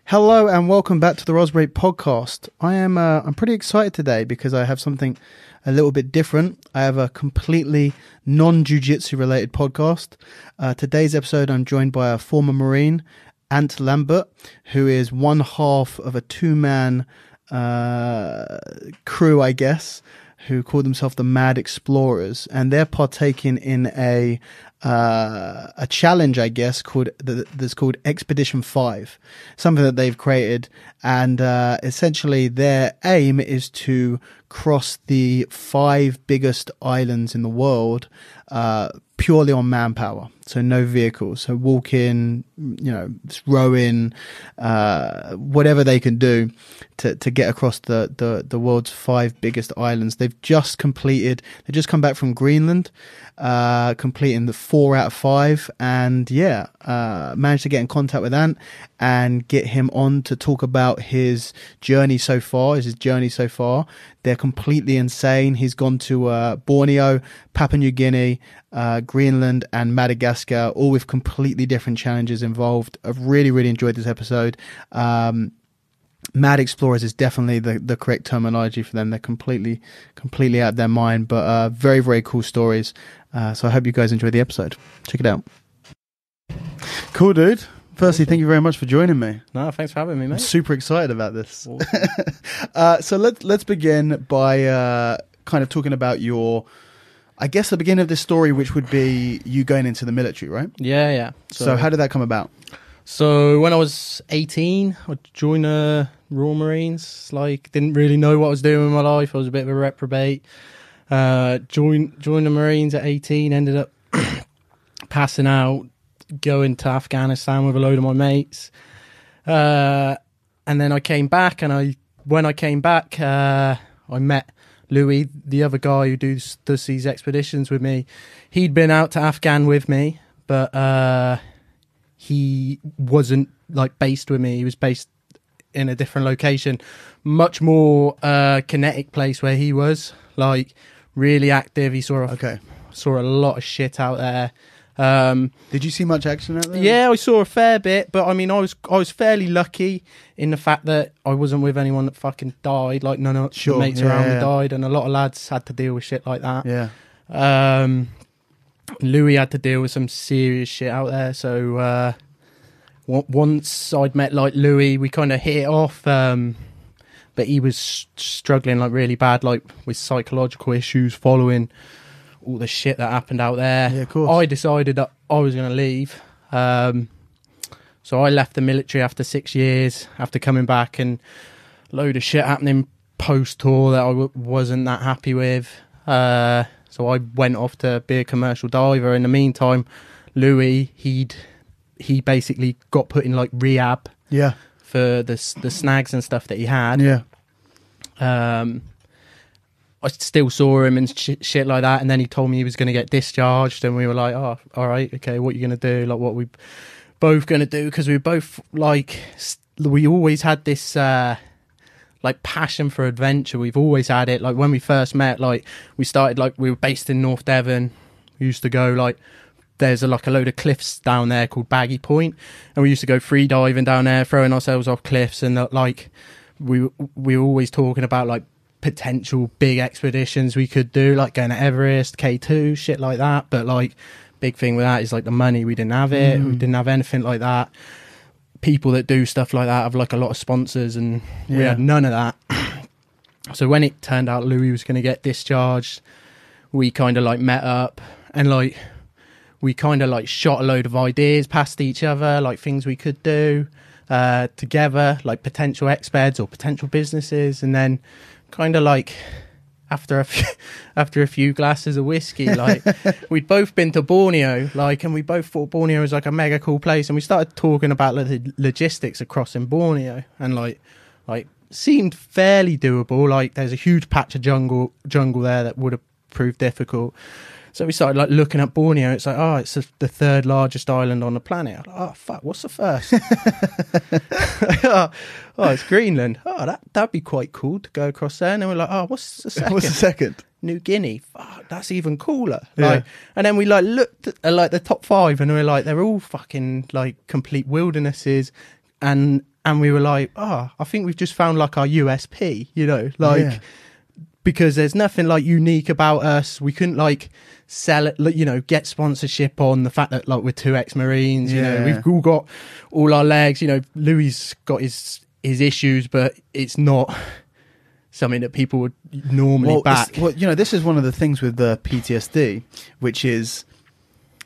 Hello and welcome back to the Raspberry Podcast. I'm pretty excited today because I have something a little bit different. I have a completely non-jiu-jitsu related podcast. Today's episode, I'm joined by a former Marine, Lambert, who is one half of a two-man crew, I guess, who call themselves the Mad Explorers, and they're partaking in a challenge, I guess, that's called Expedition 5, something that they've created, and essentially their aim is to cross the 5 biggest islands in the world purely on manpower, so no vehicles, so walking, rowing, whatever they can do to get across the world's 5 biggest islands. They just come back from Greenland, completing the 4 out of 5, and managed to get in contact with Ant and get him on to talk about his journey so far. They're completely insane. He's gone to Borneo, Papua New Guinea, Greenland and Madagascar, all with completely different challenges involved. I've really, really enjoyed this episode. Mad Explorers is definitely the correct terminology for them. They're completely out of their mind, but very, very cool stories. So I hope you guys enjoy the episode. Check it out. Cool, dude. Firstly, thank you very much for joining me. No, thanks for having me, mate. I'm super excited about this. Awesome. So let's begin by kind of talking about the beginning of this story, which would be you going into the military, right? Yeah. So how did that come about? So when I was 18, I joined the Royal Marines. Didn't really know what I was doing with my life. I was a bit of a reprobate. Joined the Marines at 18, ended up passing out, going to Afghanistan with a load of my mates. And then I came back, and when I came back, I met Louis, the other guy who does these expeditions with me. He'd been out to Afghan with me, but he wasn't based with me. He was based in a different location, much more kinetic place where he was, really active. He saw a lot of shit out there. Did you see much action out there? Yeah, I saw a fair bit, but I mean, I was fairly lucky in the fact that I wasn't with anyone that fucking died. None of the mates around me died, and a lot of lads had to deal with shit like that. Yeah. Louis had to deal with some serious shit out there. So once I'd met Louis, we kind of hit it off. But he was struggling really bad, with psychological issues following all the shit that happened out there. Yeah, of course. I decided that I was going to leave. So I left the military after 6 years, after coming back, and a load of shit happening post-tour that I wasn't that happy with. So I went off to be a commercial diver. In the meantime, Louis, he basically got put in rehab. Yeah. For the snags and stuff that he had. Yeah. I still saw him and shit like that, and then he told me he was going to get discharged, and we were like, oh, all right, okay, what are you going to do? What are we both going to do? Because we were both we always had this passion for adventure. We've always had it. When we first met, we started we were based in North Devon. We used to go there's a load of cliffs down there called Baggy Point, and we used to go free diving down there, throwing ourselves off cliffs, and we were always talking about potential big expeditions we could do, going to Everest, K2, shit like that. But big thing with that is the money. We didn't have it. We didn't have anything like that. People that do stuff like that have a lot of sponsors, and we had none of that. So when it turned out Louis was going to get discharged, we kind of met up, and we kind of shot a load of ideas past each other, things we could do together, potential expeds or potential businesses. And then kind of after a few glasses of whiskey, we'd both been to Borneo, and we both thought Borneo was a mega cool place, and we started talking about the logistics of crossing Borneo, and seemed fairly doable. There's a huge patch of jungle there that would have proved difficult. So we started looking at Borneo. It's it's the 3rd largest island on the planet. I'm oh fuck, what's the first? It's Greenland. That'd be quite cool to go across there. And then we're what's the second? What's the second? New Guinea. Fuck, that's even cooler. And then we looked at the top 5, and we're they're all fucking complete wildernesses, and we were like, I think we've just found like our USP, you know, like because there's nothing like unique about us. We couldn't like sell it, you know, get sponsorship on the fact that like we're two ex-Marines, you know, we've all got all our legs, you know, Louis got his issues, but it's not something that people would normally back. Well, you know, this is one of the things with the PTSD, which is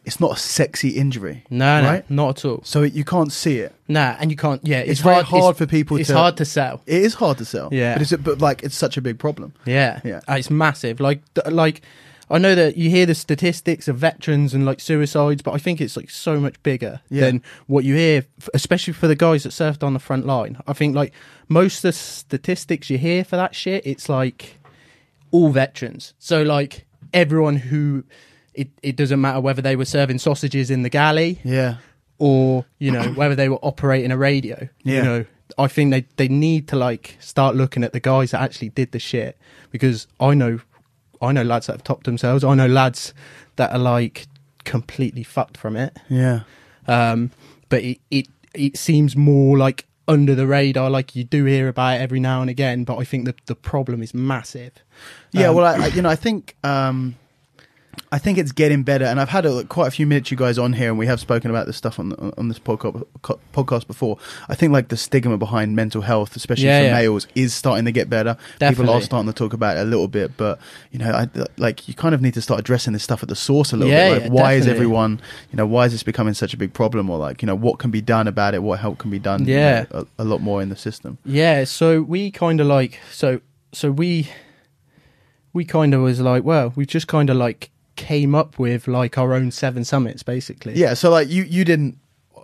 it's not a sexy injury. No, right? No, not at all. So you can't see it. Nah, and you can't. Yeah, it's very hard for people. It's hard to sell. It is hard to sell. Yeah, but like it's such a big problem. Yeah, it's massive. Like I know that you hear the statistics of veterans and like suicides, but I think it's like so much bigger than what you hear, especially for the guys that served on the front line. I think like most of the statistics you hear for that shit, it's like all veterans. So like everyone who. It doesn't matter whether they were serving sausages in the galley, or you know whether they were operating a radio. You know, I think they need to like start looking at the guys that actually did the shit, because I know lads that have topped themselves. I know lads that are like completely fucked from it. Yeah. But it seems more like under the radar. Like you do hear about it every now and again, but I think the problem is massive. Yeah. Well, I think it's getting better, and I've had quite a few military guys on here, and we have spoken about this stuff on this podcast before. I think like the stigma behind mental health, especially for males, is starting to get better. Definitely. People are starting to talk about it a little bit, but you know, you kind of need to start addressing this stuff at the source a little bit. Like, why is everyone, you know, why is this becoming such a big problem, or like, you know, what can be done about it? What help can be done? Yeah, you know, a lot more in the system. Yeah, so we kind of like so we kind of was like, well, we just kind of like came up with like our own 7 summits basically. Yeah, so like you didn't,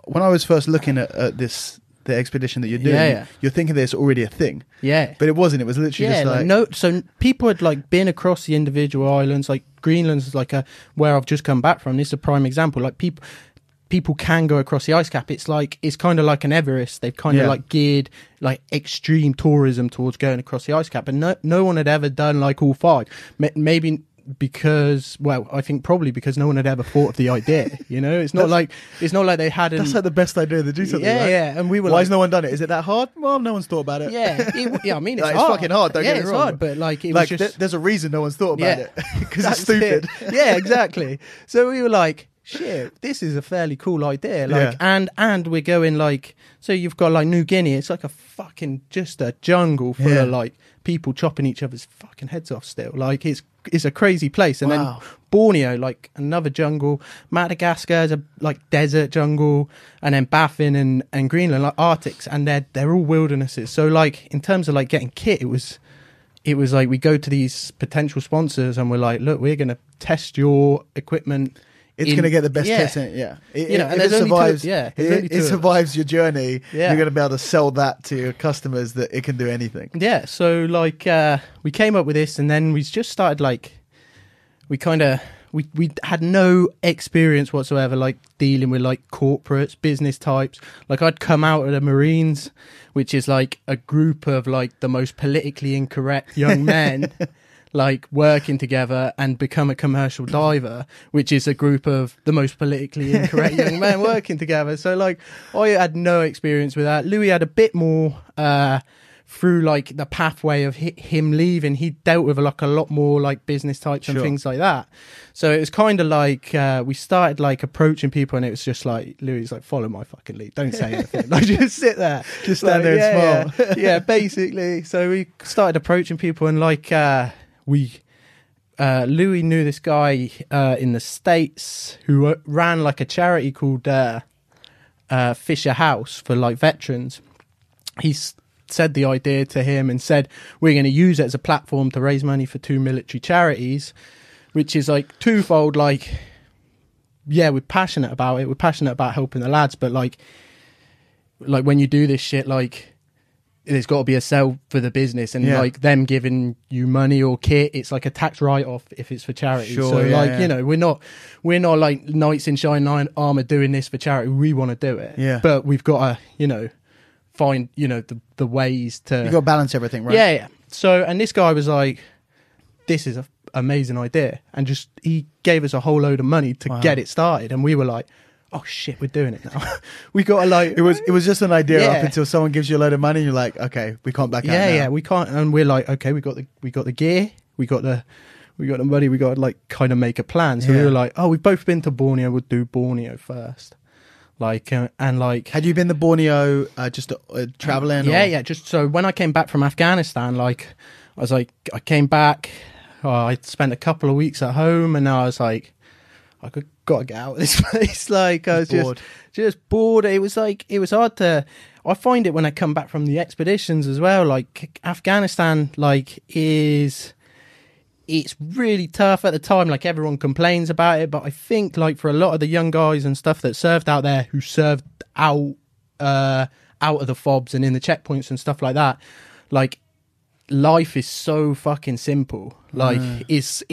when I was first looking at the expedition that you're doing, you're thinking there's already a thing, but it wasn't. It was literally just like no. So people had like been across the individual islands. Like Greenland's like where I've just come back from. This is a prime example. Like people can go across the ice cap. It's kind of like an Everest. They've kind of like geared like extreme tourism towards going across the ice cap, and no one had ever done like all 5. Maybe because, well, I think probably because no one had ever thought of the idea. You know, it's not like they hadn't. That's like the best idea to do something. Yeah, right? Yeah. And we were. Why has no one done it? Is it that hard? Well, no one's thought about it. Yeah, I mean, it's like, hard. It's fucking hard. Don't get me wrong. Hard, but like, it like, was just. There's a reason no one's thought about it, because it's stupid. Yeah, exactly. So we were like, shit, this is a fairly cool idea. Like, and we're going like, so you've got like New Guinea. It's like a fucking just a jungle full of like people chopping each other's fucking heads off. Still, like it's a crazy place. And then Borneo, like another jungle. Madagascar is a like desert jungle, and then Baffin and Greenland, like Arctics, and they're all wildernesses. So like in terms of like getting kit, it was like we go to these potential sponsors and we're like, look, we're gonna test your equipment. It's going to get the best test in it, and it survives. It survives your journey. You're going to be able to sell that to your customers that it can do anything. Yeah. So like, we came up with this, and then we just started like, we had no experience whatsoever, like dealing with like corporates, business types. Like I'd come out of the Marines, which is like a group of like the most politically incorrect young men. Like working together, and become a commercial diver, which is a group of the most politically incorrect young men working together. So like I had no experience with that. Louis had a bit more through like the pathway of him leaving. He dealt with like a lot more like business types and things like that. So it was kind of like we started like approaching people, and it was just like Louis like, follow my fucking lead, don't say anything. Like just sit there, just stand there and smile. Yeah, basically. So we started approaching people, and like Louis knew this guy in the States who ran like a charity called Fisher House for like veterans. He said the idea to him and said, we're going to use it as a platform to raise money for 2 military charities, which is like twofold. Like, yeah, we're passionate about it. We're passionate about helping the lads, but like when you do this shit, like, there's got to be a sell for the business, and like them giving you money or kit, it's like a tax write-off if it's for charity. You know, we're not like knights in shining armor doing this for charity. We want to do it, but we've got to, you know, find, you know, the ways to. You got to balance everything, right? Yeah. So, and this guy was like, "This is an amazing idea," and just he gave us a whole load of money to get it started, and we were like, oh shit, we're doing it now. We got to like, It was just an idea Yeah. up until someone gives you a load of money and you're like, okay, we can't back out now. yeah, we can't, and we're like, okay, we got the gear, we got the money, we got to like kind of make a plan. So we Yeah. were like, oh, we've both been to Borneo, we'll do Borneo first. Like, and like, Had you been to Borneo just traveling? yeah. Just so when I came back from Afghanistan, like, I came back, I spent a couple of weeks at home, and I was like, I got to get out of this place. Like, I was bored. just bored. It was hard to. I find it when I come back from the expeditions as well. Like Afghanistan, like it's really tough at the time. Like everyone complains about it, but I think like for a lot of the young guys and stuff that served out there, who served out of the FOBs and in the checkpoints and stuff like that, like life is so fucking simple. Like it's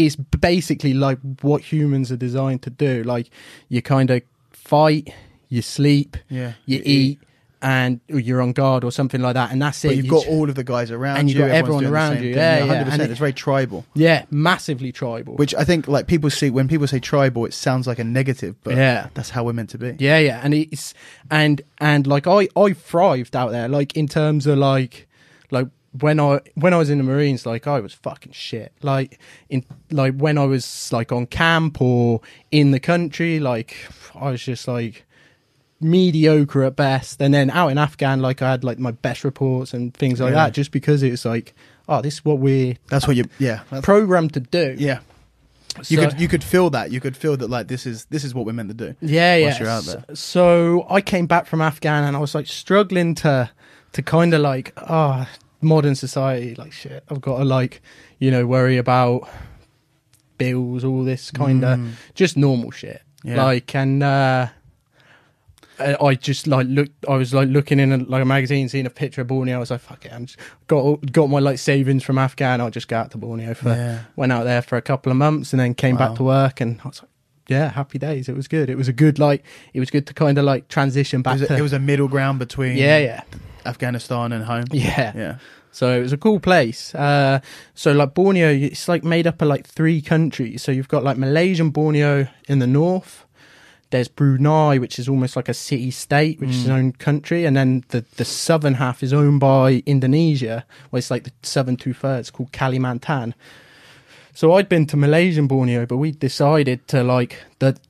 basically like what humans are designed to do. Like you kind of fight, you sleep, Yeah. you eat, and you're on guard or something like that, and that's it. But you've got all of the guys around and you. you've got everyone's everyone doing the around same you. thing. Yeah, 100%. And It's very tribal. yeah, massively tribal. Which I think, like, when people say tribal, it sounds like a negative, but Yeah. that's how we're meant to be. Yeah, and it's and like I thrived out there, like in terms of like when I was in the Marines, like I was fucking shit. Like when I was like on camp or in the country, like I was just like mediocre at best. And then out in Afghan, like I had like my best reports and things like that, just because it's like, oh, this is what we're That's what that's programmed to do. Yeah. You could feel that. You could feel that, like, this is what we're meant to do. Yeah. Once you're out there. So I came back from Afghan and I was like struggling to kind of like, modern society, like shit, I've got to like, worry about bills, all this kind of just normal shit. Yeah. Like, and I just like I was like looking in a magazine, seeing a picture of Borneo. I was like, fuck it, I'm just got my like savings from Afghan. I'll just go out to Borneo went out there for a couple of months and then came back to work, and I was like, yeah, happy days. It was good. It was good to kind of like transition back. It was a middle ground between Afghanistan and home. Yeah. So it was a cool place. So like Borneo, it's like made up of like 3 countries. So you've got like Malaysian Borneo in the north. There's Brunei, which is almost like a city-state, which is its own country. And then the southern half is owned by Indonesia, where it's like the southern 2/3, called Kalimantan. So I'd been to Malaysian Borneo, but we decided to like, the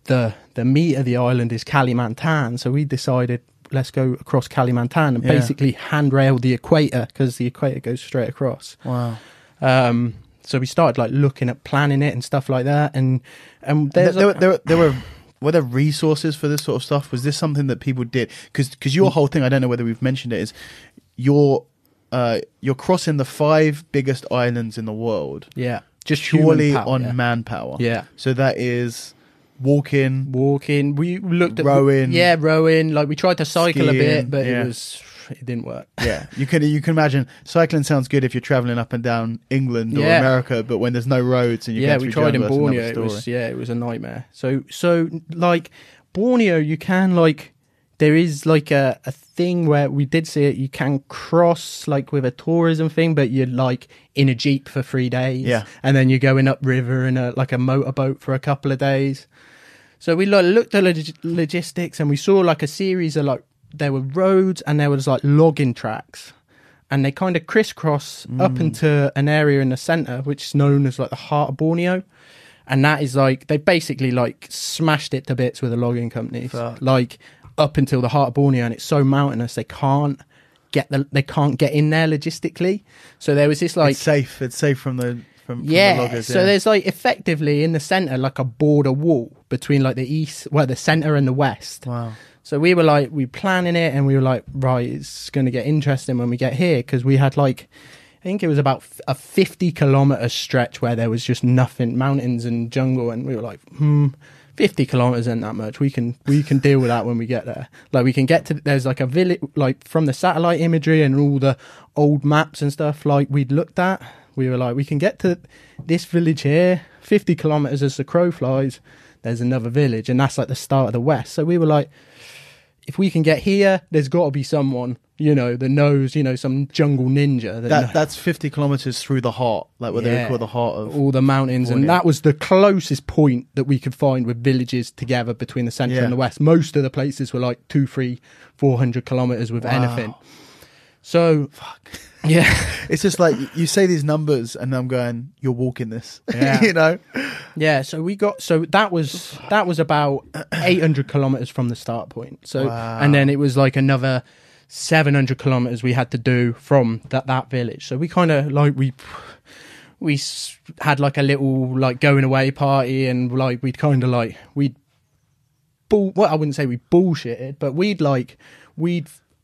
meat of the island is Kalimantan. So we decided, let's go across Kalimantan and basically handrail the equator, because the equator goes straight across. Wow. So we started like looking at planning it and stuff like that. And Were there resources for this sort of stuff? Was this something that people did? Because your whole thing, I don't know whether we've mentioned it, is you're crossing the 5 biggest islands in the world. Yeah. Just purely human power, on manpower. Yeah. So that is walking. We looked at rowing. Yeah, rowing. Like we tried to cycle a skiing, bit, but it didn't work. Yeah, you can imagine cycling sounds good if you're traveling up and down England or America, but when there's no roads and you get we tried in Borneo. It was a nightmare. So like Borneo, you can like, there is like a thing where we did see it. You can cross like with a tourism thing, but you're like in a jeep for 3 days. Yeah, and then you're going up river in a motorboat for a couple of days. So we looked at logistics, and we saw like a series of like, there were roads and there was like logging tracks, and they kind of crisscross up into an area in the centre, which is known as like the heart of Borneo. And that is like, they basically like smashed it to bits with the logging companies, like up until the heart of Borneo, and it's so mountainous they can't get in there logistically. So there was this like, it's safe from the loggers. So there's like effectively in the centre like a border wall between like the centre and the west. Wow. So we were planning it, and we were like, right, it's going to get interesting when we get here, because we had like, I think it was about a 50-kilometre stretch where there was just nothing, mountains and jungle, and we were like, 50 kilometres isn't that much. We can deal with that when we get there. Like we can get to, there's like a village, like from the satellite imagery and all the old maps and stuff like we'd looked at, we were like, we can get to this village here, 50 kilometres as the crow flies, there's another village, and that's like the start of the west. So we were like, if we can get here, there's got to be someone, that knows, some jungle ninja. That's 50 kilometers through the heart, like what they would call the heart of all the mountains. Borneo. And that was the closest point that we could find with villages together between the centre and the west. Most of the places were like 200, 300, 400 kilometers with anything. So, fuck. Yeah. It's just like you say these numbers and I'm going, you're walking this. Yeah. Yeah, so that was about 800 kilometers from the start point. So and then it was like another 700 kilometers we had to do from that village. So we kind of like we had like a little like going away party, and like we'd kind of like I wouldn't say we bullshitted, but we'd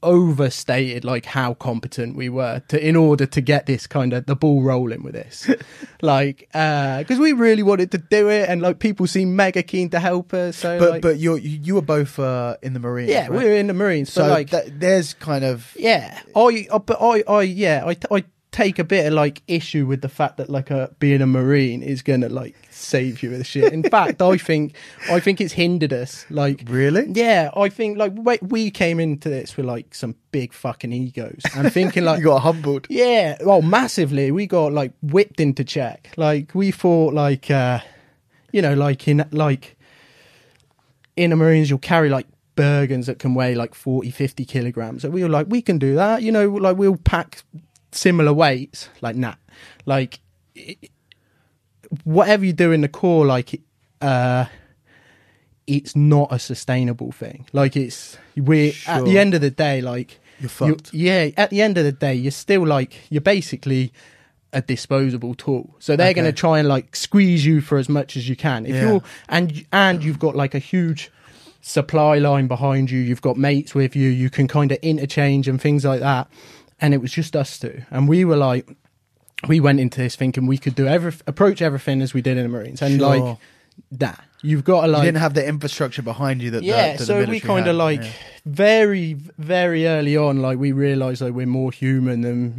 overstated like how competent we were in order to get this kind of the ball rolling with this. Like because we really wanted to do it, and like people seemed mega keen to help us. So but you were both in the Marines, yeah, right? we were in the Marines, so like there's kind of I take a bit of like issue with the fact that like being a Marine is gonna like save you with shit. In fact, I think it's hindered us. Like, really? Yeah, I think like we came into this with like some big fucking egos and thinking like you got humbled. Yeah, well, massively. We got like whipped into check. Like we thought like like in the Marines you'll carry like Bergens that can weigh like 40-50 kilograms. So we were like, we can do that. Like we'll pack similar weights. Like nah, like whatever you do in the Corps, like it's not a sustainable thing. Like we're at the end of the day, like you're fucked. At the end of the day, you're still like you're basically a disposable tool. So they're going to try and like squeeze you for as much as you can. If you're and you've got like a huge supply line behind you, you've got mates with you, you can kind of interchange and things like that. And it was just us two, and we were like, we went into this thinking we could do approach everything as we did in the Marines, and like that you've got to like you didn't have the infrastructure behind you that so we kind of like very very early on, like we realized like we're more human than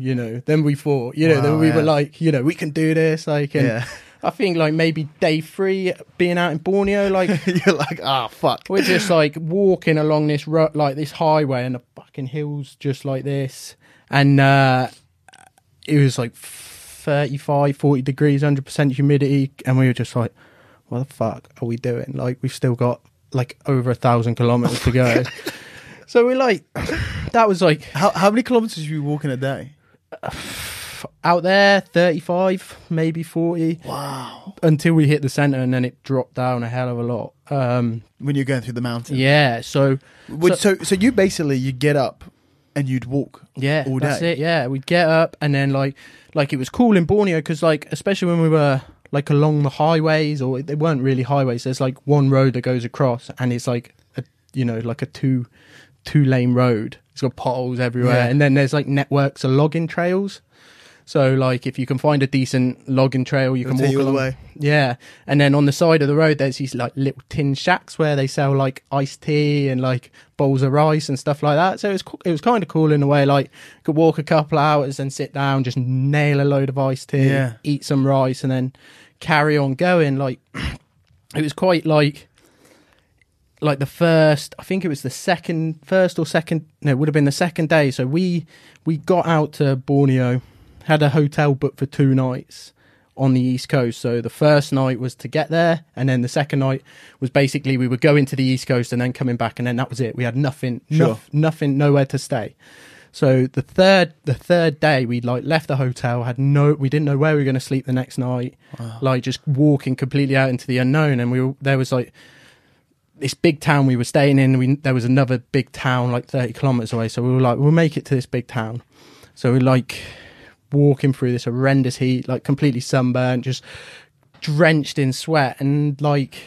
we thought, then we were like, we can do this, like, and I think like maybe day 3 being out in Borneo, like you're like, fuck, we're just like walking along this like this highway and the fucking hills just like this, and it was like 35-40 degrees, 100% humidity, and we were just like, what the fuck are we doing? Like we've still got like over 1,000 kilometers to go. So we're like, that was like, how many kilometers were you walking a day? Out there 35, maybe 40. Wow. Until we hit the center, and then it dropped down a hell of a lot. When you're going through the mountains. Yeah. So you basically you get up and you'd walk all day. That's it. Yeah, we'd get up, and then like it was cool in Borneo because like especially when we were like along the highways, or they weren't really highways. There's like one road that goes across, and it's like like a two lane road. It's got potholes everywhere, and then there's like networks of logging trails. So like if you can find a decent logging trail, you can walk along. The way. Yeah, and then on the side of the road, there's these like little tin shacks where they sell like iced tea and like bowls of rice and stuff like that. So it was kind of cool in a way. Like you could walk a couple of hours and sit down, just nail a load of iced tea, eat some rice, and then carry on going. Like it was quite like the first, I think it was first or second, no, it would have been the second day. So we got out to Borneo, had a hotel booked for 2 nights on the East Coast. So the first night was to get there, and then the second night was basically we were going to the East Coast and then coming back, and then that was it. We had nothing, nowhere to stay. So the third day we like left the hotel, we didn't know where we were going to sleep the next night. Wow. Like just walking completely out into the unknown, and there was like this big town we were staying in. There was another big town like 30 kilometers away. So we were like, we'll make it to this big town. So we like walking through this horrendous heat, like completely sunburnt, just drenched in sweat, and like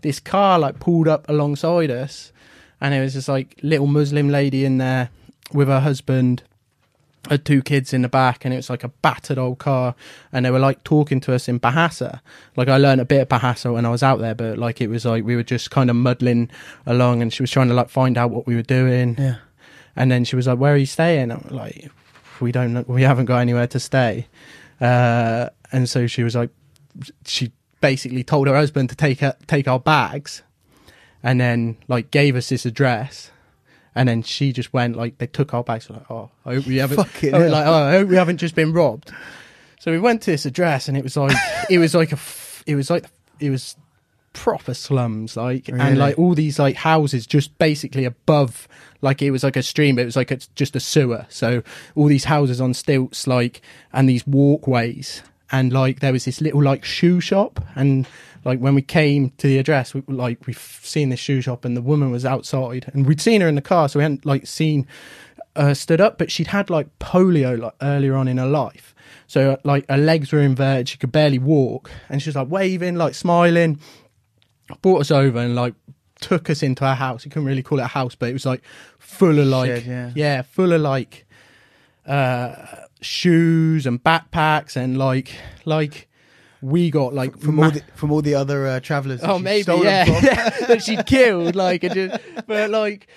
this car like pulled up alongside us, and it was this like little Muslim lady in there with her husband, her 2 kids in the back, and it was like a battered old car, and they were like talking to us in Bahasa. Like I learned a bit of Bahasa when I was out there, but like it was like we were just kind of muddling along, and she was trying to like find out what we were doing, and then she was like, where are you staying? I'm like, we don't know, we haven't got anywhere to stay, and so she was like, she basically told her husband to take our bags, and then like gave us this address, And then she just went, like, they took our bags. Like, oh, I hope we haven't. Fucking I was hell. like, oh, I hope we haven't just been robbed. So we went to this address, and it was like, it was proper slums, like, Really? and like all these like houses just basically above, like it was like a stream, but it was like just a sewer. So all these houses on stilts, like, and these walkways, and like there was this little like shoe shop, and like when we came to the address, we've seen this shoe shop, and the woman was outside, and we'd seen her in the car, so we hadn't like seen her stood up, but she'd had like polio like earlier on in her life, so like her legs were inverted, she could barely walk, and she was like waving, like smiling, brought us over and like took us into our house. You couldn't really call it a house, but it was like full of like Shed, full of like shoes and backpacks, and like we got like from all the other travelers. Oh, maybe, yeah, that she'd killed. Like, but like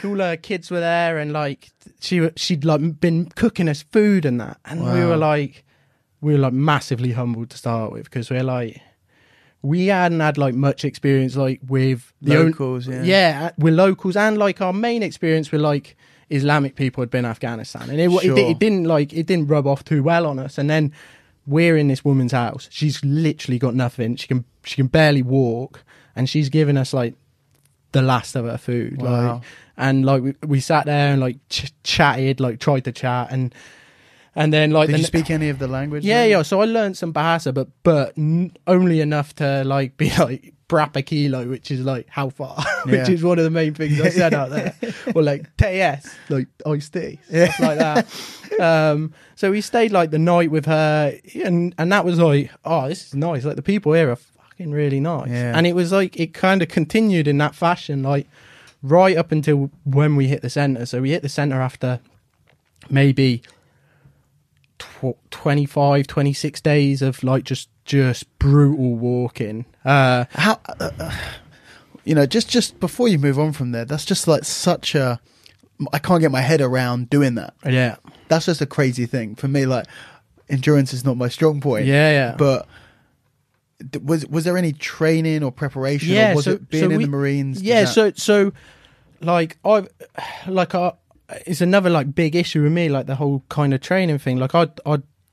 all her kids were there, and like she'd like been cooking us food and that, and Wow. we were like massively humbled to start with, because we're like, we hadn't had like much experience like with the locals. with locals, and like our main experience with like Islamic people had been Afghanistan, and it didn't rub off too well on us. And then we're in this woman's house. She's literally got nothing. She can barely walk, and she's giving us like the last of her food. Wow. Like, and like we sat there and like chatted, like tried to chat, and then like Did you speak any of the language? Yeah. So I learned some Bahasa, but only enough to like be like Brapa kilo, which is like how far, which is one of the main things I said out there. Or like TS, like iced tea, stuff like that. So we stayed like the night with her, and that was like, oh, this is nice. Like the people here are fucking really nice. Yeah. And it was like, it kind of continued in that fashion, like right up until when we hit the centre. So we hit the centre after maybe 25, 26 days of like just brutal walking. How just before you move on from there, that's just like such a, I can't get my head around doing that. Yeah, that's just a crazy thing for me. Like, endurance is not my strong point. Yeah. But was there any training or preparation? Yeah, or was it being in the Marines? Yeah, so like it's another like big issue with me, like the whole kind of training thing. Like I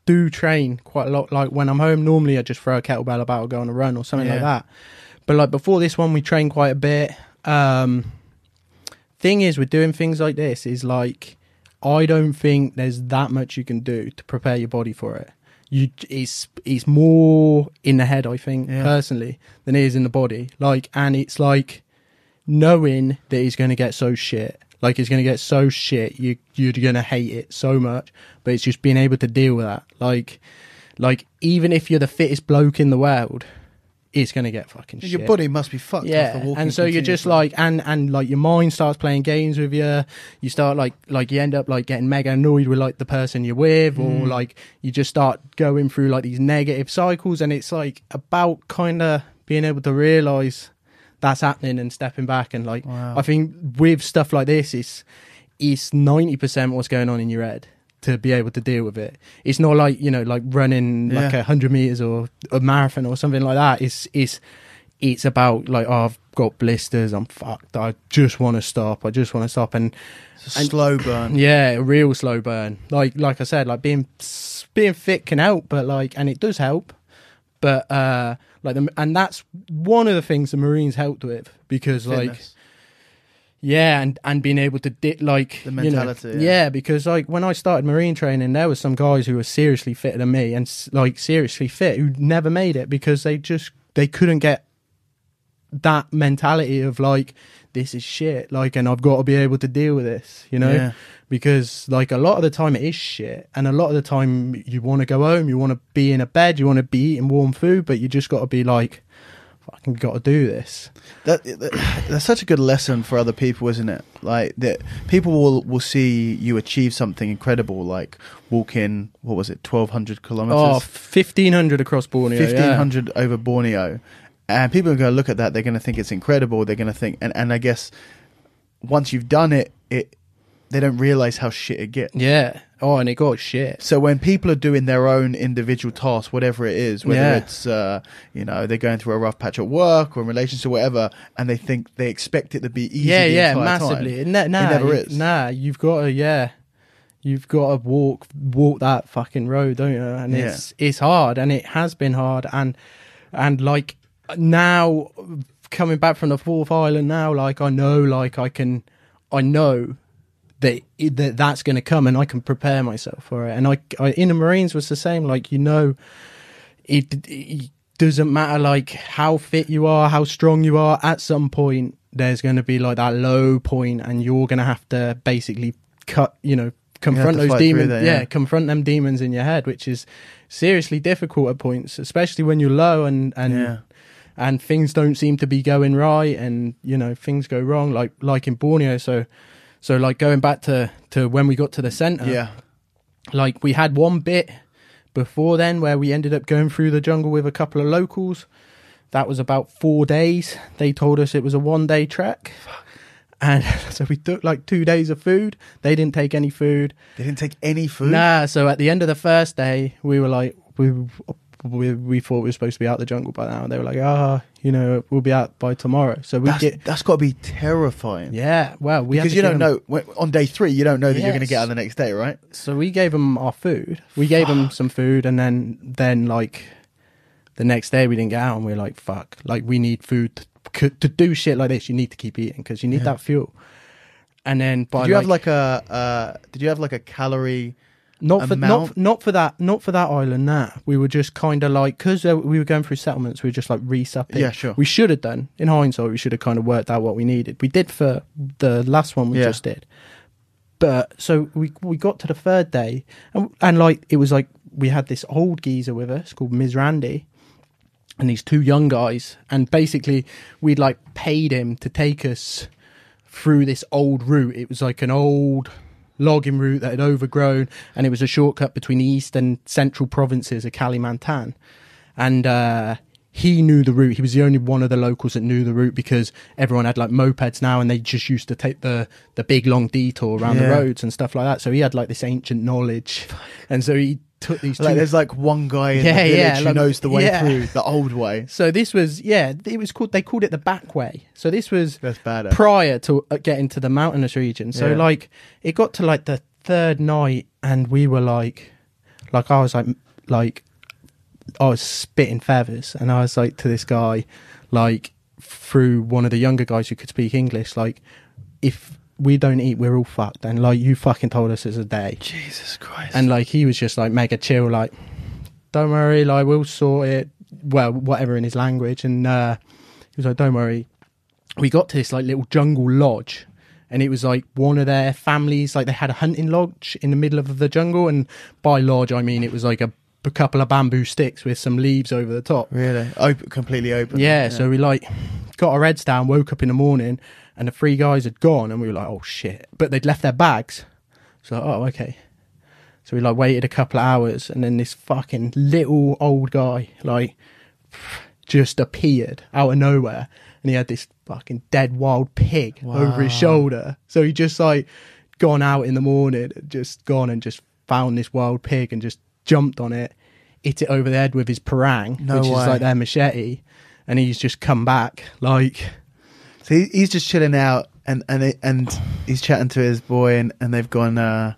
do train quite a lot. Like when I'm home, normally I just throw a kettlebell about or go on a run or something like that. But like before this one, we trained quite a bit. Thing is, with doing things like this, is like, I don't think there's that much you can do to prepare your body for it. It's more in the head, I think, personally, than it is in the body. Like, and it's like knowing that it's going to get so shit. Like, it's going to get so shit, you're going to hate it so much. But it's just being able to deal with that. Like even if you're the fittest bloke in the world, it's going to get fucking shit. Your body must be fucked. Yeah, and so you're just like, and like your mind starts playing games with you. You start like you end up like getting mega annoyed with like the person you're with, or like you just start going through like these negative cycles. And it's like about kind of being able to realise that's happening and stepping back. And like, I think with stuff like this, it's 90% what's going on in your head to be able to deal with it. It's not like, like running like 100 meters or a marathon or something like that. It's about like, oh, I've got blisters, I'm fucked, I just want to stop. And it's a slow burn. Yeah, a real slow burn. Like I said, like being fit can help, but like, and it does help, but and that's one of the things the Marines helped with, because Fitness. like, yeah, and being able to like the mentality. Because like when I started Marine training, there were some guys who were seriously fitter than me, and like seriously fit, who never made it because they couldn't get that mentality of like, this is shit, like, and I've got to be able to deal with this, because like a lot of the time it is shit, and a lot of the time you want to go home, you want to be in a bed, you want to be eating warm food, but you just got to be like, fucking got to do this. That's such a good lesson for other people, isn't it? Like, that people will see you achieve something incredible, like walking, what was it, 1,200 kilometers? Oh, 1,500 across Borneo. 1,500 over Borneo. And people are going to look at that, they're going to think it's incredible, they're going to think, and I guess once you've done it, they don't realise how shit it gets. Yeah, Oh, and it got shit. So when people are doing their own individual tasks, whatever it is, whether it's they're going through a rough patch at work or in relationship or whatever, and they expect it to be easy the entire massively. time. It never is. You've got to walk that fucking road, don't you? And it's hard, and it has been hard, and like now coming back from the fourth island now, like I know that's going to come, and I can prepare myself for it. And I in the Marines was the same. Like, it doesn't matter like how fit you are, how strong you are. At some point, there's going to be like that low point, and you're going to have to basically confront those demons. Confront them demons in your head, which is seriously difficult at points, especially when you're low and things don't seem to be going right, and things go wrong, like in Borneo. So like going back to when we got to the centre, like we had one bit before then where we ended up going through the jungle with a couple of locals. That was about 4 days. They told us it was a 1-day trek. And so we took like 2 days of food. They didn't take any food. They didn't take any food? Nah, so at the end of the first day, we were like, we thought we were supposed to be out the jungle by now. And they were like, we'll be out by tomorrow. So that's got to be terrifying. Yeah, well, because you don't know on day 3, you don't know that you're going to get out the next day, right? So we gave them our food. We gave them some food, and then like the next day we didn't get out, and we were like, fuck, like we need food to do shit like this. You need to keep eating because you need that fuel. And then did you have like a calorie? Not for that island. Nah, we were just kind of like, because we were going through settlements, we were just like resupping. Yeah, sure. We should have done, in hindsight, we should have kind of worked out what we needed. We did for the last one we just did. But so we got to the third day, and like it was like we had this old geezer with us called Ms. Randy, and these 2 young guys, and basically we'd like paid him to take us through this old route. It was like an old logging route that had overgrown, and it was a shortcut between the east and central provinces of Kalimantan. And he knew the route. He was the only one of the locals that knew the route, because everyone had like mopeds now, and they just used to take the big long detour around the roads and stuff like that. So he had like this ancient knowledge, and so he took these like there's like one guy in the village who knows the way through, the old way. So this was they called it the back way. So this was badass. Prior to getting to the mountainous region. So like it got to like the third night, and we were like I was like I was spitting feathers, and I was like to this guy, like through one of the younger guys who could speak English, like, if we don't eat, we're all fucked, and like you fucking told us it's a day. Jesus Christ. And like he was just like mega chill, like, don't worry, like we'll sort it, well, whatever in his language. And he was like, don't worry. We got to this like little jungle lodge, and it was like one of their families, like they had a hunting lodge in the middle of the jungle, and by lodge I mean it was like a couple of bamboo sticks with some leaves over the top. Really? Completely open? Yeah, so we like got our heads down, woke up in the morning, and the 3 guys had gone, and we were like, oh shit. But they'd left their bags. So like, oh, okay. So we like waited a couple of hours, and then this fucking little old guy like just appeared out of nowhere, and he had this fucking dead wild pig over his shoulder. So he just like gone out in the morning, just gone and just found this wild pig and just jumped on it, hit it over the head with his parang, which is like their machete, and he's just come back like. So he's just chilling out, and he's chatting to his boy, and they've gone, oh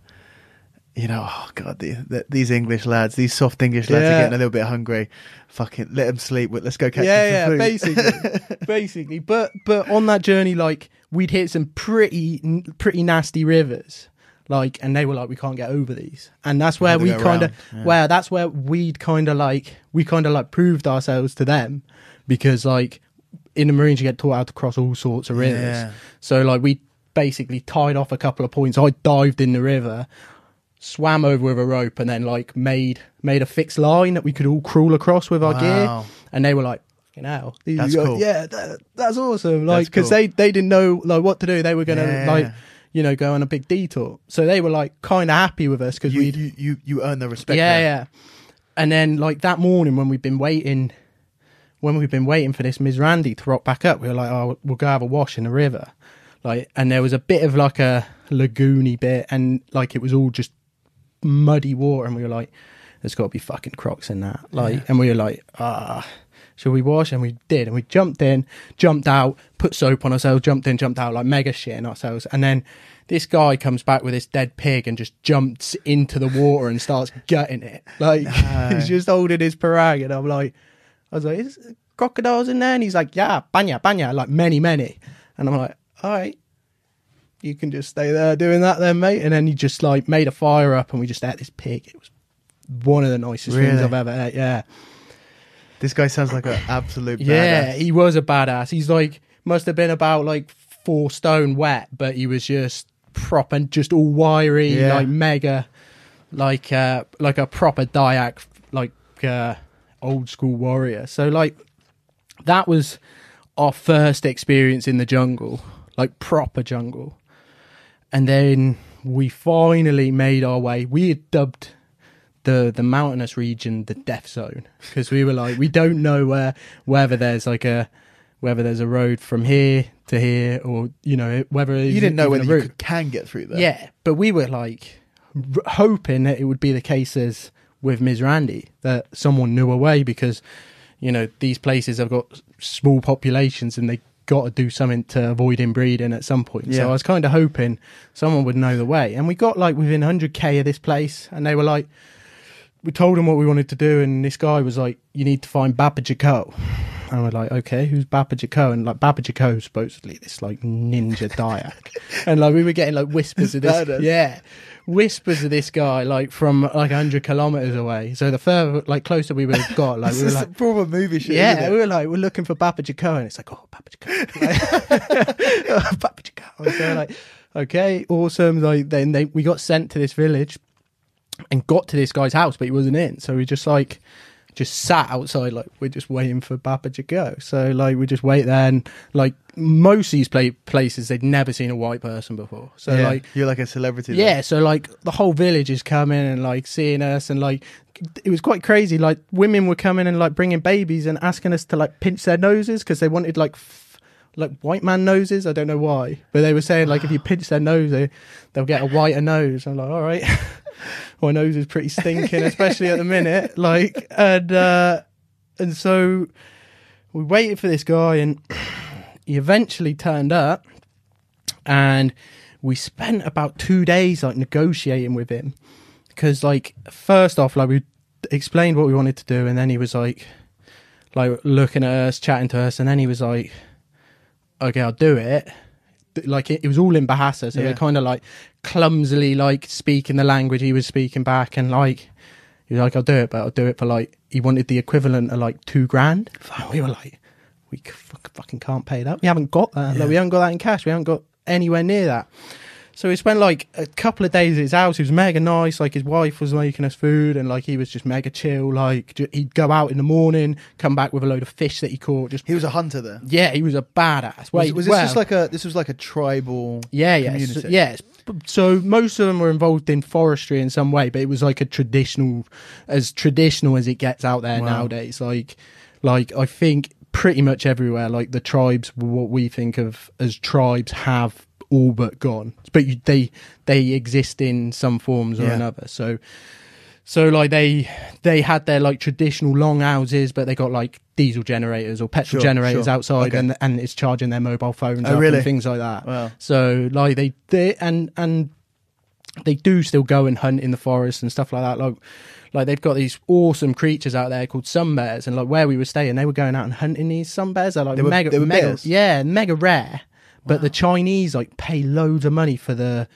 God, these English lads, these soft English lads are getting a little bit hungry. Fucking let them sleep. Let's go catch some food. basically. But on that journey, like we'd hit some pretty nasty rivers. Like, and they were like, we can't get over these, and that's where we kind of, that's where we kind of like proved ourselves to them, because like in the Marines you get taught how to cross all sorts of rivers. So like we basically tied off a couple of points. I dived in the river, swam over with a rope, and then like made a fixed line that we could all crawl across with our gear. And they were like, fucking hell, that's cool. Yeah, that's awesome. Like, because they didn't know like what to do. They were gonna go on a big detour. So they were like kind of happy with us, because you earn the respect. Yeah. And then like that morning when we've been waiting for this Ms. Randy to rock back up, we were like, oh, we'll go have a wash in the river. Like, and there was a bit of like a lagoony bit, and like it was all just muddy water, and we were like, there's got to be fucking crocs in that. Like, and we were like, should we wash? And we did, and we jumped in, jumped out, put soap on ourselves, jumped in, jumped out, like mega shitting ourselves. And then this guy comes back with this dead pig and just jumps into the water and starts gutting it. Like, he's just holding his parag, and I was like, is crocodiles in there? And he's like, yeah, banya, like many. And I'm like, all right, you can just stay there doing that then, mate. And then he just like made a fire up, and we just ate this pig. It was one of the nicest things I've ever ate. Yeah. This guy sounds like an absolute badass. Yeah, he was a badass. He's like, must have been about like 4 stone wet, but he was just proper, just all wiry, like mega, like a proper Dayak, like old school warrior. So like, that was our first experience in the jungle, like proper jungle. And then we finally made our way. We had dubbed the mountainous region the death zone, because we were like, we don't know whether there's a road from here to here, or whether you didn't know whether you can get through there. Yeah, but we were like hoping that it would be the case as with Mizrandi, that someone knew a way, because these places have got small populations and they got to do something to avoid inbreeding at some point. So I was kind of hoping someone would know the way. And we got like within 100k of this place, and they were like, we told them what we wanted to do, and this guy was like, you need to find Baba Jako. And we're like, okay, who's Baba Jako? And like, Baba Jako is supposedly this like ninja Dayak. And like, we were getting like whispers of this. Whispers of this guy like from like 100 kilometers away. So the further, like closer we would have got, like we were like, proper movie shit. Yeah, we were like, we're looking for Baba Jako, and it's like, oh, Baba Jako, like, Baba Jako. So we're like, okay, awesome. Like then we got sent to this village and got to this guy's house, but he wasn't in. So we just sat outside, like we're just waiting for Baba Jako. So like we just wait there, and like most of these places, they'd never seen a white person before. So like you're like a celebrity. Yeah, there. So like the whole village is coming and like seeing us, and like it was quite crazy. Like women were coming and like bringing babies and asking us to like pinch their noses, because they wanted like white man noses. I don't know why, but they were saying like if you pinch their nose, they'll get a whiter nose. I'm like, all right. My nose is pretty stinking, especially at the minute. Like, and so we waited for this guy, and he eventually turned up, and we spent about 2 days like negotiating with him, because like first off, like we explained what we wanted to do, and then he was like looking at us, chatting to us, and then he was like, okay, I'll do it. Like it was all in Bahasa, so we're kind of like clumsily like speaking the language he was speaking back, and like he was like, I'll do it, but I'll do it for like, he wanted the equivalent of like $2,000. And we were like, we fucking can't pay that. We haven't got that. Like, we haven't got that in cash. We haven't got anywhere near that. So we spent like a couple of days at his house. He was mega nice. Like his wife was making us food, and like he was just mega chill. Like he'd go out in the morning, come back with a load of fish that he caught. He was a hunter there. Yeah, he was a badass. Was this just like a tribal? Community? So most of them were involved in forestry in some way, but it was like as traditional as it gets out there nowadays. Like I think pretty much everywhere, like the tribes, what we think of as tribes, have all but gone, but they exist in some forms or another. So like they had their like traditional long houses, but they got like diesel generators or petrol generators outside, and it's charging their mobile phones up and things like that. Wow. So like they and they do still go and hunt in the forest and stuff like that. Like they've got these awesome creatures out there called sun bears, and like where we were staying, they were going out and hunting these sun bears. They're like they were mega rare. But the Chinese like pay loads of money for the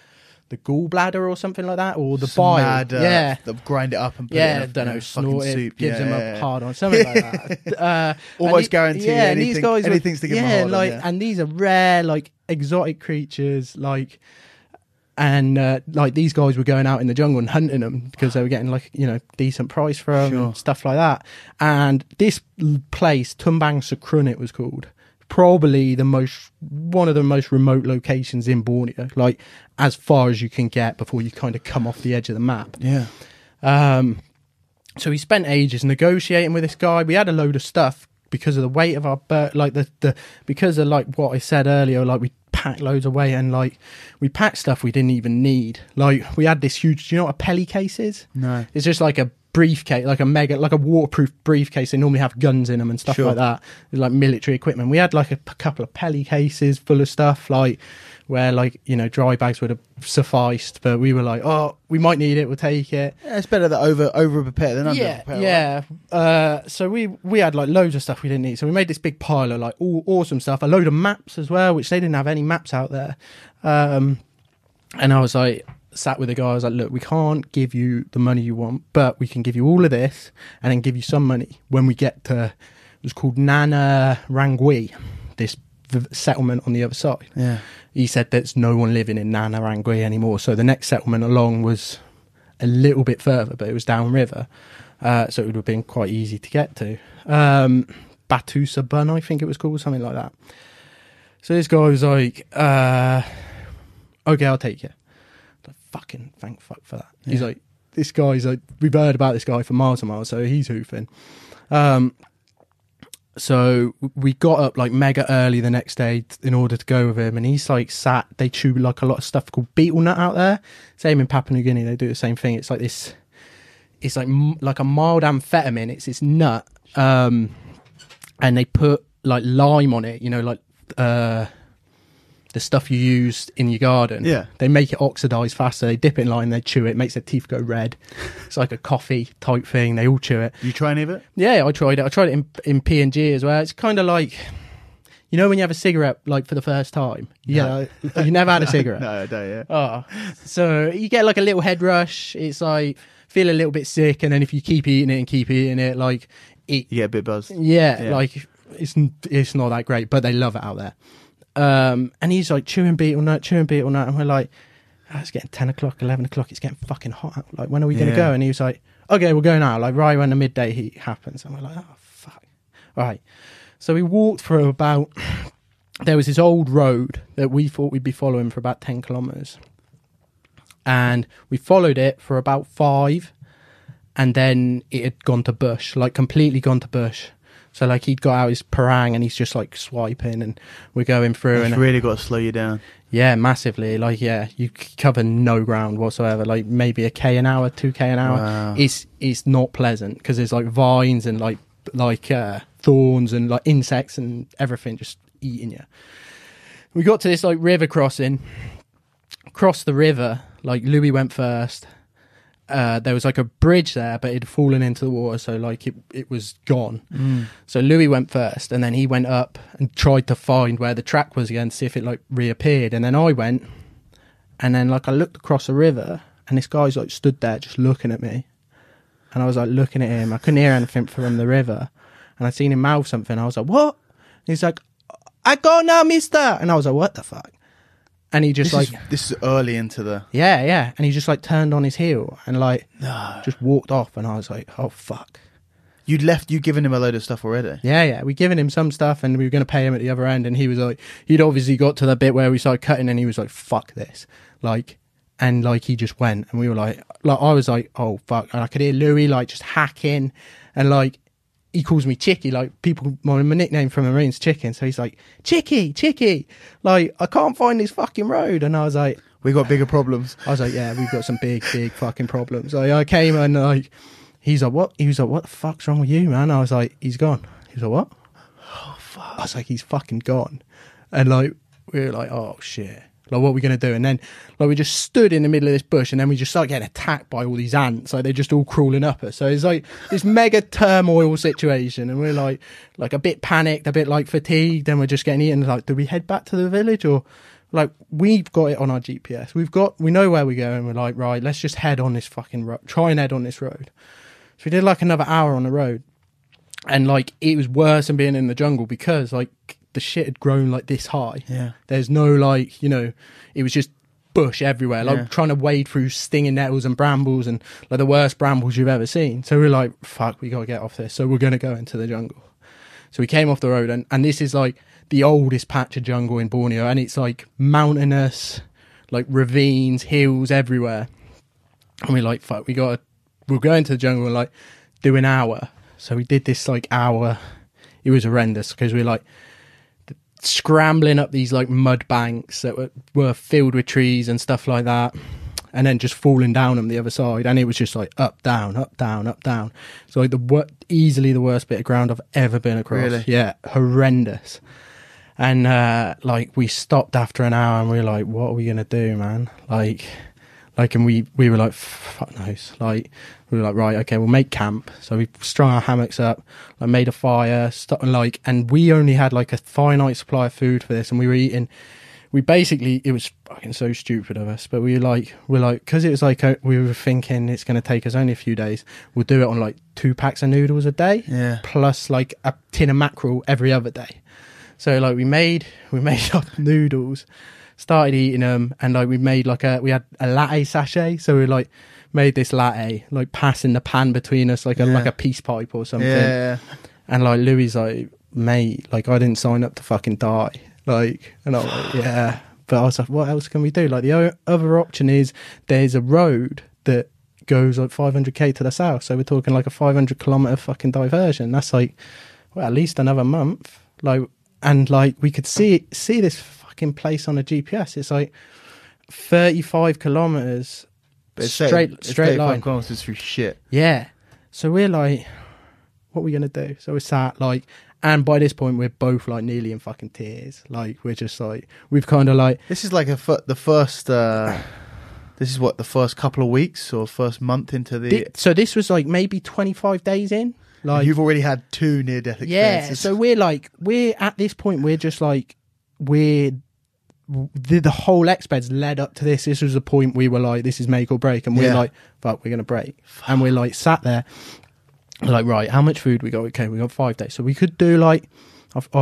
gallbladder or something like that, or the bile. They'll grind it up and put it in don't know, snort it, soup. Gives them a hard on, something like that. Almost guaranteed. Yeah, anything, these guys anything's to give them a hard on. And these are rare, like exotic creatures, like. And like these guys were going out in the jungle and hunting them because they were getting like decent price for them and stuff like that. And this place, Tumbang Sakrun, it was called. Probably one of the most remote locations in Borneo, like as far as you can get before you kind of come off the edge of the map. Yeah. So we spent ages negotiating with this guy. We had a load of stuff because of the weight of our like because of like what I said earlier, like we packed loads away, and like we packed stuff we didn't even need. Like we had this huge, do you know what a pelly case is? No. It's just like a briefcase, like a waterproof briefcase. They normally have guns in them and stuff like that. It's like military equipment. We had like a couple of pelly cases full of stuff, like where like, you know, dry bags would have sufficed, but we were like, oh, we might need it, we'll take it. Yeah, it's better that over prepare than under prepare. Yeah. Right? So we had like loads of stuff we didn't need. So we made this big pile of like all awesome stuff, a load of maps as well, which they didn't have any maps out there. And I was like, sat with the guy, I was like, look, we can't give you the money you want, but we can give you all of this and then give you some money when we get to, it was called Nana Rangui, this settlement on the other side. Yeah. He said there's no one living in Nana Rangui anymore. So the next settlement along was a little bit further, but it was downriver. So it would have been quite easy to get to. Batu Sabun, I think it was called, something like that. So this guy was like, okay, I'll take you. Like, fucking thank fuck for that. Yeah. He's like, this guy's like, we've heard about this guy for miles and miles, so he's hoofing. So we got up like mega early the next day in order to go with him, and he's like they chew like a lot of stuff called beetle nut out there. Same in Papua New Guinea, they do the same thing. It's like this, it's like a mild amphetamine. It's this nut, and they put like lime on it, you know, like the stuff you use in your garden. Yeah. They make it oxidize faster. They dip it in lime, they chew it, makes their teeth go red. It's like a coffee type thing. They all chew it. You try any of it? Yeah, I tried it. I tried it in PNG as well. It's kind of like, you know when you have a cigarette like for the first time? Yeah. You never had a cigarette? No, I don't, yeah. Oh. So you get like a little head rush. It's like, feel a little bit sick, and then if you keep eating it, like... You get a bit buzzed. Yeah, like, it's not that great, but they love it out there. And he's like chewing beetle nut, and we're like, it's getting 10 o'clock, 11 o'clock, it's getting fucking hot out. Like, when are we going to go? And he was like, okay, we're going out, like right when the midday heat happens. And we're like, oh, fuck. All right. So we walked through about, there was this old road that we thought we'd be following for about 10 kilometres. And we followed it for about 5, and then it had gone to bush, like completely gone to bush. So like he'd got out his parang and he's just like swiping, and we're going through. It's really got to slow you down. Yeah, massively. Like, yeah, you cover no ground whatsoever. Like maybe 1k an hour, 2k an hour. Wow. It's not pleasant because there's like vines and like thorns and like insects and everything just eating you. We got to this like river crossing. Crossed the river. Like Louis went first. There was like a bridge there, but it had fallen into the water, so like it was gone. So Louis went first, and then he went up and tried to find where the track was again to see if it like reappeared. And then I went, and then like I looked across the river, and this guy's like stood there just looking at me, and I was like looking at him. I couldn't hear anything from the river, and I'd seen him mouth something. I was like, what? And he's like, I go now, mister. And I was like, what the fuck? And he just this is early into the... Yeah. And he just like turned on his heel and like just walked off. And I was like, oh, fuck. You'd given him a load of stuff already? Yeah. We'd given him some stuff and we were going to pay him at the other end. And he was like, he'd obviously got to the bit where we started cutting and he was like, fuck this. Like, and like he just went and we were like I was like, oh, fuck. And I could hear Louis like just hacking and like, he calls me Chicky, like people, my nickname from the Marines, Chicken. So he's like, Chicky, like, I can't find this fucking road. And I was like, we got bigger problems. I was like, yeah, we've got some big fucking problems. Like, I came and like, he's like, what? He was like, what the fuck's wrong with you, man? I was like, he's gone. He was like, what? Oh, fuck. I was like, he's fucking gone. And like, we were like, oh shit. Like, what are we going to do? And then, like, we just stood in the middle of this bush and then we just started getting attacked by all these ants. Like, they're just all crawling up us. So it's like this mega turmoil situation. And we're like a bit panicked, a bit like fatigued. Then we're just getting eaten. Like, do we head back to the village? Or like, we've got it on our GPS. We know where we're going. We're like, right, let's just head on this fucking road. Try and head on this road. So we did like another hour on the road. And like, it was worse than being in the jungle because like, the shit had grown like this high. Yeah. There's no like, you know, it was just bush everywhere. Like trying to wade through stinging nettles and brambles and like the worst brambles you've ever seen. So we're like, fuck, we got to get off this. So we're going to go into the jungle. So we came off the road and this is like the oldest patch of jungle in Borneo. And it's like mountainous, like ravines, hills everywhere. And we're like, fuck, we'll go into the jungle and like do an hour. So we did this like hour. It was horrendous because we're like, scrambling up these like mud banks that were filled with trees and stuff like that, and then just falling down on the other side, and it was just like up, down, up, down, up, down. So like easily the worst bit of ground I've ever been across. Really? Yeah, horrendous. And like we stopped after an hour, and we were like, "What are we gonna do, man?" Like, and we were like, "Fuck knows." Like, we were like, "Right, okay, we'll make camp." So we strung our hammocks up, like made a fire, and we only had like a finite supply of food for this, and we were eating. We basically, it was fucking so stupid of us, but we're like, because it was like we were thinking it's going to take us only a few days. We'll do it on like 2 packs of noodles a day, plus like a tin of mackerel every other day. So like we made up noodles, started eating them, and like we had a latte sachet, so we like made this latte, like passing the pan between us like a peace pipe or something. Yeah. And like Louis like, mate, like I didn't sign up to fucking die. Like, and I was like, yeah. But I was like, what else can we do? Like the other option is there's a road that goes like 500k to the south. So we're talking like a 500 kilometer fucking diversion. That's like, well, at least another month. Like, and like we could see this fucking place on a GPS. It's like 35 kilometers straight line. Kilometers through shit. Yeah. So we're like, what are we going to do? So we sat like, and by this point we're both like nearly in fucking tears. Like we're just like, we've kind of like, this is like the first this is what, the first couple of weeks or first month into the so this was like maybe 25 days in. Like you've already had 2 near-death experiences. Yeah, so we're at this point, we're just like, the whole expeds led up to this. This was the point we were like, this is make or break, and we're like, fuck, we're gonna break. And we're like sat there like, right, how much food we got? Okay, we got 5 days, so we could do like,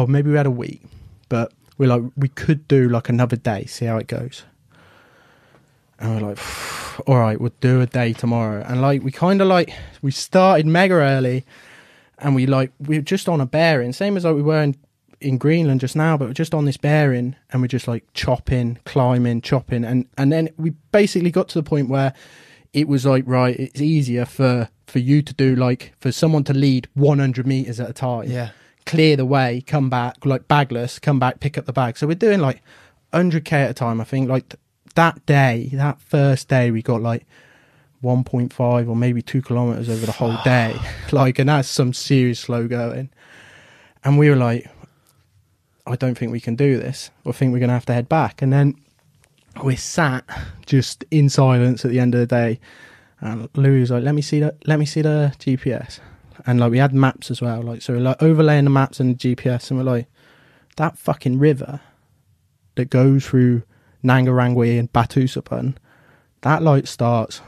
maybe we had a week, but we're like, we could do like another day, see how it goes. And we're like, all right, we'll do a day tomorrow. And like we kind of like, we started mega early, and we were just on a bearing, same as like we were in Greenland just now, but we're just on this bearing, and we're just like chopping, climbing, chopping, and then we basically got to the point where it was like, right, it's easier for you to do, like, for someone to lead 100 meters at a time, clear the way, come back, like bagless, come back, pick up the bag. So we're doing like 100k at a time. I think like that first day we got like 1.5 or maybe 2 kilometers over the whole day, like, and that's some serious slow going. And we were like, I don't think we can do this. I think we're gonna have to head back. And then we sat just in silence at the end of the day, and Louis was like, let me see the GPS. And like we had maps as well, like, so we're like overlaying the maps and the GPS, and we're like, that fucking river that goes through Nangarangwe and Batusapan, that like starts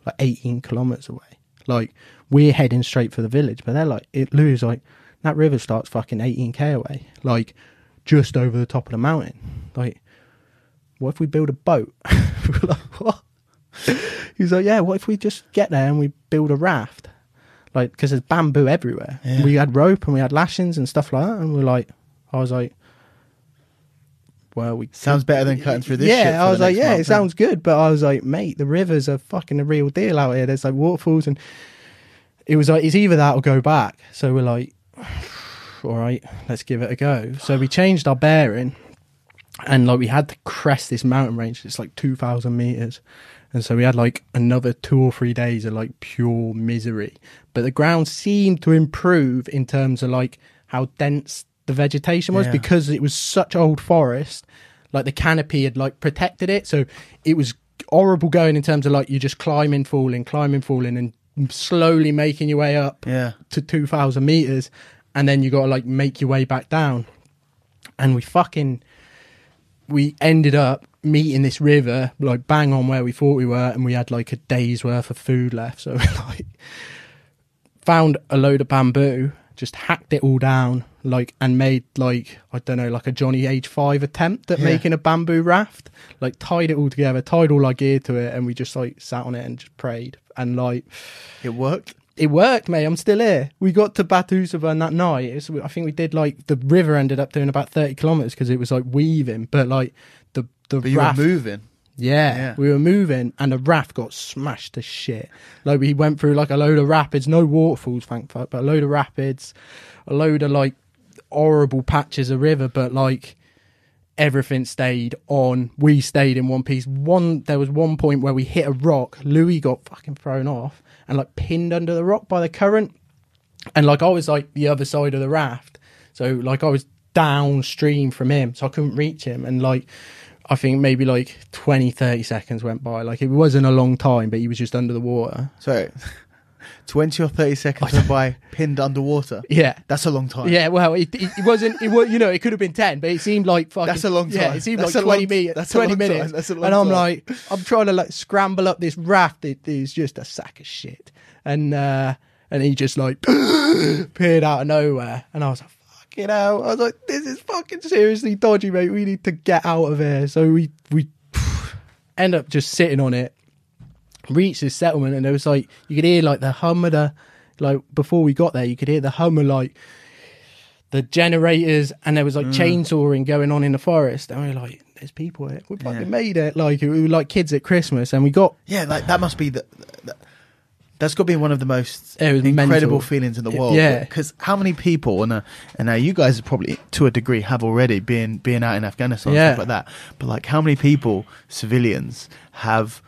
like 18 kilometers away. Like we're heading straight for the village, but they're like, Louis was like, that river starts fucking 18k away, like just over the top of the mountain. Like, what if we build a boat? We're like, what? He was like, yeah, what if we just get there and we build a raft? Like, because there's bamboo everywhere. Yeah. We had rope and we had lashings and stuff like that. And I was like, well, sounds better than cutting through this shit. Yeah, I was like, yeah, it sounds good. But I was like, mate, the rivers are fucking a real deal out here. There's like waterfalls, and it was like, it's either that or go back. So we're like, all right, let's give it a go. So we changed our bearing, and like we had to crest this mountain range. It's like 2,000 meters. And so we had like another 2 or 3 days of like pure misery. But the ground seemed to improve in terms of like how dense the vegetation was, because it was such old forest. Like the canopy had like protected it. So it was horrible going in terms of like you just climbing, falling, and slowly making your way up to 2,000 meters. And then you got to like make your way back down. And we ended up meeting this river like bang on where we thought we were, and we had like a day's worth of food left. So we like found a load of bamboo, just hacked it all down, like, and made like, I don't know, like a Johnny Age 5 attempt at making a bamboo raft. Like tied it all together, tied all our gear to it, and we just like sat on it and just prayed. And like it worked. It worked, mate. I'm still here. We got to Batusavan that night. I think we did like, the river ended up doing about 30 kilometers because it was like weaving, but like the but raft, you were moving. Yeah, we were moving, and the raft got smashed to shit. Like we went through like a load of rapids, no waterfalls, thank fuck, but a load of rapids, a load of like horrible patches of river. But like everything stayed on. We stayed in one piece. There was one point where we hit a rock. Louis got fucking thrown off and like pinned under the rock by the current. And like I was like the other side of the raft. So like I was downstream from him, so I couldn't reach him. And like I think maybe like 20-30 seconds went by. Like it wasn't a long time, but he was just under the water. So 20 or 30 seconds went by, pinned underwater. Yeah, that's a long time. Yeah, well, it wasn't. It was, you know, it could have been 10, but it seemed like fucking. That's a long time. Yeah, it seemed that's like 20 minutes. That's 20 minutes. That's a long and I'm time. like, I'm trying to like scramble up this raft. It is just a sack of shit. And he just like appeared out of nowhere, and I was like, fucking hell. I was like, this is fucking seriously dodgy, mate. We need to get out of here. So we end up just sitting on it. Reached this settlement, and there was like, you could hear like the hum of the, like before we got there, you could hear the hum of like the generators, and there was like chainsawing going on in the forest, and we were like, there's people here. We fucking made it. Like we were like kids at Christmas, and we got like that must be that's got to be one of the most incredible mental feelings in the world. Yeah, because how many people, and now you guys probably to a degree have already being out in Afghanistan and stuff like that, but like how many people, civilians, have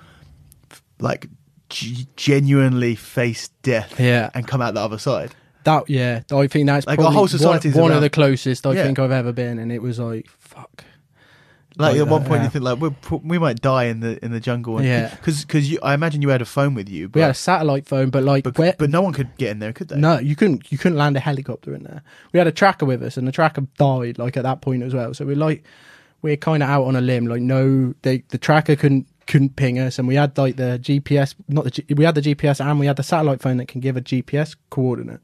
like genuinely faced death and come out the other side? I think that's like probably our whole society one of the closest I think I've ever been, and it was like fuck. Like at one point you think like we might die in the jungle, because I imagine you had a phone with you. We had a satellite phone, but like but no one could get in there, could they? No, you couldn't land a helicopter in there. We had a tracker with us, and the tracker died like at that point as well. So we're kind of out on a limb. Like the tracker couldn't ping us, and we had like the GPS, we had the GPS, and we had the satellite phone that can give a GPS coordinate.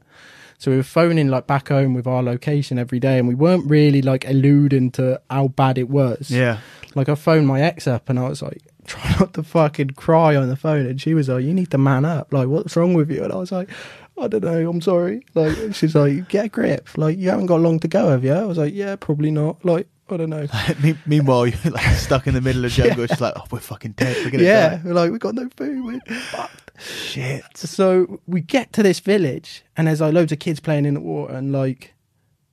So we were phoning like back home with our location every day, and we weren't really like alluding to how bad it was. Yeah. Like I phoned my ex up, and I was like, try not to fucking cry on the phone, and she was like, you need to man up. Like, what's wrong with you? And I was like, I don't know, I'm sorry. Like, she's like, get a grip. Like, you haven't got long to go, have you? I was like, yeah, probably not. Like, I don't know. Meanwhile, you're like stuck in the middle of the jungle. She's like, oh, we're fucking dead. We're gonna die. We're like, we got no food. We're fucked. Shit. So we get to this village, and there's like loads of kids playing in the water, and like,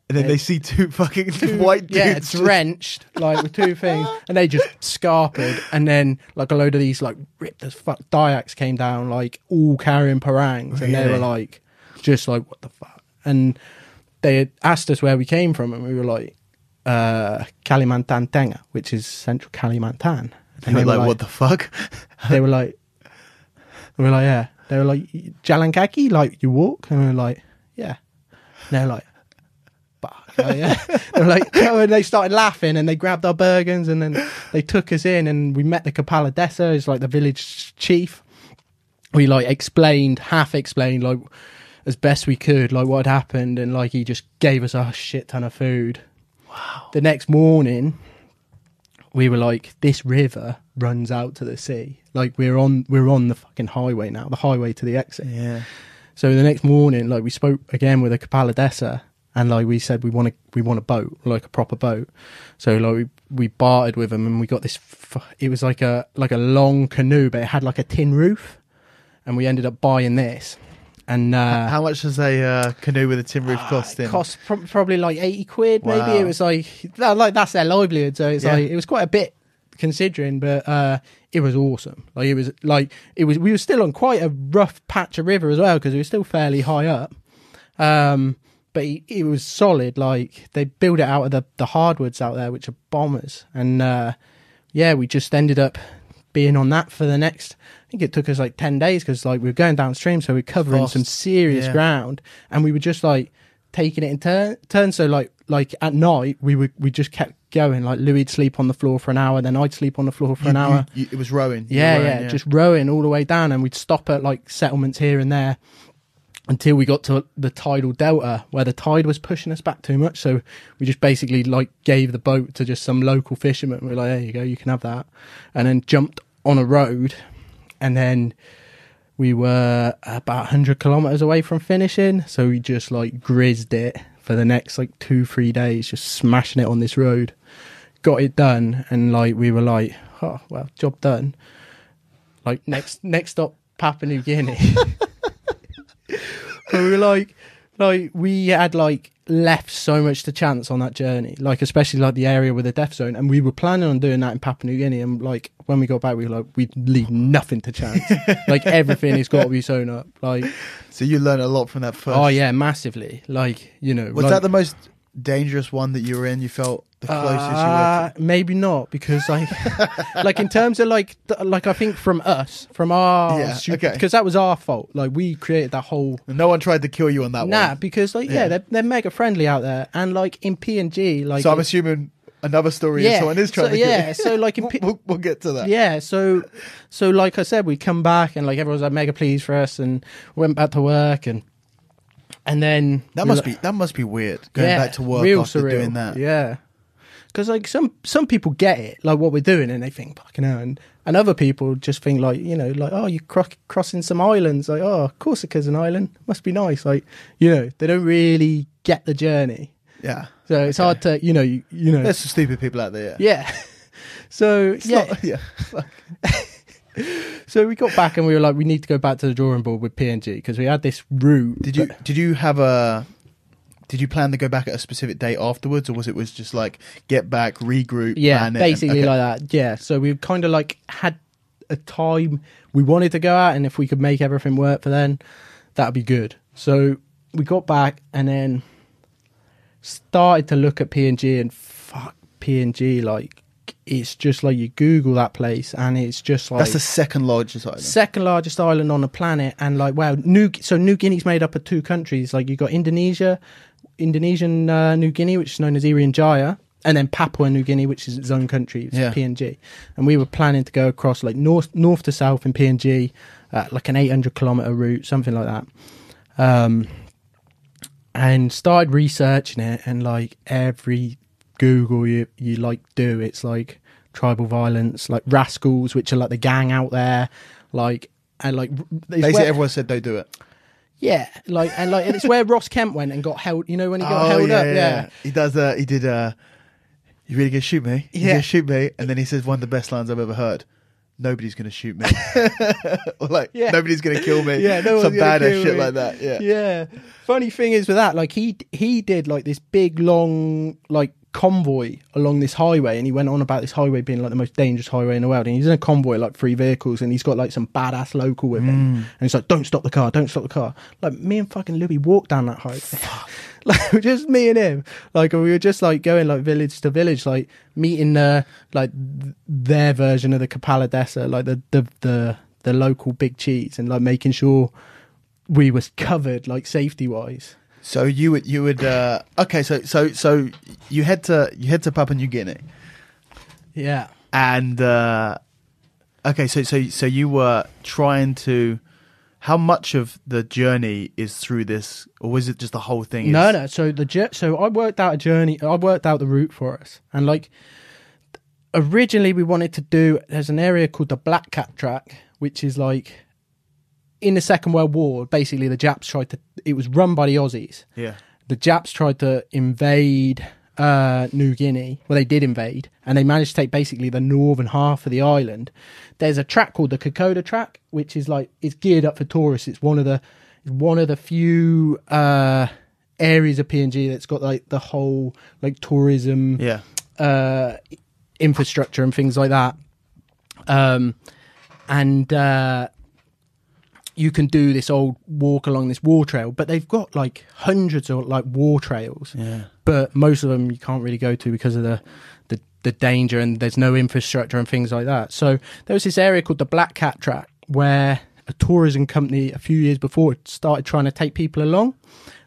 and then they see two white dudes, drenched, like with two things, and they just scarpered, and then like a load of these like ripped as fuck Dayaks came down, like all carrying parangs, and they were like, just like, what the fuck? And they had asked us where we came from, and we were like, Kalimantan Tengah, which is central Kalimantan. And they were like, what the fuck? They were like, yeah. They were like, jalan kaki, like you walk? And we were like, yeah. And they were like, fuck. Yeah. They were like, and they started laughing, and they grabbed our burgers, and then they took us in, and we met the Kepala Desa, who's like the village chief. We like half explained, like as best we could, like what had happened, and like he just gave us a shit ton of food. Wow. The next morning, we were like, this river runs out to the sea. Like we're on the fucking highway now, the highway to the exit. Yeah. So the next morning, like we spoke again with a Kepala Desa, and like we said we want a boat, like a proper boat. So like we bartered with them, and we got this. It was like a long canoe, but it had like a tin roof, and we ended up buying this. And how much does a canoe with a tin roof cost? It cost probably like 80 quid. Wow. Maybe it was like that's their livelihood. So it's like it was quite a bit considering, but it was awesome. We were still on quite a rough patch of river as well, because we were still fairly high up. But it was solid. Like they build it out of the hardwoods out there, which are bombers. And we just ended up being on that for the next, I think it took us like 10 days, because like we were going downstream, so we were covering some serious ground, and we were just like taking it in turns. So like at night we just kept going. Like Louis'd sleep on the floor for an hour, then I'd sleep on the floor for an hour. It was rowing. Just rowing all the way down, and we'd stop at like settlements here and there until we got to the tidal delta, where the tide was pushing us back too much. So we just basically like gave the boat to just some local fishermen. We were like, there you go, you can have that. And then jumped on a road, and then we were about 100 kilometers away from finishing. So we just like grizzed it for the next like 2-3 days, just smashing it on this road. Got it done, and like we were like, oh well, job done. Like next stop, Papua New Guinea. So we were like like we had like left so much to chance on that journey, like especially like the area with the death zone, and we were planning on doing that in Papua New Guinea, and like when we got back we were like, we'd leave nothing to chance. Like everything has got to be sewn up. Like, so you learned a lot from that first. Oh yeah, massively. Like, you know, was like, that the most dangerous one that you were in? You felt the closest you were to... Maybe not, because like like in terms of like I think from our because that was our fault. Like we created that whole... No one tried to kill you on that one? Nah, because like they're mega friendly out there, and like in PNG, like... So I'm assuming another story is someone is trying to kill you. So like in we'll get to that. Yeah, so like I said, we come back and like everyone was like mega pleased for us, and went back to work, and then that must be weird going back to work after doing that. Yeah, because like some people get it, like what we're doing, and they think fucking hell, and other people just think like, you know, like, oh, you're crossing some islands, like, oh, Corsica's an island, must be nice, like, you know, they don't really get the journey. Yeah, so it's hard to, you know, there's some stupid people out there. Yeah. So so we got back and we were like, we need to go back to the drawing board with PNG, because we had this route. Did you plan to go back at a specific date afterwards, or was it just like get back, regroup? Yeah, basically like that. Yeah, so we kind of like had a time we wanted to go out, and if we could make everything work for then, that'd be good. So we got back and then started to look at PNG, and fuck, PNG, like, it's just like you Google that place and it's just like... That's the second largest island on the planet. And like, wow, New Guinea's made up of two countries. Like you got Indonesian New Guinea, which is known as Irian Jaya, and then Papua New Guinea, which is its own country, it's PNG. And we were planning to go across like north to south in PNG, like an 800-kilometer route, something like that. And started researching it, and like every Google you like do, it's like tribal violence, like rascals, which are like the gang out there, like, and like basically everyone said don't do it. Yeah, like, and like it's where Ross Kemp went and got held, you know, when he got held up. Yeah, he does he did you really gonna shoot me? You gonna shoot me? And then he says one of the best lines I've ever heard: nobody's gonna shoot me. Or like, nobody's gonna kill me. Yeah, no some badass shit like that. Yeah. Funny thing is with that, like he did like this big long like convoy along this highway, and he went on about this highway being like the most dangerous highway in the world, and he's in a convoy like 3 vehicles, and he's got like some badass local with him, and he's like, don't stop the car. Like me and fucking Louis walked down that highway. Like just me and him, like we were just like going like village to village, like meeting like their version of the Kapala Dessa, like the local big cheese, and like making sure we was covered like safety wise. So you would okay, so you head to Papua New Guinea. Yeah. And okay, so you were trying to... How much of the journey is through this, or was it just the whole thing? No. So I worked out a journey. I worked out the route for us, and like originally we wanted to do. There's an area called the Black Cat Track, which is like in the Second World War. Basically, the Japs tried to. It was run by the Aussies. Yeah. The Japs tried to invade New Guinea. Well, they did invade, and they managed to take basically the northern half of the island. There's a track called the Kokoda Track, which is like, it's geared up for tourists. It's one of the few areas of PNG that's got like the whole like tourism infrastructure and things like that. And you can do this old walk along this war trail, but they've got like hundreds of like war trails. Yeah. But most of them you can't really go to because of the danger, and there's no infrastructure and things like that. So there was this area called the Black Cat Track where a tourism company a few years before started trying to take people along,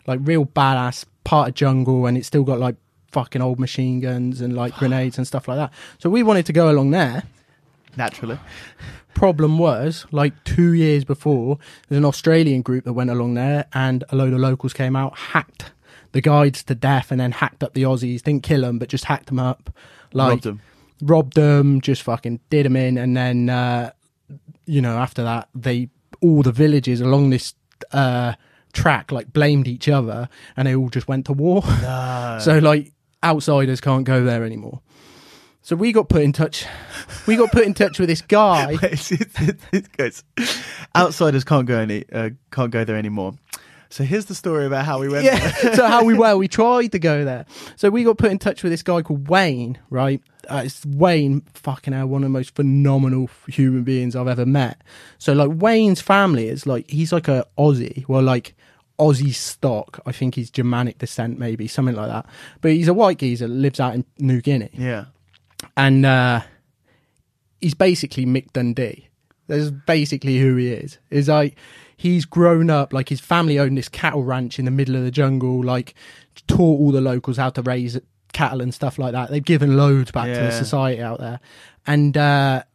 like real badass part of jungle, and it's still got like fucking old machine guns and like grenades and stuff like that. So we wanted to go along there. Naturally. Problem was, like 2 years before, there's an Australian group that went along there, and a load of locals came out, hacked the guides to death, and then hacked up the Aussies. Didn't kill them, but just hacked them up. Like, robbed them, just fucking did them in. And then, after that, all the villages along this track, like, blamed each other, and they all just went to war. No. So, like, outsiders can't go there anymore. So we got put in touch. We got put in touch with this guy. Wait, outsiders can't go there anymore. So here's the story about how we went Yeah. there. So we tried to go there. So we got put in touch with this guy called Wayne, right? It's Wayne, fucking hell, one of the most phenomenal human beings I've ever met. So like Wayne's family is like, he's like a Aussie, well, like Aussie stock. I think he's Germanic descent, maybe something like that. But he's a white geezer, lives out in New Guinea. Yeah. And he's basically Mick Dundee. That's basically who he is. Is like, he's grown up, like his family owned this cattle ranch in the middle of the jungle, like taught all the locals how to raise cattle and stuff like that. They've given loads back to the society out there. And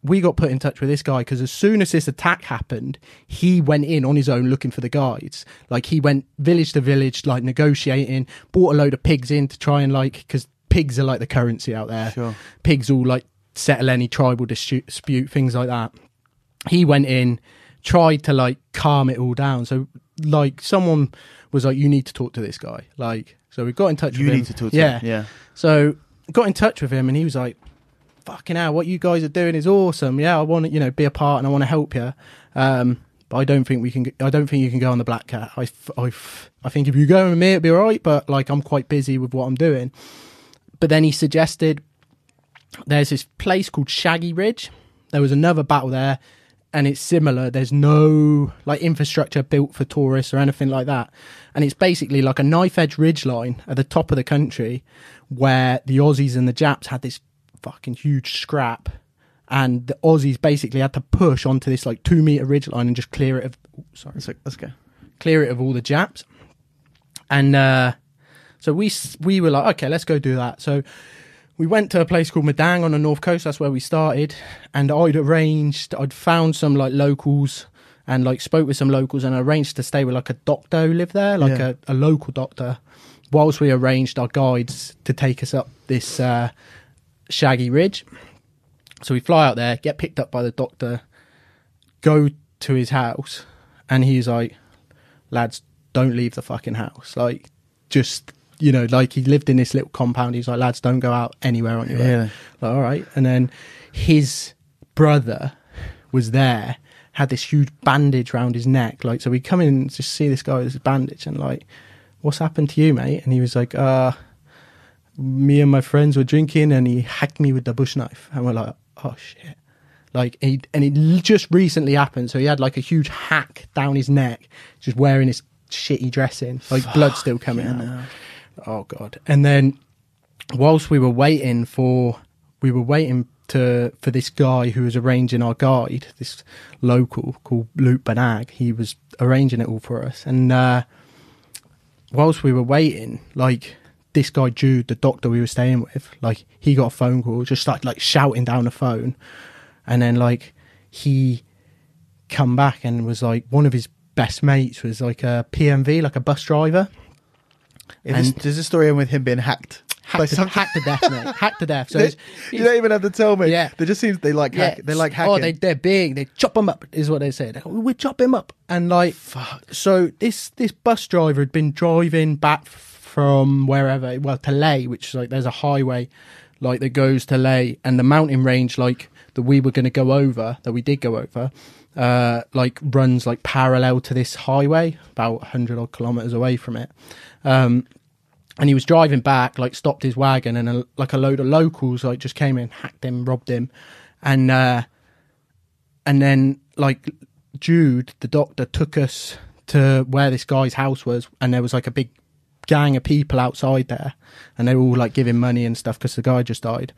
we got put in touch with this guy because as soon as this attack happened, he went in on his own looking for the guides. Like he went village to village, like negotiating, bought a load of pigs in to try and like, because pigs are like the currency out there. Sure. Pigs will like settle any tribal dispute, things like that. He went in, tried to like calm it all down. So like someone was like, you need to talk to this guy. Like, so we got in touch with him. You need to talk to him. Yeah. So got in touch with him and he was like, fucking hell, what you guys are doing is awesome. Yeah, I want to, be a part and I want to help you. But I don't think you can go on the Black Cat. I think if you go with me, it'll be all right. But like, I'm quite busy with what I'm doing. But then he suggested there's this place called Shaggy Ridge. There was another battle there. And it's similar. There's no like infrastructure built for tourists or anything like that. And it's basically like a knife edge ridge line at the top of the country where the Aussies and the Japs had this fucking huge scrap. And the Aussies basically had to push onto this like 2 meter ridge line and just clear it of, Let's go. clear it of all the Japs. And so we were like, okay, let's go do that. So we went to a place called Madang on the north coast. That's where we started. And I'd found some like locals and like spoke with some locals and arranged to stay with like a doctor who lived there, like a local doctor, whilst we arranged our guides to take us up this Shaggy Ridge. So we fly out there, get picked up by the doctor, go to his house, and he's like, lads, don't leave the fucking house. Like, just... like he lived in this little compound. He's like, lads, don't go out anywhere on your own. Like, all right. And then his brother was there, had this huge bandage around his neck. Like, so we come in and just see this guy with this bandage and like, what's happened to you, mate? And he was like, me and my friends were drinking and he hacked me with the bush knife. And we're like, oh shit. Like, it just recently happened. So he had like a huge hack down his neck, just wearing his shitty dressing, like blood still coming out. Know. Oh God. And then whilst we were waiting for this guy who was arranging our guide, this local called Luke Banag, he was arranging it all for us. And whilst we were waiting, like this guy Jude, the doctor we were staying with, like he got a phone call, just started like shouting down the phone. And then like he come back and was like, one of his best mates was like a PMV, like a bus driver. Does this story end with him being hacked? Hacked to death, mate. Hacked to death. So you don't even have to tell me. Yeah. They just seems they like hacking. Oh, they're big. They chop them up, is what they say. They go, we chop him up. And like, fuck. So this bus driver had been driving back from wherever, well, to Leh, which is like, there's a highway like that goes to Leh, and the mountain range like that we were going to go over, that we did go over, like runs like parallel to this highway, about 100 odd kilometers away from it. And he was driving back, like stopped his wagon, and a load of locals like just came in, hacked him, robbed him, and then like Jude, the doctor, took us to where this guy's house was, and there was like a big gang of people outside there, and they were all like giving money and stuff because the guy just died.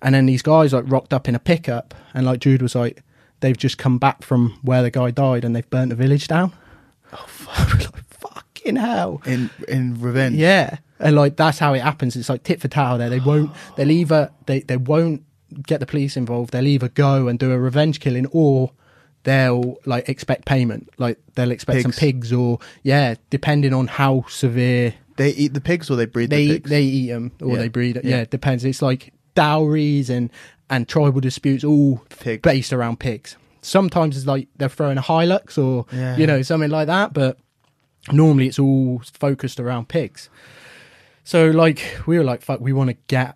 And then these guys like rocked up in a pickup, and like Jude was like, they've just come back from where the guy died and they've burnt the village down. Oh fuck! Like, fucking hell! In revenge. Yeah. And like that's how it happens. It's like tit for tat there. They won't get the police involved. They'll either go and do a revenge killing, or they'll like expect payment. Like they'll expect some pigs, or depending on how severe. They eat the pigs or they breed the pigs? They eat them or they breed it. Yeah, it depends. It's like dowries and tribal disputes, all based around pigs. Sometimes it's like they're throwing a Hilux or something like that, but normally it's all focused around pigs. So like we were like, fuck, we want to get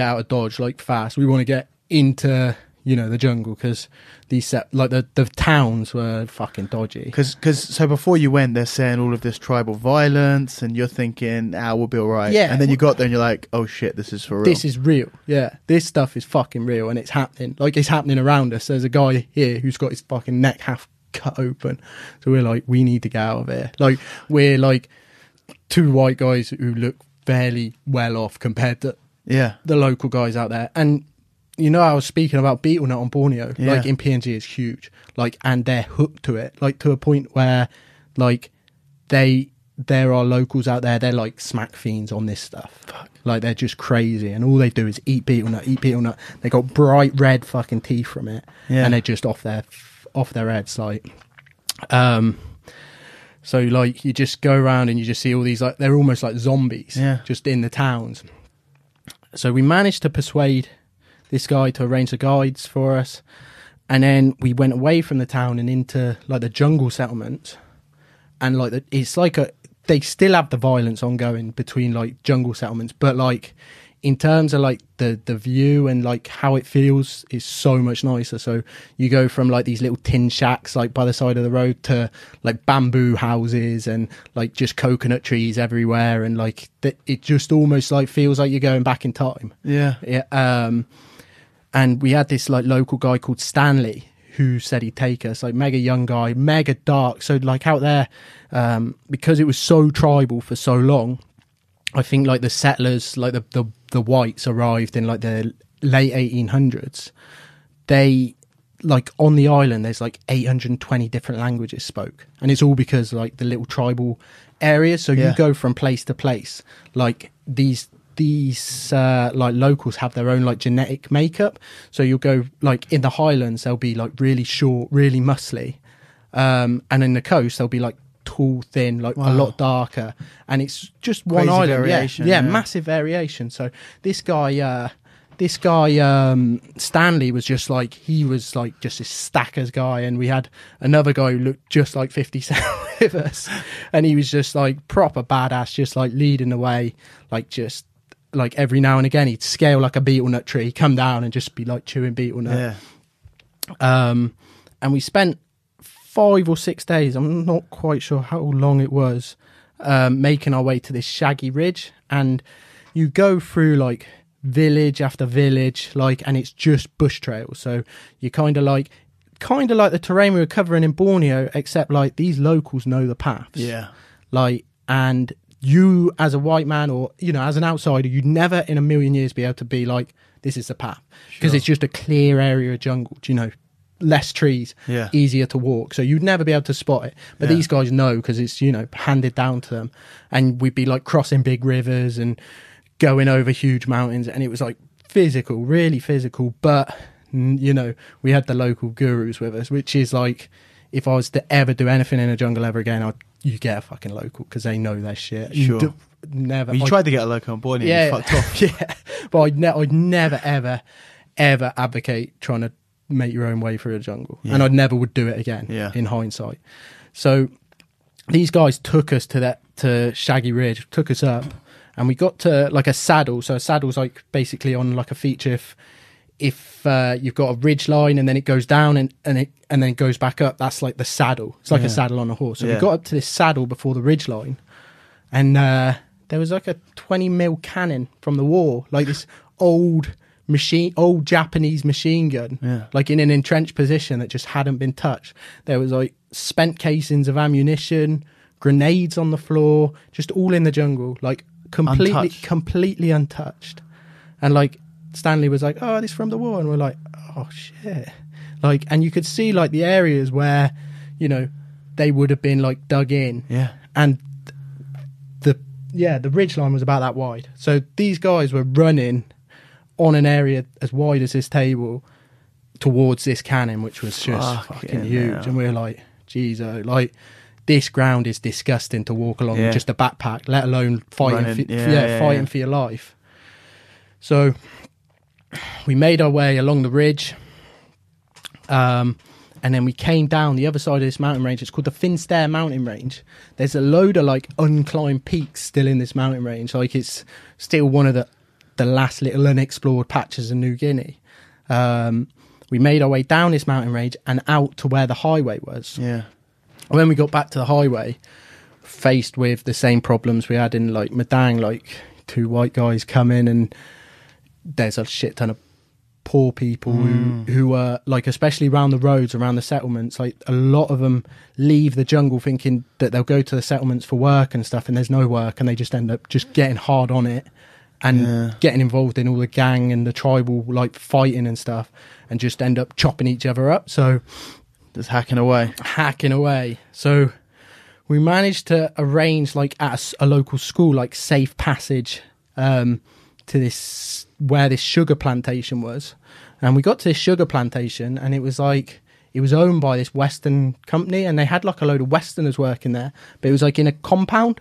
out of Dodge like fast. We want to get into the jungle, because the towns were fucking dodgy. Because so before you went, they're saying all of this tribal violence, and you're thinking, we'll be all right. Yeah. And then you got there and you're like, oh shit, this is for real. This is real. Yeah. This stuff is fucking real, and it's happening. Like, it's happening around us. There's a guy here who's got his fucking neck half cut open. So we're like, we need to get out of here. Like, we're like two white guys who look fairly well off compared to the local guys out there. And I was speaking about beetle nut on Borneo. Like, in PNG is huge. Like, and they're hooked to it. Like, to a point where, like, there are locals out there. They're like smack fiends on this stuff. Fuck. Like, they're just crazy, and all they do is eat beetle nut. They got bright red fucking teeth from it, and they're just off their heads. Like, so like, you just go around and you just see all these, like, they're almost like zombies, just in the towns. So we managed to persuade this guy to arrange the guides for us, and then we went away from the town and into like the jungle settlements, and like it's like they still have the violence ongoing between like jungle settlements, but like in terms of like the view and like how it feels is so much nicer. So you go from like these little tin shacks like by the side of the road to like bamboo houses and like just coconut trees everywhere, and like it just almost like feels like you're going back in time. And we had this like local guy called Stanley who said he'd take us, like mega young guy, mega dark. So like out there, because it was so tribal for so long, I think like the settlers, like the whites arrived in like the late 1800s. They, like, on the island, there's like 820 different languages spoke. And it's all because like the little tribal areas. So you go from place to place. Like these like locals have their own like genetic makeup. So you'll go like in the highlands, they'll be like really short, really muscly. And in the coast, they'll be like tall, thin, like a lot darker. And it's just one Crazy island. Variation, Massive variation. So this guy Stanley was just like, he was like just a stackers guy, and we had another guy who looked just like 50 Cent with us, and he was just like proper badass, just like leading the way, like just like every now and again he'd scale like a beetle nut tree, come down and just be like chewing beetle nut. And we spent 5 or 6 days, I'm not quite sure how long it was, making our way to this shaggy ridge, and you go through like village after village, like, and it's just bush trails. So you kind of like the terrain we were covering in Borneo, except like these locals know the paths. Like, and you as a white man, or as an outsider, you'd never in a million years be able to be like, this is the path, because it's just a clear area of jungle, less trees, easier to walk, so you'd never be able to spot it. But these guys know, because it's handed down to them. And we'd be like crossing big rivers and going over huge mountains, and it was like physical, really physical. But we had the local gurus with us, which is like, if I was to ever do anything in a jungle ever again, you get a fucking local, because they know their shit. Never. Well, you tried to get a local on board and you fucked off. But I'd never ever advocate trying to make your own way through a jungle, and I never would do it again. In hindsight. So these guys took us to Shaggy Ridge, took us up, and we got to like a saddle. So a saddle's like basically on like a feature if you've got a ridge line and then it goes down and then it goes back up, that's like the saddle. It's like a saddle on a horse. So we got up to this saddle before the ridge line, and there was like a 20 mil cannon from the war, like this old Japanese machine gun, like in an entrenched position that just hadn't been touched. There was like spent casings of ammunition, grenades on the floor, just all in the jungle, like completely untouched. And like Stanley was like, oh, this from the war, and we're like, oh shit. Like, and you could see like the areas where they would have been like dug in, and the ridge line was about that wide. So these guys were running on an area as wide as this table towards this cannon, which was just fucking huge. And we were like, geez, like, this ground is disgusting to walk along with just a backpack, let alone fighting for your life. So we made our way along the ridge, and then we came down the other side of this mountain range. It's called the Finstare mountain range. There's a load of like unclimbed peaks still in this mountain range. Like, it's still one of the last little unexplored patches of New Guinea. we made our way down this mountain range and out to where the highway was. Yeah. And when we got back to the highway, faced with the same problems we had in like Madang, like 2 white guys come in and there's a shit ton of poor people who are like, especially around the roads, around the settlements, like a lot of them leave the jungle thinking that they'll go to the settlements for work and stuff, and there's no work, and they just end up just getting hard on it and getting involved in all the gang and the tribal like fighting and stuff, and just end up chopping each other up. So just hacking away. So we managed to arrange like at a local school like safe passage to this, where this sugar plantation was. And we got to this sugar plantation, and it was like, it was owned by this Western company, and they had like a load of Westerners working there, but it was like in a compound.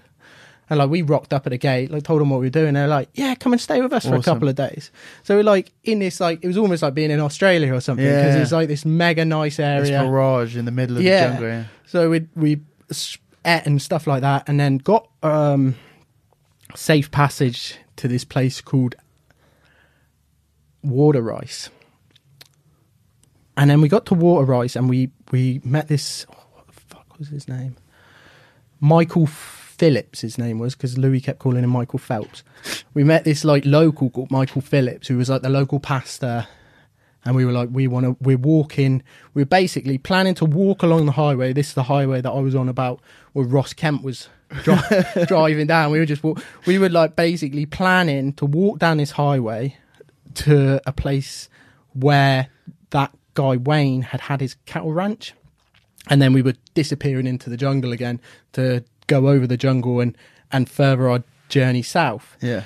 And like we rocked up at the gate, like told them what we were doing. They're like, yeah, come and stay with us for a couple of days. So we're like in this, like, it was almost like being in Australia or something, because it's like this mega nice area. This garage in the middle of the jungle. Yeah. So we ate and stuff like that, and then got safe passage to this place called Water Rice. And then we got to Water Rice, and we met this, what the fuck was his name? Michael Phillips, his name was, because Louis kept calling him Michael Phelps. We met this like local called Michael Phillips, who was like the local pastor, and we were like, we're walking, we're basically planning to walk along the highway. This is the highway that I was on about, where Ross Kemp was driving down. We were like basically planning to walk down this highway to a place where that guy Wayne had his cattle ranch, and then we were disappearing into the jungle again to go over the jungle and further our journey south. Yeah.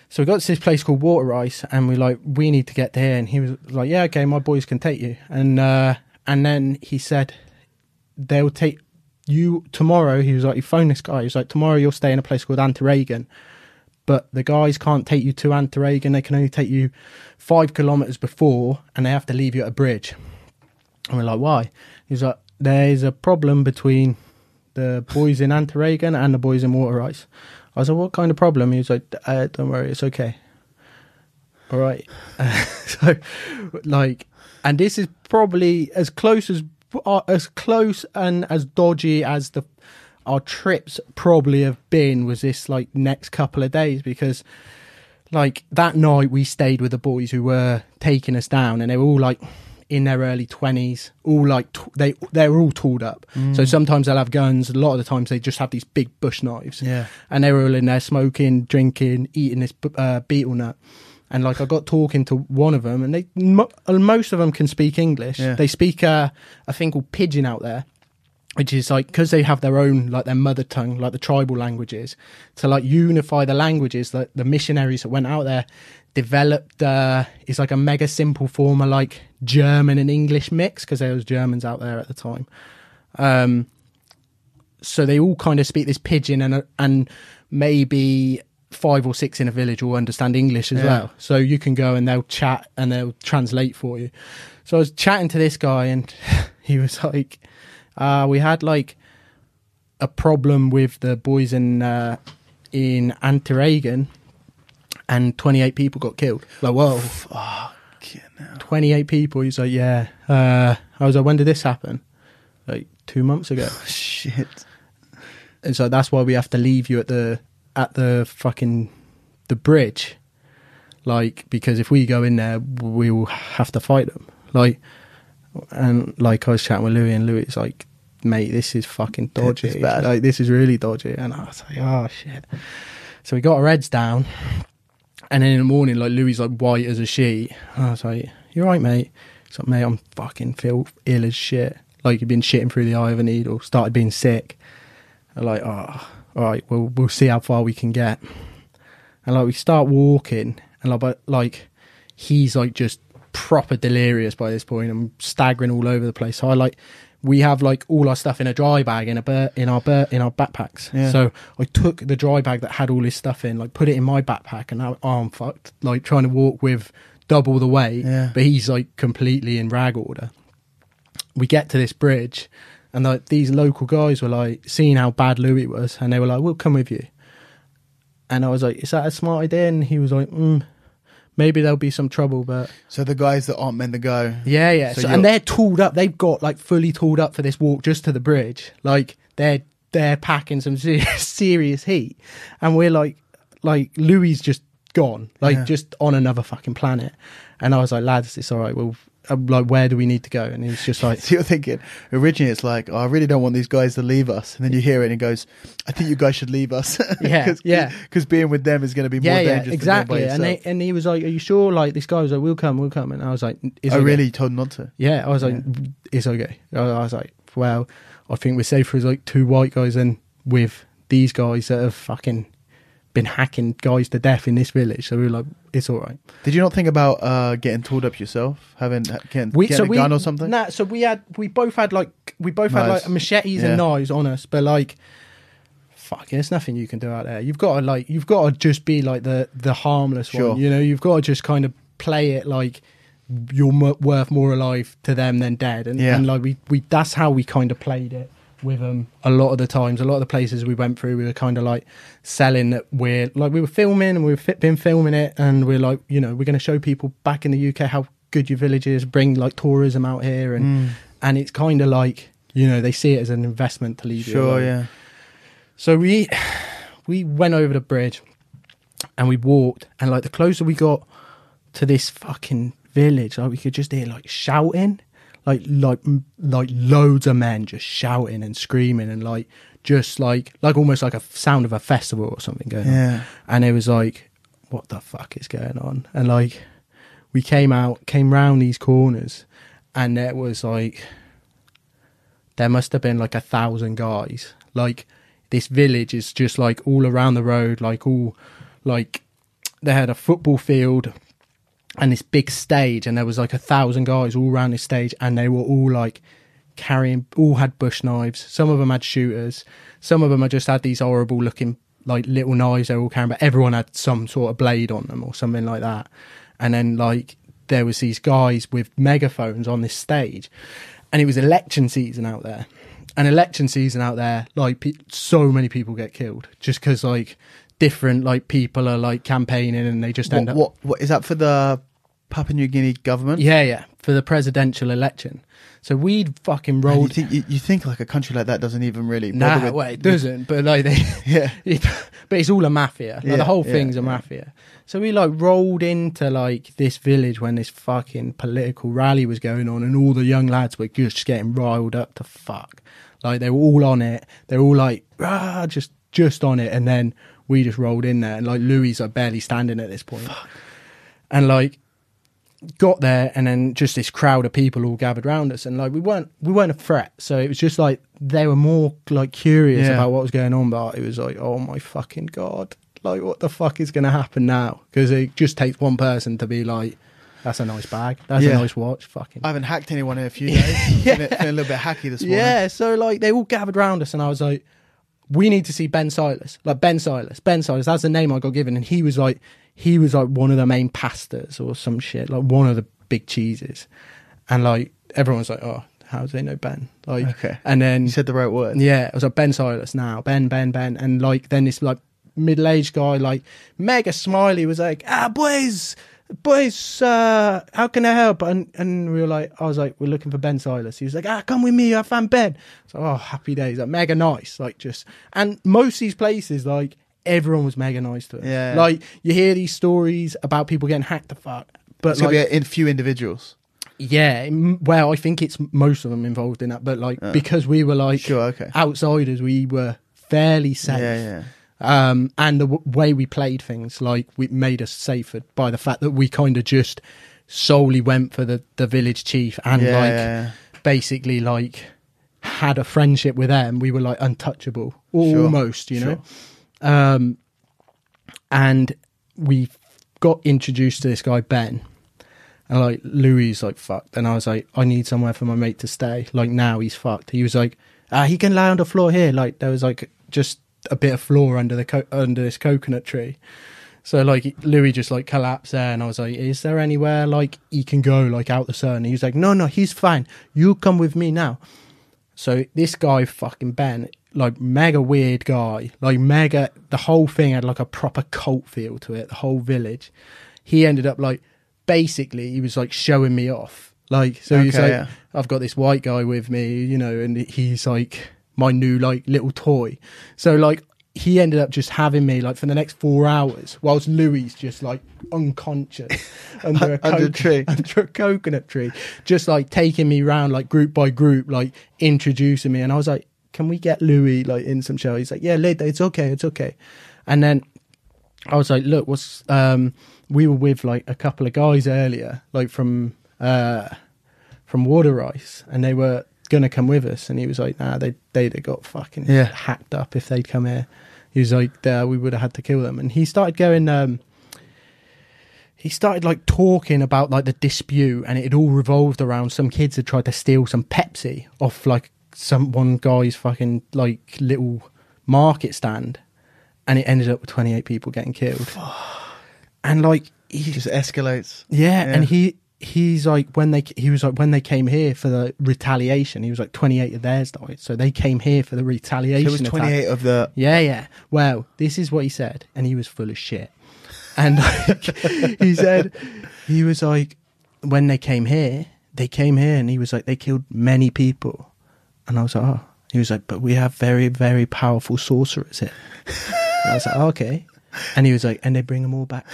So we got to this place called Water Rice, and we need to get there. And he was like, yeah, okay, my boys can take you. And then he said, they'll take you tomorrow. He was like, he phoned this guy. He was like, tomorrow you'll stay in a place called Undertaken, but the guys can't take you to Undertaken. They can only take you 5 kilometers before, and they have to leave you at a bridge. And we're like, why? He was like, there's a problem between the boys in Undertaken and the boys in Water Rice. I was like, what kind of problem? He was like, don't worry, it's okay. All right. So, like, and this is probably as close and as dodgy as our trips probably have been, was this like next couple of days, because like that night we stayed with the boys who were taking us down, and they were all like in their early 20s, all like they were all tooled up. So sometimes they'll have guns, a lot of the times they just have these big bush knives. Yeah. And they were all in there smoking, drinking, eating this beetle nut. And like I got talking to one of them, and most of them can speak English. Yeah. They speak a thing called pidgin out there, which is like, because they have their own, like their mother tongue, like the tribal languages, to like unify the languages that the missionaries that went out there developed. It's like a mega simple form of like German and English mix, because there was Germans out there at the time. So they all kind of speak this pidgin, and maybe 5 or 6 in a village will understand English as well. So you can go and they'll chat and they'll translate for you. So I was chatting to this guy, and he was like, we had like a problem with the boys in Undertaken, and 28 people got killed. Like, whoa. Fucking hell. 28 people. He's like, yeah. I was like, when did this happen? Like 2 months ago. Shit. And so that's why we have to leave you at the fucking the bridge. Like, because if we go in there, we will have to fight them. Like, and like I was chatting with Louis, and Louis is like, mate, this is fucking dodgy. It's bad. Like, this is really dodgy. And I was like, oh shit. So we got our heads down, and then in the morning, like, Louis like white as a sheet. And I was like, you right, mate? He's like, mate, I'm fucking feel ill as shit. Like, you've been shitting through the eye of a needle, started being sick. I'm like, oh, all right, well, we'll see how far we can get. And like, we start walking, and like he's like just proper delirious by this point. I'm staggering all over the place. So we have like all our stuff in a dry bag in our backpacks. Yeah. So I took the dry bag that had all his stuff in, like put it in my backpack, and now I'm fucked, like trying to walk with double the weight. Yeah. But he's like completely in rag order. We get to this bridge, and like these local guys were like seeing how bad Louis was, and they were like, we'll come with you. And I was like, is that a smart idea? And he was like, maybe there'll be some trouble. But So the guys that aren't meant to go. yeah. So And they're tooled up. They've got like fully tooled up for this walk just to the bridge. Like they're packing some serious heat, and we're like Louis just gone, like just on another fucking planet. And I was like, lads, it's all right. Well, like, where do we need to go? And he's just like, So you're thinking, originally it's like, oh, I really don't want these guys to leave us. And then you hear it and it goes, I think you guys should leave us. Yeah. Because being with them is going to be more dangerous. Exactly. Than being by yourself. And he was like, are you sure? Like, this guy was like, we'll come. And I was like, it's okay. Really? You told him not to? Yeah. I was like, it's okay. I was like, well, I think we're safer as like 2 white guys than with these guys that have fucking been hacking guys to death in this village. So we were like, it's all right. Did you not think about getting tooled up yourself, getting a gun or something? Nah. So we both had machetes and knives on us, but like, fuck, there's nothing you can do out there. You've got to just be like the harmless one. You know, you've got to just kind of play it like you're worth more alive to them than dead, and like we that's how we kind of played it with them. A lot of the times, a lot of the places we went through, we were kind of like selling that we were filming and we've been filming it, and we're like, you know, we're going to show people back in the UK how good your village is, bring like tourism out here, and it's kind of like, you know, they see it as an investment to leave you alone. So we went over the bridge and we walked, and like the closer we got to this fucking village, like we could just hear like shouting, like loads of men just shouting and screaming, and like just like almost like a sound of a festival or something going on. And it was like, what the fuck is going on? And like we came round these corners, and there was like, there must have been like 1,000 guys. Like, this village is just like all around the road, like all like they had a football field and this big stage, and there was like 1,000 guys all around this stage, and they were all like all had bush knives. Some of them had shooters. Some of them had just had these horrible looking like little knives they were all carrying, but everyone had some sort of blade on them or something like that. And then like there was these guys with megaphones on this stage, and it was election season out there. And election season out there, like so many people get killed just because like different like people are like campaigning, and they just end up. What is that for the Papua New Guinea government? Yeah, for the presidential election. So we'd fucking rolled. You think like a country like that doesn't even really. It doesn't. But like but it's all a mafia. Like the whole thing's a mafia. So we like rolled into like this village when this fucking political rally was going on, and all the young lads were just getting riled up to fuck. Like they were all on it. They were all like, just on it. And then we just rolled in there, and like Louis are barely standing at this point. Fuck. And like got there, and then just this crowd of people all gathered around us, and like we weren't a threat. So it was just like they were more like curious about what was going on, but it was like, oh my fucking God, like what the fuck is going to happen now? Because it just takes one person to be like, that's a nice bag, that's a nice watch, fucking. I haven't hacked anyone in a few days. Feeling a little bit hacky this morning. Yeah, so like they all gathered around us, and I was like, we need to see Ben Silas. Like Ben Silas, that's the name I got given. And he was like one of the main pastors or some shit, like one of the big cheeses. And like everyone's like, oh, how do they know Ben? Like, okay. And then you said the right word. Yeah, I was like, Ben Silas now, Ben. And like then this like middle-aged guy, like mega smiley, was like, boys, how can I help? And we were like, I was like, we're looking for Ben Silas. He was like, come with me, I found Ben. So, oh, happy days. Like mega nice. Like just, and most of these places, like everyone was mega nice to us. Yeah. Like you hear these stories about people getting hacked the fuck, but it's like, gonna be a few individuals. Yeah, well, I think it's most of them involved in that, but like because we were like outsiders, we were fairly safe. Yeah. And the way we played things, like, we made us safer by the fact that we kind of just solely went for the village chief and basically like had a friendship with them. We were like untouchable, almost, you know. And we got introduced to this guy Ben, and like Louis like fucked, and I was like, I need somewhere for my mate to stay. Like now he's fucked. He was like, he can lie on the floor here. Like there was like just a bit of floor under this coconut tree. So like Louis just like collapsed there, and I was like, is there anywhere like he can go like out the sun? And he was like, no, he's fine, you come with me now. So this guy fucking Ben, like mega weird guy, like mega, the whole thing had like a proper cult feel to it, the whole village. he ended up like, basically he was like showing me off. Like, so he's like, yeah. I've got this white guy with me, you know, and he's like my new like little toy. So like he ended up just having me like for the next 4 hours whilst Louis just like unconscious under Under a tree. under a coconut tree, just like taking me around like group by group, like introducing me. And I was like, can we get Louis like in some show? He's like, yeah, later, it's okay. And then I was like, look, we were with like a couple of guys earlier, like from Water Ice, and they were gonna come with us, and he was like, nah, they'd got fucking hacked up if they'd come here. He was like, we would have had to kill them. And he started going, he started like talking about like the dispute, and it had all revolved around some kids had tried to steal some Pepsi off like one guy's fucking like little market stand, and it ended up with 28 people getting killed. And like he just escalates. Yeah. And he's like, when they came here for the retaliation, he was like 28 of theirs died, so they came here for the retaliation. So it was 28 attack. of the Well, this is what he said, and he was full of shit. And like, he said, he was like, when they came here, and he was like, they killed many people. And I was like, oh. He was like, but we have very, very powerful sorcerers here. And I was like, oh, okay. And he was like, and they bring them all back.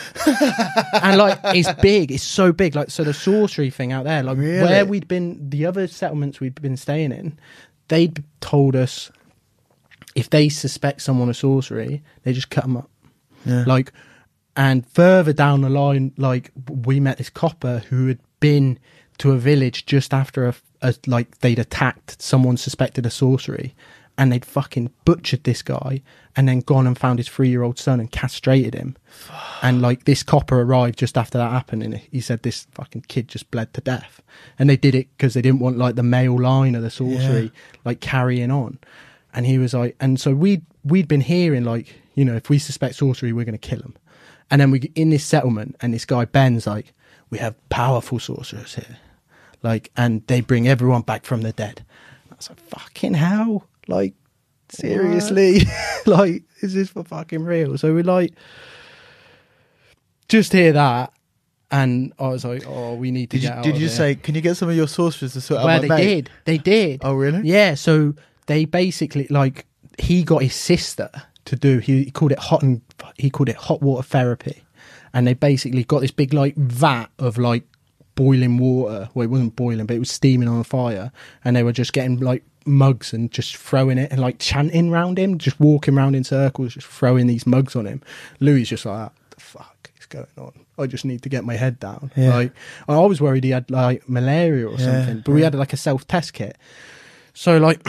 And like, it's big, it's so big. Like, so the sorcery thing out there, like where we'd been, the other settlements we'd been staying in, they'd told us if they suspect someone of sorcery, they just cut them up. Yeah. Like, and further down the line, like we met this copper who had been to a village just after like they'd attacked someone suspected of sorcery, and they'd fucking butchered this guy and then gone and found his 3-year-old son and castrated him. And like this copper arrived just after that happened, and he said this fucking kid just bled to death. And they did it because they didn't want like the male line of the sorcery like carrying on. And he was like, and so we'd been hearing like, you know, if we suspect sorcery, we're going to kill him. And then we in this settlement, and this guy Ben's like, we have powerful sorcerers here, like, and they bring everyone back from the dead. I was like, fucking hell, like, seriously, like, is this for fucking real? So we like just hear that, and I was like, oh, we need to get out. Did you here. say, can you get some of your sorcerers to sort out Well, my mate? They did. Oh, really? Yeah. So they basically like he got his sister to do. He called it hot water therapy, and they basically got this big like vat of like boiling water. Well, it wasn't boiling, but it was steaming on a fire, and they were just getting like mugs and just throwing it and like chanting around him, just walking around in circles, just throwing these mugs on him. Louis just like, what the fuck is going on? I just need to get my head down. Like, I was worried he had like malaria or something, but we had like a self-test kit. So like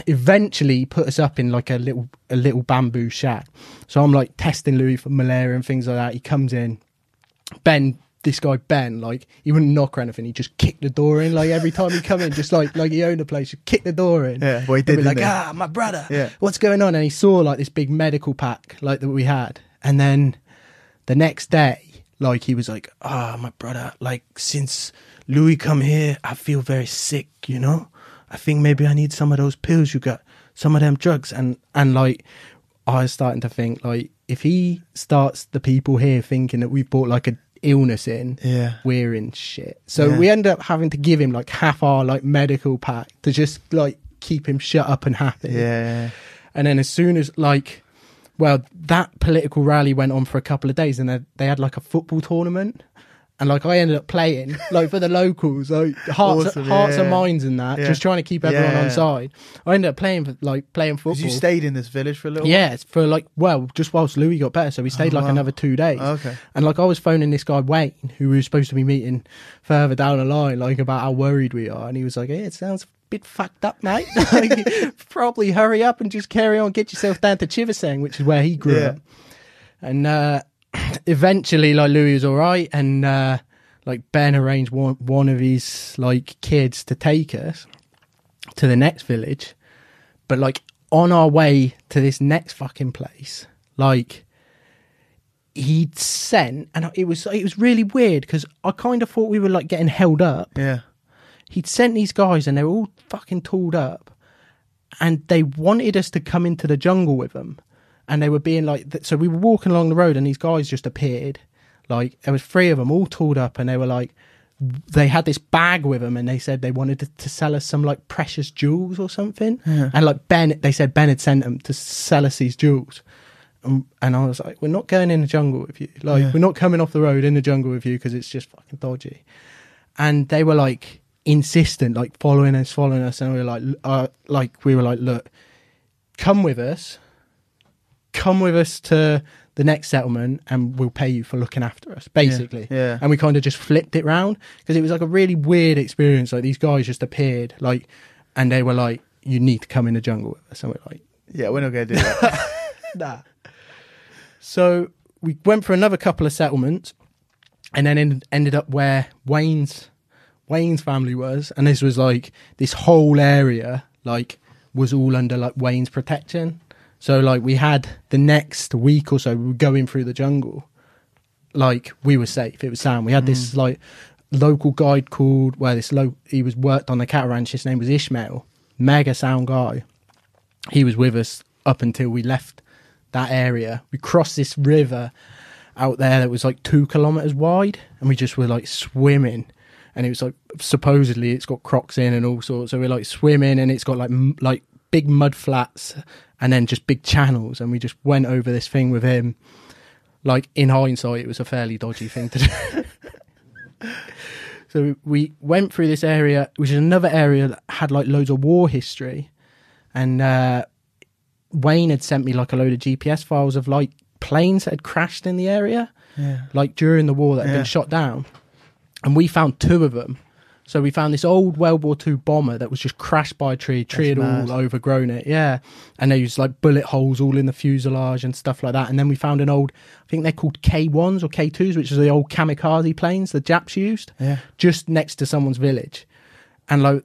eventually he put us up in like a little bamboo shack. So I'm like testing Louis for malaria and things like that. He comes in, this guy Ben, like he wouldn't knock or anything. He just kicked the door in. Like every time he come in, just like he owned the place, just kick the door in. Yeah, well, he did. Be like, my brother. What's going on? And he saw like this big medical pack like that we had. And then the next day, like he was like, my brother, like since Louis come here, I feel very sick. You know, I think maybe I need some of those pills you got, some of them drugs. And like I was starting to think like if he starts the people here thinking that we've bought like a illness in, we're in shit. So we end up having to give him like half our like medical pack to just like keep him shut up and happy. And then as soon as like, well, that political rally went on for a couple of days, and they had like a football tournament, and like I ended up playing like for the locals, like hearts and minds and that, just trying to keep everyone on side. I ended up playing football. You stayed in this village for a little while? Yeah, for like, well, just whilst Louis got better, so we stayed another 2 days. Okay. And like I was phoning this guy Wayne, who we were supposed to be meeting further down the line, like about how worried we are, and he was like, "Hey, it sounds a bit fucked up, mate. Like, probably hurry up and just carry on, get yourself down to Chiversang," which is where he grew up. And eventually like Louis was all right, and like Ben arranged one of his like kids to take us to the next village. But like on our way to this next fucking place, like he'd sent, and it was really weird because I kind of thought we were like getting held up. He'd sent these guys, and they were all fucking tooled up, and they wanted us to come into the jungle with them. And they were being like, so we were walking along the road, and these guys just appeared, Like, there was 3 of them all tooled up, and they were like, they had this bag with them, and they said they wanted to sell us some like precious jewels or something. Yeah. And like they said Ben had sent them to sell us these jewels. And I was like, we're not going in the jungle with you. Like, we're not coming off the road in the jungle with you because it's just fucking dodgy. And they were like insistent, like following us. And we were like, look, come with us to the next settlement and we'll pay you for looking after us, basically. Yeah. And we kind of just flipped it round because it was like a really weird experience. Like, these guys just appeared, like, and they were like, you need to come in the jungle with us. And we're like, yeah, we're not going to do that. nah. So we went for another couple of settlements and then ended up where Wayne's family was. And this was like, this whole area, like, was all under like Wayne's protection. So like, we had the next week or so, we were going through the jungle. Like, we were safe. It was sound. We had this like local guide called, he was worked on the cattle ranch. His name was Ishmael. Mega sound guy. He was with us up until we left that area. We crossed this river out there that was like 2 kilometers wide, and we just were like swimming, and it was like, supposedly it's got crocs in and all sorts, so we're like swimming, and it's got like big mud flats and then just big channels, and we just went over this thing with him. Like, in hindsight, it was a fairly dodgy thing to do. So we went through this area, which is another area that had like loads of war history, and Wayne had sent me like a load of GPS files of like planes that had crashed in the area, like during the war, that had been shot down. And we found 2 of them. So we found this old World War II bomber that was just crashed by a tree. Tree had all overgrown it. Yeah. And they used like bullet holes all in the fuselage and stuff like that. And then we found an old, I think they're called K1s or K2s, which is the old kamikaze planes the Japs used, just next to someone's village. And like,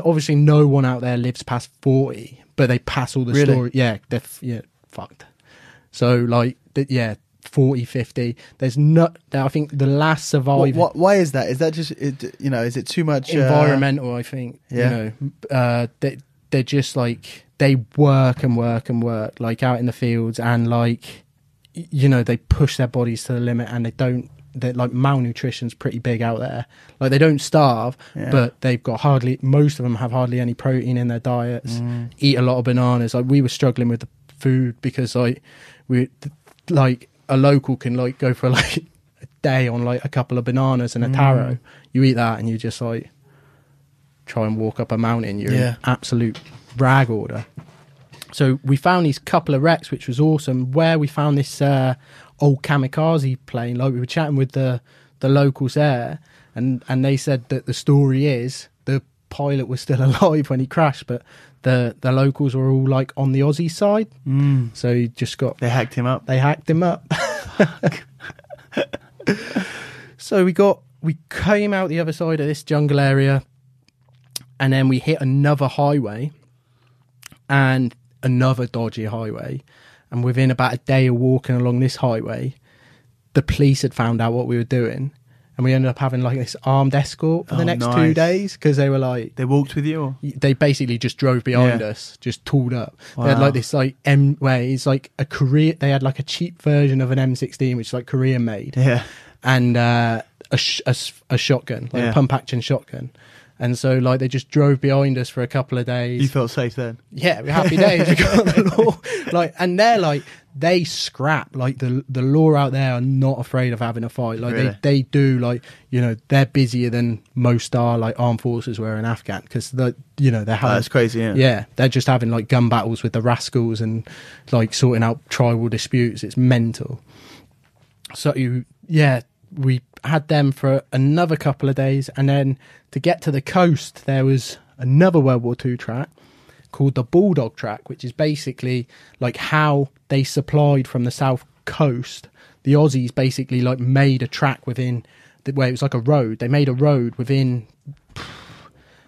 obviously no one out there lives past 40, but they pass all the story. Yeah, they're fucked. So like, 40, 50. There's not. I think the last surviving. Why is that? Is that just is it too much environmental? I think. Yeah. They're just like, they work and work and work, like out in the fields, and like, they push their bodies to the limit, and they're like, malnutrition's pretty big out there. Like, they don't starve, but they've got most of them have hardly any protein in their diets, eat a lot of bananas. Like, we were struggling with the food because like, a local can like go for like a day on like a couple of bananas and a taro. You eat that and you just like try and walk up a mountain. You're in absolute rag order. So we found these couple of wrecks, which was awesome, where we found this old kamikaze plane. Like, we were chatting with the locals there, and they said that the story is the pilot was still alive when he crashed, but the locals were all like on the Aussie side. So he just they hacked him up. So we came out the other side of this jungle area, and then we hit another highway and another dodgy highway, and within about a day of walking along this highway, the police had found out what we were doing. And we ended up having like this armed escort for the next 2 days, because they were like... They walked with you? Or? They basically just drove behind us, just tooled up. Wow. They had like this like where it's like a Korean... They had like a cheap version of an M16, which is like Korean made. Yeah. And a shotgun, like a pump action shotgun. And so like, they just drove behind us for a couple of days. You felt safe then? Yeah, we're happy days. We got the law. Like, and they're like... They scrap, like the law out there are not afraid of having a fight. Like, really? they do, like, they're busier than most like armed forces were in Afghan, because they're having, that's crazy. Yeah, they're just having like gun battles with the rascals and like sorting out tribal disputes. It's mental. So we had them for another couple of days, and then to get to the coast, there was another World War II track called the Bulldog Track, which is basically like how they supplied from the south coast. The Aussies basically like made a track within where it was like a road. They made a road within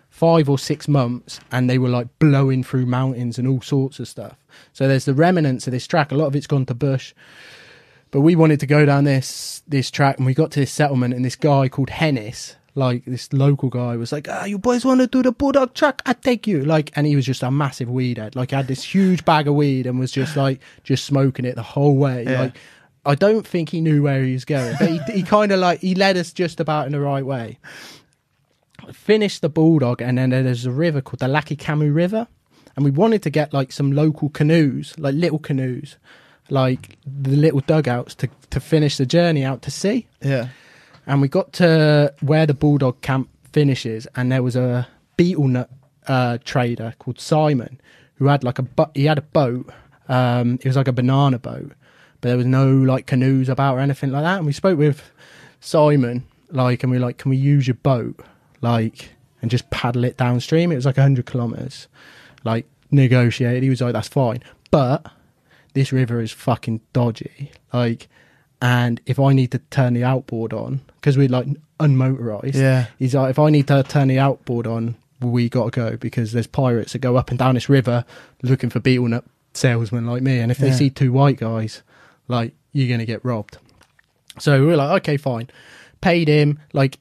5 or 6 months, and they were like blowing through mountains and all sorts of stuff. So there's the remnants of this track. A lot of it's gone to bush, but we wanted to go down this track, and we got to this settlement, and this guy called Hennis, like this local guy, was like, you boys want to do the Bulldog Track? I take you. Like, and he was just a massive weed head. Like, he had this huge bag of weed and was just like, just smoking it the whole way. Yeah. Like, I don't think he knew where he was going, but he kind of like, he led us just about in the right way. Finished the Bulldog, and then there's a river called the Lakikamu River, and we wanted to get like some local canoes, like little canoes, like the little dugouts to finish the journey out to sea. Yeah. And we got to where the Bulldog camp finishes, and there was a beetle nut trader called Simon who had like he had a boat. It was like a banana boat, but there was no like canoes about or anything like that. And we spoke with Simon, like, and we were like, can we use your boat, like, and just paddle it downstream? It was like 100 kilometers. Like, negotiated. He was like, that's fine, but this river is fucking dodgy. Like, and if I need to turn the outboard on, because we're like unmotorized, Yeah. he's like, if I need to turn the outboard on, we got to go, because there's pirates that go up and down this river looking for beetle nut salesmen like me, and if they see two white guys, like, you're gonna get robbed. So we were like, okay, fine. Paid him, like,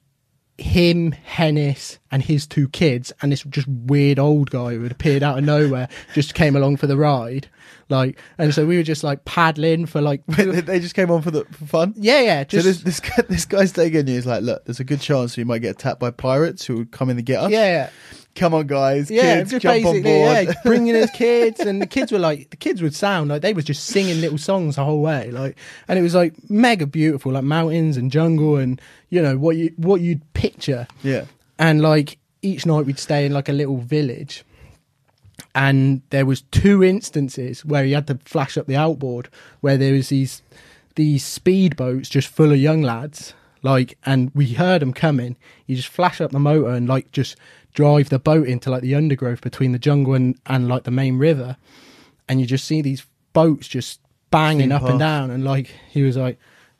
him, Hennis, and his two kids, and this just weird old guy who had appeared out of nowhere just came along for the ride. Like, and so we were just like paddling for like They just came on for fun. yeah just So this guy's taking you. He's like, look, there's a good chance you might get attacked by pirates who would come in to get us. yeah Come on, guys. yeah Kids, just jump on basically board. bringing his kids, and the kids would sound like they was just singing little songs the whole way, like, and it was like mega beautiful, like mountains and jungle, and you know what you'd picture. Yeah. And like each night we'd stay in like a little village, and there was 2 instances where he had to flash up the outboard, where there was these speedboats just full of young lads, like, and we heard them coming. You just flash up the motor and like just drive the boat into like the undergrowth between the jungle and like the main river, and you just see these boats just banging up and down, and like he was like,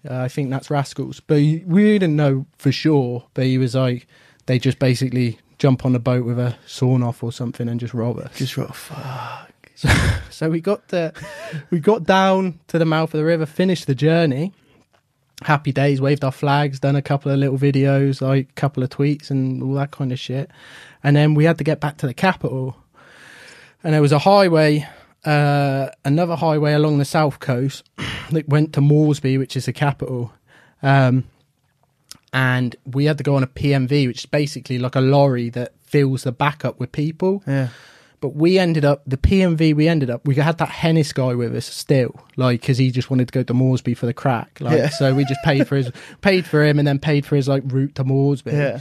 I think that's rascals, but we didn't know for sure, but he was like, they just basically jump on the boat with a sawn off or something and just rob us. Just roll. Fuck. So we got down to the mouth of the river, finished the journey, happy days, waved our flags, done a couple of little videos, like a couple of tweets and all that kind of shit, and then we had to get back to the capital, and there was a highway, another highway along the south coast that went to Moresby, which is the capital, and we had to go on a PMV, which is basically like a lorry that fills the back up with people. Yeah. But we had that Hennis guy with us still, like, because he just wanted to go to Moresby for the crack, like, Yeah. so we just paid for him, and then paid for his like route to Moresby. Yeah.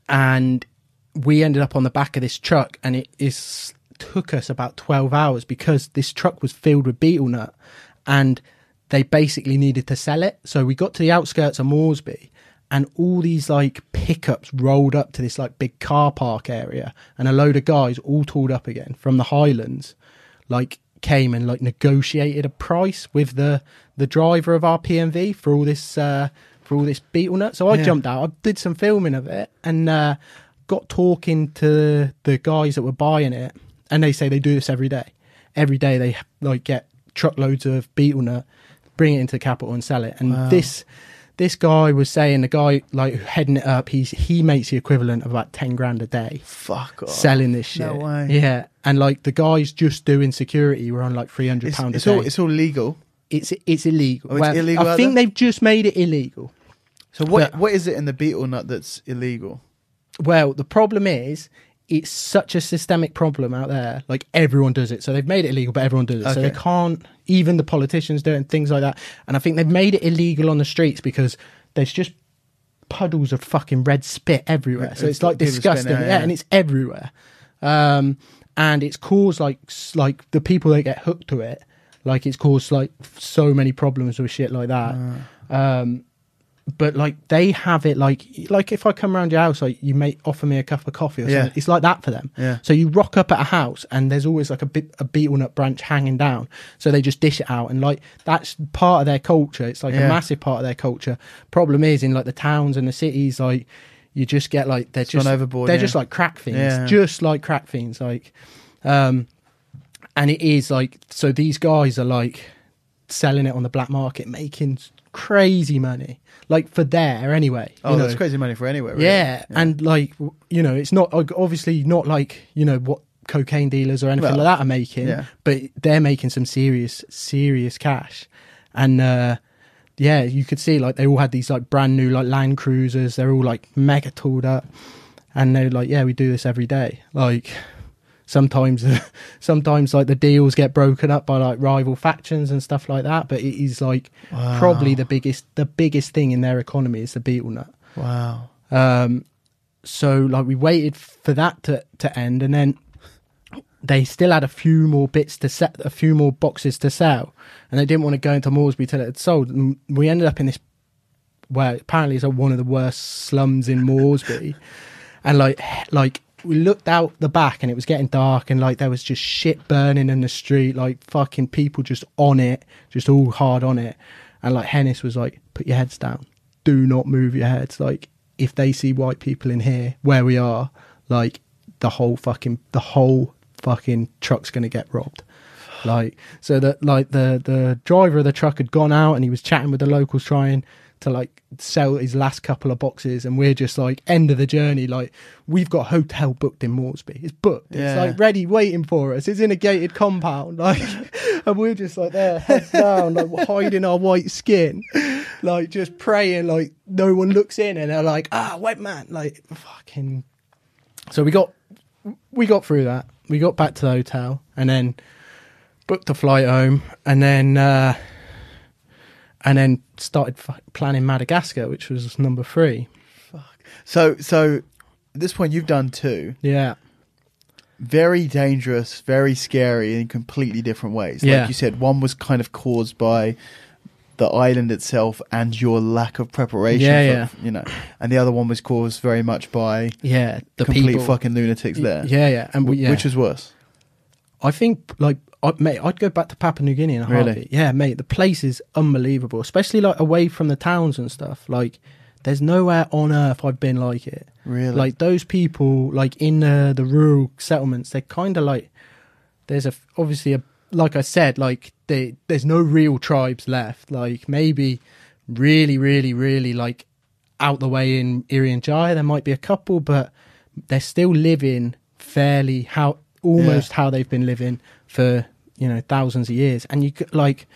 And we ended up on the back of this truck, and it took us about 12 hours because this truck was filled with beetle nut, and they basically needed to sell it. So we got to the outskirts of Moresby, and all these like pickups rolled up to this like big car park area, and a load of guys all tooled up again from the Highlands, like, came and like negotiated a price with the driver of our PMV for all this beetle nut. So I jumped out, I did some filming of it, and got talking to the guys that were buying it, and they say they do this every day. Every day they like get truckloads of beetle nut, bring it into the capital and sell it. And Wow. this guy was saying, the guy like heading it up, he makes the equivalent of about 10 grand a day. Fuck off. Selling this shit. No way. Yeah. And like the guys just doing security were on like £300 a day. It's all legal. It's illegal. Oh, it's illegal I out think there? they've just made it illegal. So what is it in the beetle nut that's illegal? Well, the problem is, it's such a systemic problem out there. Like, everyone does it. So they've made it illegal, but everyone does it. So they can't, even the politicians do it and things like that. And I think they've made it illegal on the streets because there's just puddles of fucking red spit everywhere. So it's like disgusting. Yeah, and it's everywhere. And it's caused like the people that get hooked to it, like, it's caused like so many problems with shit like that. But like, they have it like if I come around your house, like, you may offer me a cup of coffee or something. It's like that for them. Yeah. So you rock up at a house and there's always like a beetle nut branch hanging down, so they just dish it out, and like, that's part of their culture. It's like a massive part of their culture. Problem is, in like the towns and the cities, like, you just get like, they're just overboard, they're just like crack fiends, just like crack fiends, like, and it is like, so these guys are like selling it on the black market, making crazy money, like, for there anyway. Oh, that's crazy money for anywhere, really. Yeah. And like, you know, it's not obviously not like, you know, what cocaine dealers or anything Well, like that are making, yeah. but they're making some serious cash. And yeah, you could see like they all had these like brand new like Land Cruisers. They're all like mega tooled up, and they're like, yeah, we do this every day. Like sometimes like the deals get broken up by like rival factions and stuff like that, but it is like probably the biggest thing in their economy is the beetle nut. Wow. So like we waited for that to end, and then they still had a few more boxes to sell, and they didn't want to go into Moresby till it had sold. And we ended up in this, where apparently it's one of the worst slums in Moresby, and like we looked out the back and it was getting dark, and like there was just shit burning in the street, like fucking people just on it, just all hard on it. And like Hennis was like, put your heads down, do not move your heads. Like if they see white people in here where we are, like the whole fucking truck's gonna get robbed. Like so that like the driver of the truck had gone out and he was chatting with the locals trying to like sell his last couple of boxes, and we're just like end of the journey, like we've got a hotel booked in Moresby, it's booked, it's like ready waiting for us, it's in a gated compound, like and we're just like there heads down, like hiding our white skin, like just praying like no one looks in, and they're like white man, like fucking. So we got through that, we got back to the hotel and then booked a flight home, and then started planning Madagascar, which was number 3. Fuck. So at this point you've done 2. Yeah. Very dangerous, very scary in completely different ways. Like you said, one was kind of caused by the island itself and your lack of preparation for, you know, and the other one was caused very much by the complete people. fucking lunatics there. And which was worse? I think like mate, I'd go back to Papua New Guinea in a heartbeat. Yeah, mate, the place is unbelievable, especially like away from the towns and stuff. Like there's nowhere on earth I've been like it. Really? Like those people like in the rural settlements, they're kind of like, there's obviously like I said, like there's no real tribes left. Like maybe really, really, really like out the way in Irian Jaya, there might be a couple, but they're still living fairly how they've been living for, you know, thousands of years. And you could, like,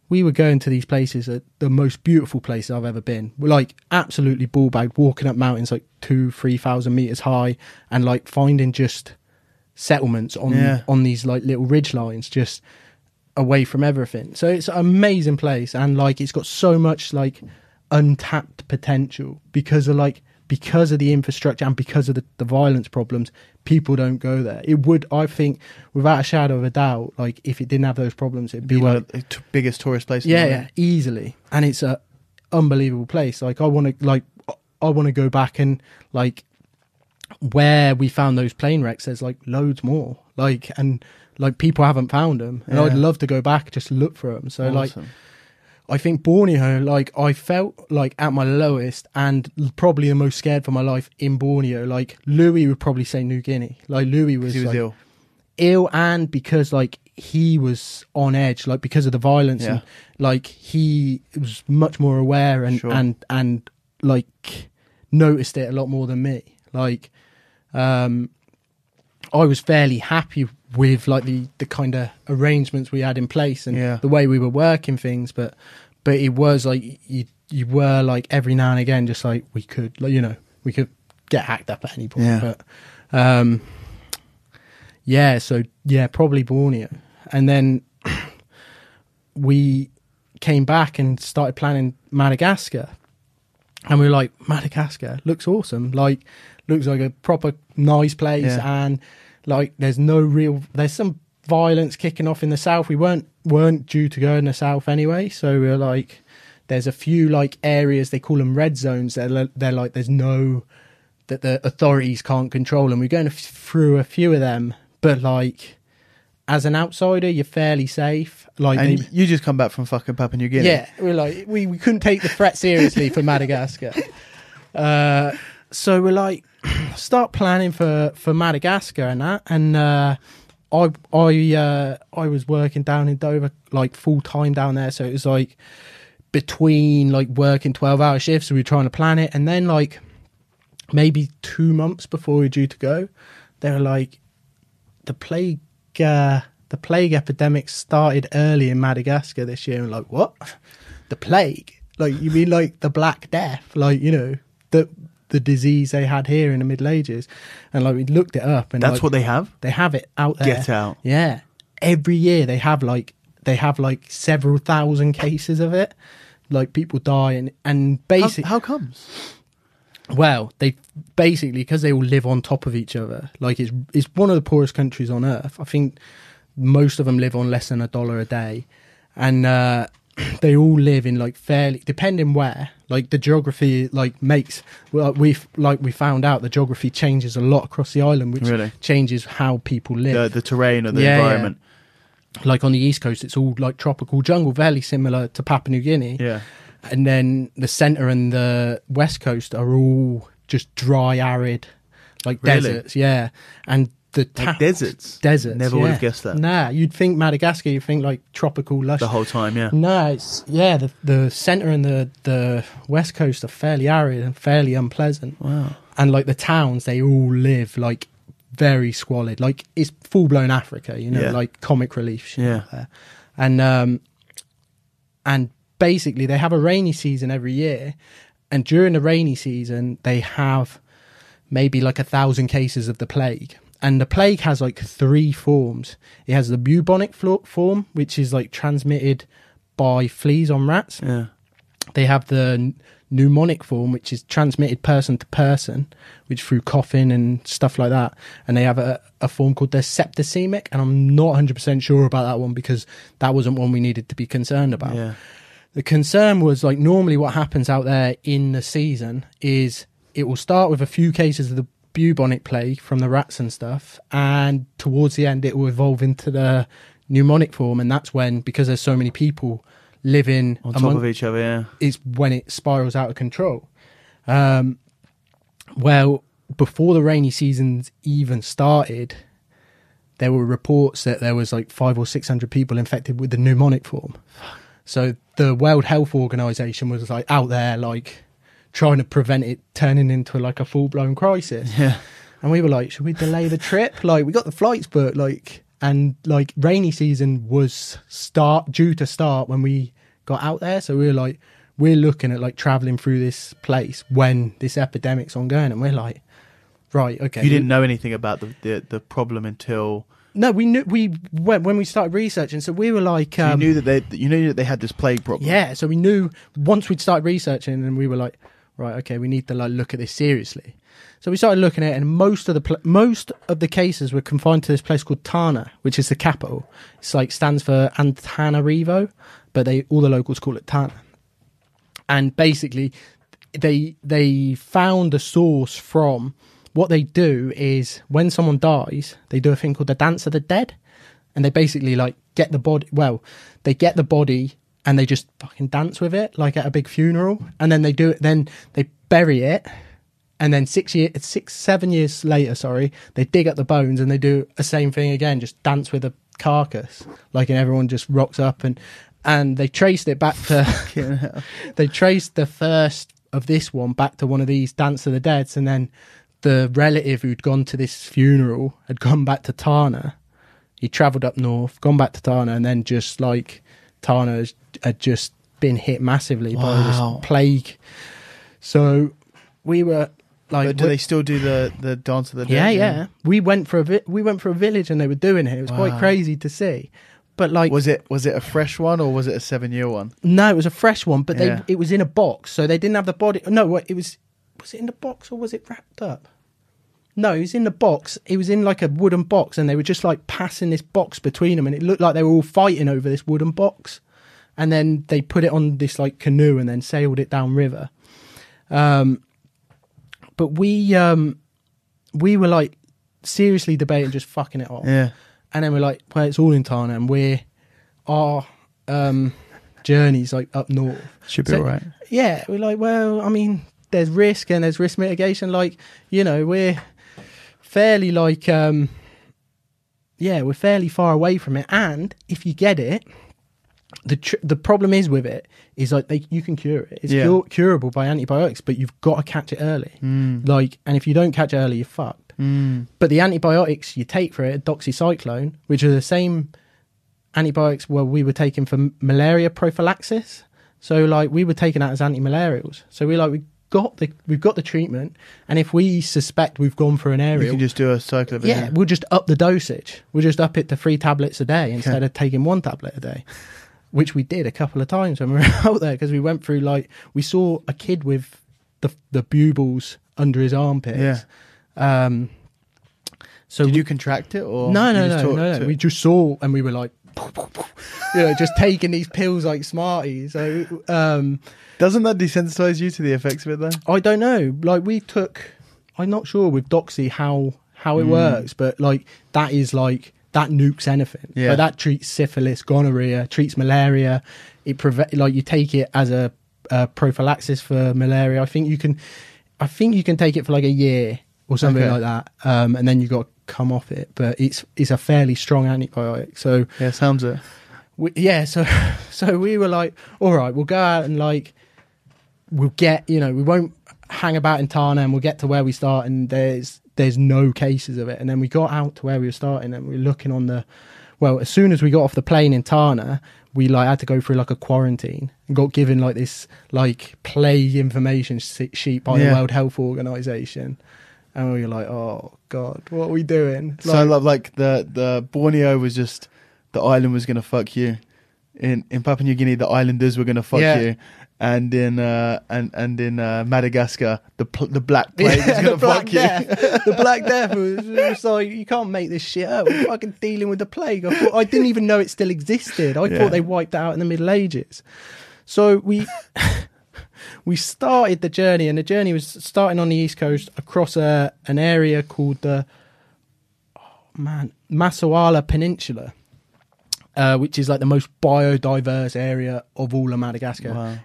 we were going to these places, the most beautiful places I've ever been. We're like absolutely ball bagged, walking up mountains like 2,000-3,000 meters high, and like finding just settlements on these like little ridge lines, just away from everything. So it's an amazing place, and like it's got so much like untapped potential because of the infrastructure and because of the violence problems. People don't go there. It would, I think, without a shadow of a doubt, like if it didn't have those problems, it'd be like the biggest tourist place. Easily. And it's a unbelievable place. Like I want to go back, and like where we found those plane wrecks, there's like loads more. Like, and like people haven't found them, and I'd love to go back just look for them. So like, I think Borneo, like I felt like at my lowest and probably the most scared for my life in Borneo. Like Louis would probably say New Guinea. Like Louis was like, ill, and because like he was on edge, like because of the violence, and like he was much more aware and like noticed it a lot more than me. Like I was fairly happy with like the kind of arrangements we had in place and the way we were working things, but it was like you were like every now and again just like we could, like, you know, we could get hacked up at any point. But so probably Borneo. And then we came back and started planning Madagascar, and we were like, Madagascar looks awesome, like looks like a proper nice place, and like there's some violence kicking off in the south. We weren't due to go in the south anyway, so we were like, there's a few like areas, they call them red zones, they're like there's no, that the authorities can't control, and we're going through a few of them, but like as an outsider you're fairly safe. Like, and you just come back from fucking Papua New Guinea. Yeah, we're like we couldn't take the threat seriously for Madagascar. So we're like, start planning for Madagascar and that, and I was working down in Dover like full time down there, so it was like between like working 12-hour shifts, so we were trying to plan it, and then like maybe 2 months before we were due to go, they were like, the plague epidemic started early in Madagascar this year. And like, what? The plague? Like, you mean like the Black Death? Like, you know, the disease they had here in the Middle Ages. And like, we looked it up, and that's like, what they have. they have it out there. Get out. Yeah, every year they have like several thousand cases of it. Like, people die, and basically, How comes? well, they basically, because they all live on top of each other. Like, it's one of the poorest countries on earth. I think most of them live on less than $1 a day, and they all live in like fairly, depending where. Like, the geography like makes, well, we found out the geography changes a lot across the island, which Really? changes how people live. The terrain or the environment. Yeah. Like, on the east coast, it's all like tropical jungle, fairly similar to Papua New Guinea. Yeah. And then the centre and the west coast are all just dry, arid, like Really? deserts. Yeah. And the Deserts. Never would have guessed that. Nah, you'd think Madagascar, you'd think like tropical lush. The whole time, yeah. No, it's, yeah, the centre and the west coast are fairly arid and fairly unpleasant. Wow. And like the towns, they all live like very squalid. Like, it's full blown Africa, you know, Yeah. like comic relief shit. Yeah. Out there. And basically they have a rainy season every year, and during the rainy season they have maybe like 1,000 cases of the plague. And the plague has like 3 forms. It has the bubonic form, which is like transmitted by fleas on rats. Yeah. They have the pneumonic form, which is transmitted person to person, which through coughing and stuff like that. And they have a form called the septicemic, and I'm not 100% sure about that one, because that wasn't one we needed to be concerned about. Yeah. The concern was, like, normally what happens out there in the season is it will start with a few cases of the bubonic plague from the rats and stuff, and towards the end it will evolve into the pneumonic form, and that's when, because there's so many people living On top of each other, yeah. is when it spirals out of control. Well, before the rainy seasons even started, there were reports that there was like 500 or 600 people infected with the pneumonic form. So the World Health Organization was like out there, like trying to prevent it turning into like a full-blown crisis. Yeah. And we were like, should we delay the trip? Like, we got the flights booked, like, and like rainy season was due to start when we got out there. So we were like, we're looking at like traveling through this place when this epidemic's ongoing, and we're like, right, okay. You didn't know anything about the problem until... No, we knew, we went when we started researching. So we were like, you knew that they had this plague problem. Yeah, so we knew once we'd started researching, and we were like, right, okay, we need to like look at this seriously. So we started looking at it, and most of the cases were confined to this place called Tana, which is the capital. It's like stands for Antananarivo, but all the locals call it Tana. And basically, they found a source from what they do is when someone dies, they do a thing called the Dance of the Dead, and they basically like get the body. Well, they get the body and they just fucking dance with it like at a big funeral, and then they do it. Then they bury it. And then 7 years later, they dig up the bones and they do the same thing again, just dance with the carcass, like, and everyone just rocks up, and they traced it back to, they traced the first of this one back to one of these Dance of the Deads, and then the relative who'd gone to this funeral had gone back to Tana. He travelled up north, gone back to Tana, and then just like Tana had just been hit massively by this plague. So we were... Like, but do they still do the Dance of the Dead? Yeah. We went for a village and they were doing it. It was quite crazy to see. But like, was it a fresh one or was it a 7-year one? No, it was a fresh one. But it was in a box, so they didn't have the body. No, it was it in the box or was it wrapped up? No, it was in the box. It was in like a wooden box, and they were just like passing this box between them, and it looked like they were all fighting over this wooden box. And then they put it on this like canoe and then sailed it downriver. But we were like seriously debating just fucking it off. Yeah. And then we're like, well, it's all in Tana, and our journey's like up north. Should be all right. Yeah, we're like, well, I mean, there's risk and there's risk mitigation. Like, you know, we're fairly like, we're fairly far away from it. And if you get it, The problem is with it is like you can cure it. It's curable by antibiotics, but you've got to catch it early. Like, and if you don't catch it early, you're fucked. But the antibiotics you take for it, doxycycline, which are the same antibiotics we were taking for malaria prophylaxis. So like we were taking that as anti-malarials. So we've got the treatment, and if we suspect we've gone for an aerial, you can just do a cycle of it. Yeah, we'll just up the dosage. We'll just up it to 3 tablets a day instead of taking 1 tablet a day, which we did a couple of times when we were out there, because we went through, like, we saw a kid with the bubles under his armpits. Yeah. So did you contract it, or no? We just saw, and we were like, just taking these pills like Smarties. So doesn't that desensitize you to the effects of it though? I don't know. Like I'm not sure with Doxy how it works, but like that is like that nukes anything. Yeah. Like, that treats syphilis, gonorrhea, treats malaria. It like you take it as a prophylaxis for malaria. I think you can take it for like a year or something like that, and then you got to come off it. But it's a fairly strong antibiotic. So yeah, sounds it. So we were like, all right, we'll go out and like we'll get, we won't hang about in Tana, and we'll get to where we start, and there's no cases of it. And then we got out to where we were starting, and we were looking as soon as we got off the plane in Tana, we like had to go through like a quarantine and got given like this like plague information sheet by the World Health Organization. And we were like, oh God, what are we doing? So like the Borneo was just, the island was going to fuck you. In Papua New Guinea, the islanders were going to fuck you. And in Madagascar, the Black Plague was going to fuck you. The Black Death was like, you can't make this shit up. We're fucking dealing with the plague. I didn't even know it still existed. I thought they wiped it out in the Middle Ages. So we started the journey, and the journey was starting on the East Coast across an area called the Masawala Peninsula, which is like the most biodiverse area of all of Madagascar. Wow.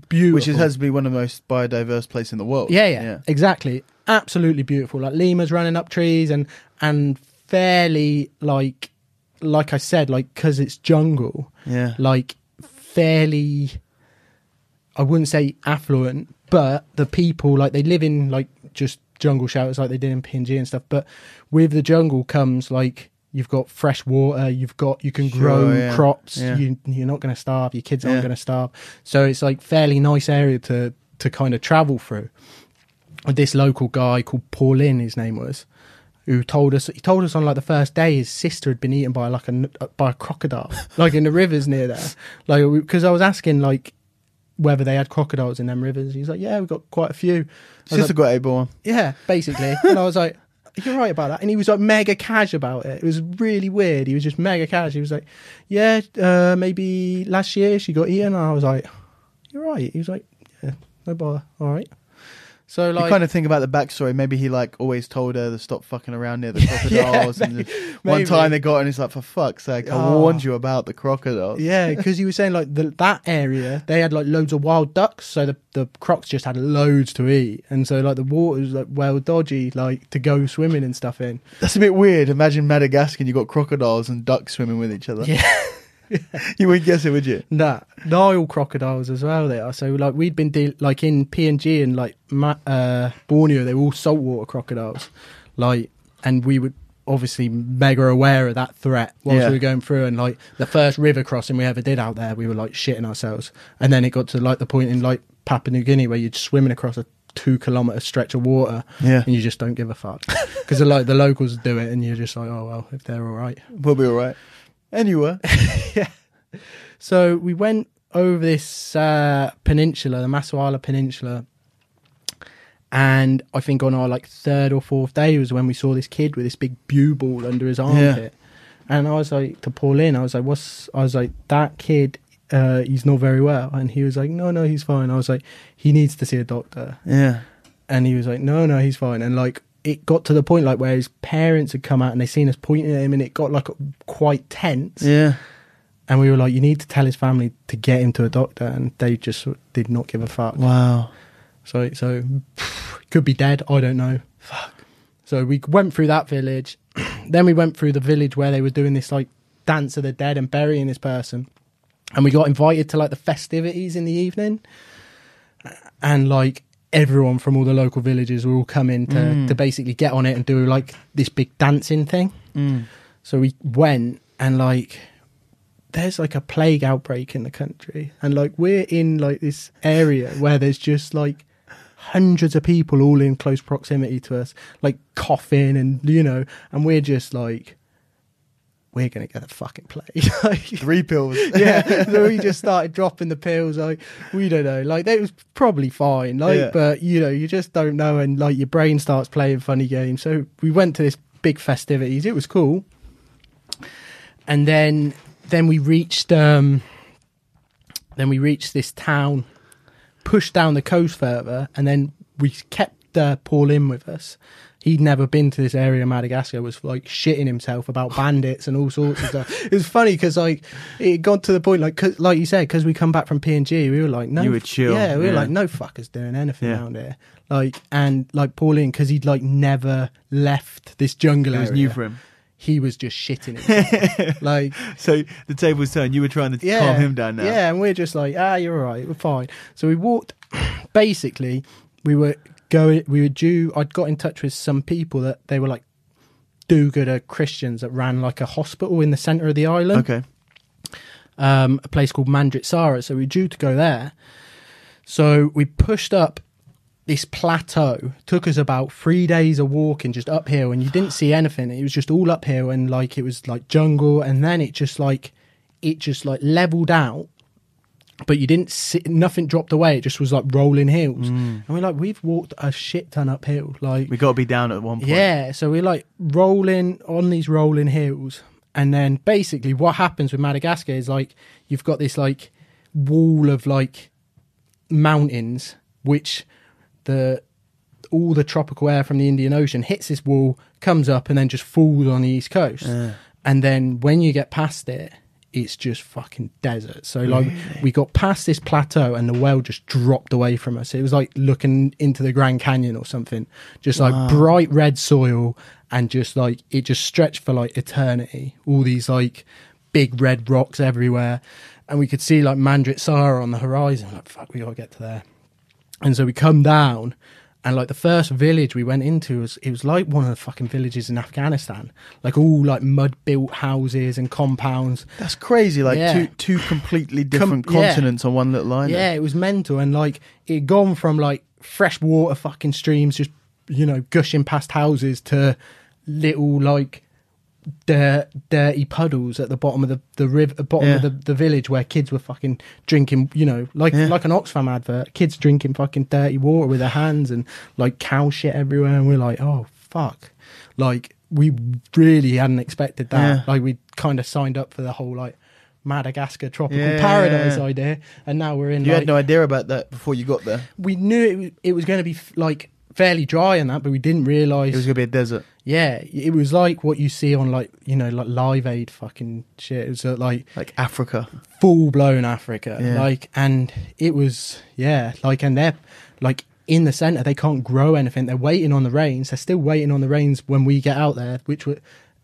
Beautiful. Which has to be one of the most biodiverse places in the world. Yeah, exactly. Absolutely beautiful. Like lemurs running up trees, and fairly like I said, like, because it's jungle. Yeah. Like fairly, I wouldn't say affluent, but the people, like, they live in like just jungle shelters like they did in PNG and stuff. But with the jungle comes like, you've got fresh water, you can grow crops, you're not going to starve, your kids aren't going to starve. So it's like fairly nice area to kind of travel through. This local guy called Paulin, his name was, he told us on like the first day his sister had been eaten by a crocodile, like in the rivers near there. Like, because I was asking like whether they had crocodiles in them rivers. He's like, yeah, we've got quite a few. Sister got able one. Yeah, basically. And I was like, you're right about that. And he was like mega cash about it. It was really weird. He was just mega cash. He was like, yeah, maybe last year she got eaten. And I was like, you're right. He was like, yeah, no bother. All right. So like, you kind of think about the backstory. Maybe he like always told her to stop fucking around near the crocodiles. And one time they got her and it's like, for fuck's sake, I warned you about the crocodiles. Yeah, because he was saying like that area, they had like loads of wild ducks, so the crocs just had loads to eat, and so like the water was like well dodgy, like to go swimming and stuff in. That's a bit weird. Imagine Madagascar, you got crocodiles and ducks swimming with each other. Yeah. You wouldn't guess it, would you? Nah, Nile crocodiles as well. They are. So like we'd been like in PNG and like Borneo, they were all saltwater crocodiles. Like, and we would obviously mega aware of that threat whilst we were going through. And like the first river crossing we ever did out there, we were like shitting ourselves. And then it got to like the point in like Papua New Guinea where you're swimming across a 2-kilometer stretch of water, and you just don't give a fuck because like the locals do it, and you're just like, oh well, if they're all right, we'll be all right. Anyway. Yeah. So we went over this peninsula, the Masawala Peninsula, and I think on our like 3rd or 4th day was when we saw this kid with this big bugle under his armpit. And I was like, to Pauline, I was like, that kid, he's not very well. And he was like, no, he's fine. I was like, he needs to see a doctor. Yeah. And he was like, no, he's fine. And like, it got to the point like where his parents had come out and they seen us pointing at him, and it got like quite tense. Yeah. And we were like, you need to tell his family to get him to a doctor, and they just did not give a fuck. Wow. So could be dead. I don't know. Fuck. So we went through that village. Then we went through the village where they were doing this like dance of the dead and burying this person. and we got invited to like the festivities in the evening, and like everyone from all the local villages were all coming to basically get on it and do like this big dancing thing. So we went, and like there's like a plague outbreak in the country, and like we're in like this area where there's just like hundreds of people all in close proximity to us, like coughing, and you know, and we're just like, we're gonna get a fucking plague. Like, 3 pills. Yeah, so we just started dropping the pills. Like, we don't know, like it was probably fine, like, but you know, you just don't know, and like your brain starts playing funny games. So we went to this big festivities. It was cool, and then we reached this town, pushed down the coast further, and then we kept Paul in with us. He'd never been to this area of Madagascar, was like shitting himself about bandits and all sorts of stuff. It was funny because like it got to the point, like you said, because we come back from PNG, we were like, no, you were chill. Yeah, we were like, no fuckers doing anything around here. Like, and like Pauline, because he'd like never left this jungle area. It was new for him. He was just shitting himself. Like, so the tables turned. You were trying to calm him down now. Yeah, and we're just like, you're all right, we're fine. So we walked. Basically, I'd got in touch with some people that they were like do-gooder Christians that ran like a hospital in the centre of the island. Okay. A place called Mandritsara. So we were due to go there. So we pushed up this plateau. Took us about 3 days of walking just uphill, and you didn't see anything. It was just all uphill, and like it was like jungle, and then it just leveled out, but you didn't see nothing dropped away. It just was like rolling hills, and we're like, we've walked a shit ton uphill. Like, we got to be down at one point. Yeah, so we're like rolling on these rolling hills, and then basically what happens with Madagascar is like you've got this like wall of like mountains, which all the tropical air from the Indian Ocean hits this wall, comes up, and then just falls on the east coast. And then when you get past it, it's just fucking desert. So like we got past this plateau, and the well just dropped away from us. It was like looking into the Grand Canyon or something. Just like bright red soil, and just like it just stretched for like eternity. All these like big red rocks everywhere, and we could see like Mandritsara on the horizon. Like, fuck, we gotta get to there. And so we come down, and like the first village we went into was like one of the fucking villages in Afghanistan, like all like mud built houses and compounds. That's crazy. Like two completely different continents on one little island. Yeah, it was mental. And like it had gone from like fresh water fucking streams just, you know, gushing past houses to little like dirty puddles at the bottom of the river, of the village, where kids were fucking drinking, you know, like an Oxfam advert, kids drinking fucking dirty water with their hands, and like cow shit everywhere. And we're like, oh fuck, like we really hadn't expected that. Like we kind of signed up for the whole like Madagascar tropical paradise idea, and now we're in. You had no idea about that before you got there. We knew it was going to be like fairly dry and that, but we didn't realise it was going to be a desert. Yeah, it was like what you see on like, you know, like Live Aid fucking shit. It was like Africa, full blown Africa. Like, and it was like, and they're like in the centre, they can't grow anything. They're waiting on the rains. They're still waiting on the rains when we get out there, which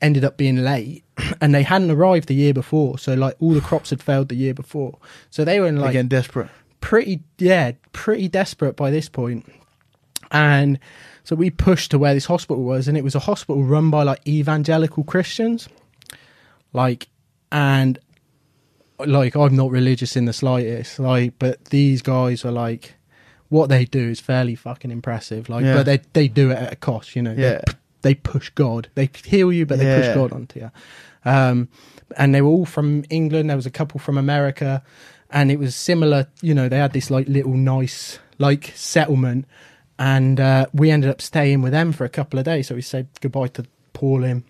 ended up being late, and they hadn't arrived the year before. So like all the crops had failed the year before. So they were in like getting desperate. Pretty desperate by this point. And so we pushed to where this hospital was, and it was a hospital run by like evangelical Christians. Like, and like, I'm not religious in the slightest, like, but these guys are like, what they do is fairly fucking impressive. Like, but they do it at a cost, you know. They push God. They heal you, but they push God onto you. And they were all from England. There was a couple from America, and it was similar, you know, they had this like little nice like settlement. And we ended up staying with them for a couple of days. So we said goodbye to Pauline.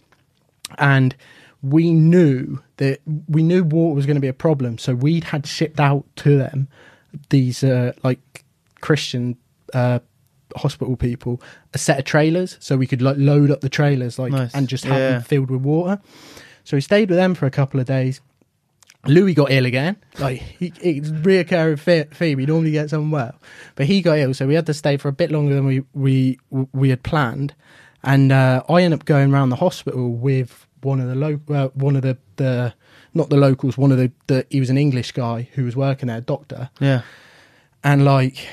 And we knew water was going to be a problem. So we'd had shipped out to them these like Christian hospital people a set of trailers. So we could like load up the trailers like and just have them filled with water. So we stayed with them for a couple of days. Louis got ill again. Like it's reoccurring theme. We normally get someone well, but he got ill, so we had to stay for a bit longer than we had planned. And I ended up going around the hospital with one of the not the locals, one of he was an English guy who was working there, doctor. Yeah. And like,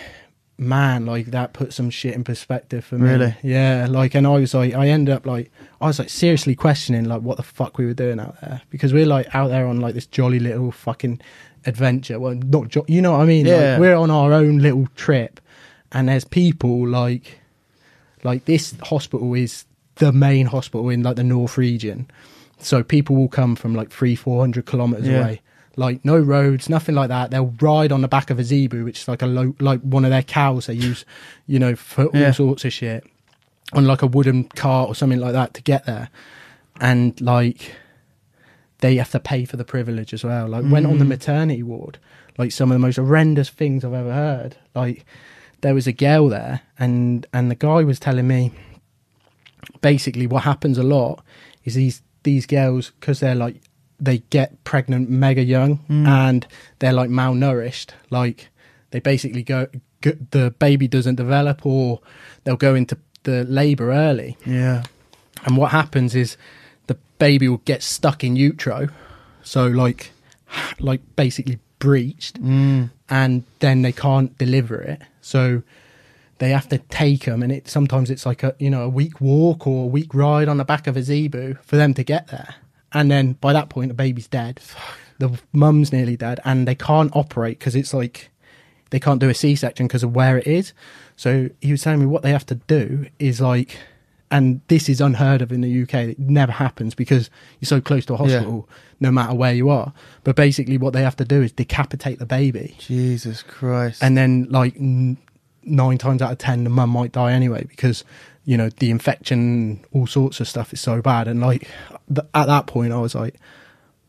man, like that put some shit in perspective for me. Really? Yeah. Like, and I was like seriously questioning like what the fuck we were doing out there, because we're like out there on like this jolly little fucking adventure. Well, not you know what I mean? Yeah. Like, we're on our own little trip, and there's people like this hospital is the main hospital in like the North region. So people will come from like 300-400 kilometers away. Like no roads, nothing like that. They'll ride on the back of a zebu, which is like like one of their cows they use, you know, for all sorts of shit, on like a wooden cart or something like that to get there. And like they have to pay for the privilege as well. Like went on the maternity ward, like some of the most horrendous things I've ever heard. Like there was a girl there, and the guy was telling me basically what happens a lot is these girls, because they're like, they get pregnant mega young and they're like malnourished. Like they basically the baby doesn't develop, or they'll go into the labour early. Yeah. And what happens is the baby will get stuck in utero. So like basically breached, and then they can't deliver it. So they have to take them, and sometimes it's like a week walk or a week ride on the back of a zebu for them to get there. And then by that point, the baby's dead. The mum's nearly dead, and they can't operate because it's like they can't do a C-section because of where it is. So he was telling me what they have to do is like, and this is unheard of in the UK. It never happens because you're so close to a hospital, no matter where you are. But basically what they have to do is decapitate the baby. Jesus Christ. And then like 9 times out of 10, the mum might die anyway, because you know, the infection, all sorts of stuff is so bad. And like at that point I was like,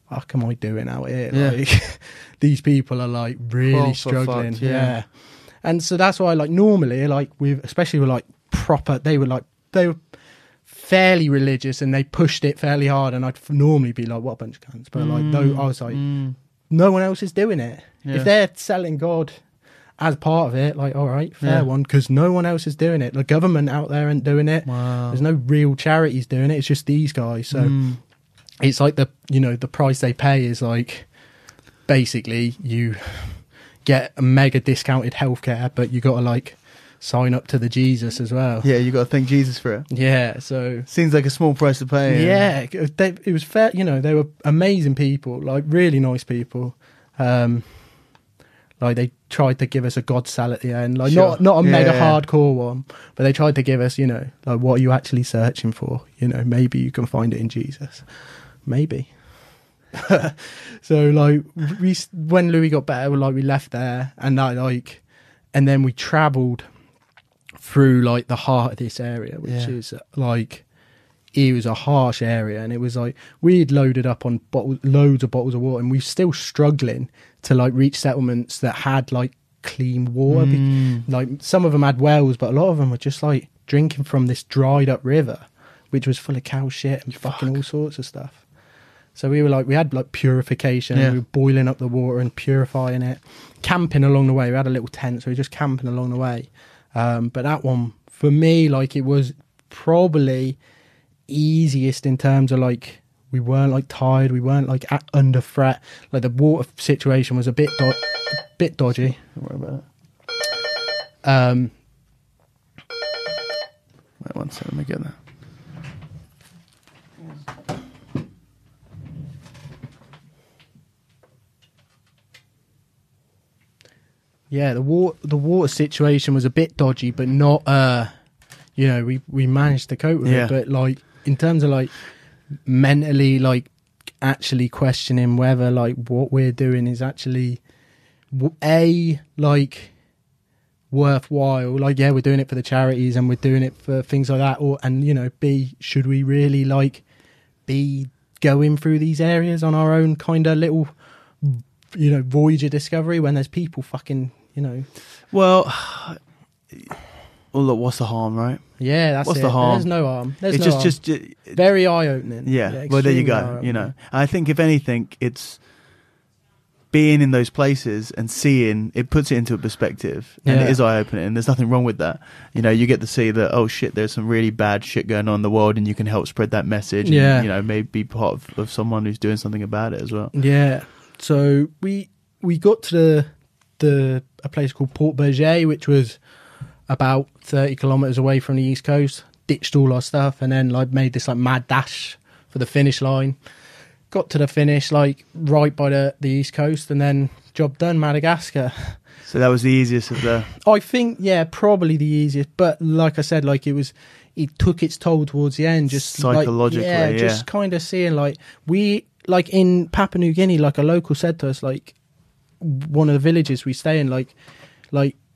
what am I doing out here? Like these people are like really struggling. Yeah. And so that's why like normally like especially with like proper, they were fairly religious and they pushed it fairly hard, and I'd normally be like, what a bunch of cunts. But like I was like, no one else is doing it. If they're selling God as part of it, like, all right, fair one, because no one else is doing it. The government out there ain't doing it. Wow. There's no real charities doing it. It's just these guys. So it's like the price they pay is like, basically you get a mega discounted healthcare, but you got to like sign up to the Jesus as well. Yeah, you got to thank Jesus for it. Yeah, so seems like a small price to pay. Yeah, it was fair. You know, they were amazing people, like really nice people. Like they tried to give us a God salad at the end, like not a mega hardcore one, but they tried to give us, you know, like what are you actually searching for? You know, maybe you can find it in Jesus, maybe. So like when Louis got better, like we left there, and then we travelled through like the heart of this area, which is like, it was a harsh area, and it was like we'd loaded up on loads of bottles of water, and we were still struggling to like reach settlements that had like clean water. Like some of them had wells, but a lot of them were just like drinking from this dried up river, which was full of cow shit and fucking all sorts of stuff. So we had like purification, and we were boiling up the water and purifying it, camping along the way. We had a little tent, so we were just camping along the way. But that one for me, like, it was probably easiest in terms of like, we weren't like tired, we weren't like under threat. Like the water situation was a bit dodgy. Don't worry about it. Wait 1 second, let me get that. Yeah, the water situation was a bit dodgy, but not you know, we managed to cope with it. But like in terms of like mentally, like actually questioning whether like what we're doing is actually like worthwhile. Like, yeah, we're doing it for the charities and we're doing it for things like that, and you know, B, should we really like be going through these areas on our own kind of little, you know, voyage of discovery when there's people fucking, you know. Well, look, what's the harm, right? Yeah, that's what's it. The harm? There's no harm. There's it's no harm. just very eye-opening. Yeah, well, there you go. You know, I think if anything, it's being in those places and seeing it puts it into a perspective, and it is eye-opening, and there's nothing wrong with that. You know, you get to see that, oh shit, there's some really bad shit going on in the world, and you can help spread that message, and, you know, maybe be part of someone who's doing something about it as well. Yeah. So we got to a place called Port Berger, which was about 30 kilometers away from the East Coast, ditched all our stuff, and then like made this like mad dash for the finish line. Got to the finish, like, right by the East Coast, and then job done, Madagascar. So that was the easiest of the... I think, yeah, probably the easiest. But like I said, like, it took its toll towards the end. Just psychologically, like, just kind of seeing, like, like, in Papua New Guinea, like, a local said to us, like, one of the villages we stay in, like,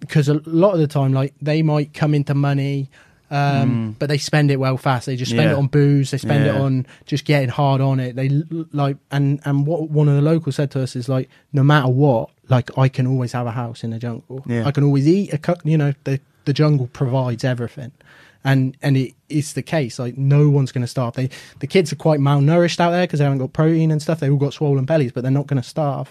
because a lot of the time, like, they might come into money... but they spend it well fast. They just spend it on booze. They spend it on just getting hard on it. They like, and what one of the locals said to us is like, no matter what, like I can always have a house in the jungle. I can always eat you know, the jungle provides everything, and it's the case. Like no one's going to starve. The kids are quite malnourished out there because they haven't got protein and stuff. They all got swollen bellies, but they're not going to starve.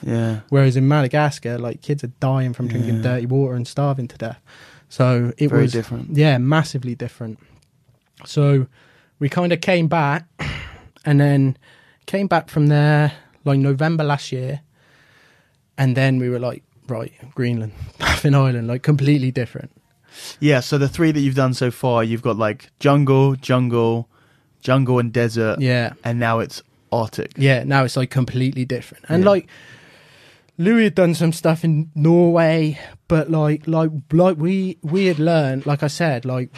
Whereas in Madagascar, like kids are dying from drinking dirty water and starving to death. So it was different. Yeah, massively different. So we kind of came back, and then came back from there like November last year, and then we were like, right, Greenland, Baffin Island, like completely different. Yeah. So the 3 that you've done so far, you've got like jungle, and desert. Yeah. And now it's Arctic. Yeah. Now it's like completely different, and like. Louis had done some stuff in Norway, but like we had learned, like I said, like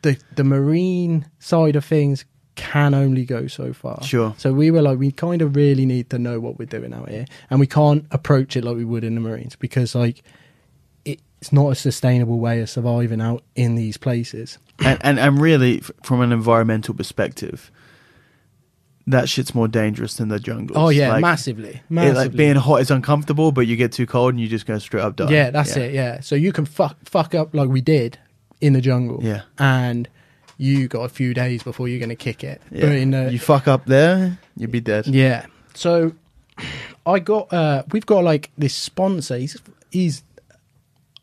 the marine side of things can only go so far. Sure. So we were like, we kind of really need to know what we're doing out here, and we can't approach it like we would in the Marines because like it's not a sustainable way of surviving out in these places. And really, from an environmental perspective, that shit's more dangerous than the jungles. Oh yeah, like, massively. Like being hot is uncomfortable, but you get too cold and you just go straight up die. Yeah, that's it. Yeah, so you can fuck up like we did in the jungle. Yeah, and you got a few days before you're going to kick it. Yeah. But you fuck up there, you'd be dead. Yeah. So we've got like this sponsor. He's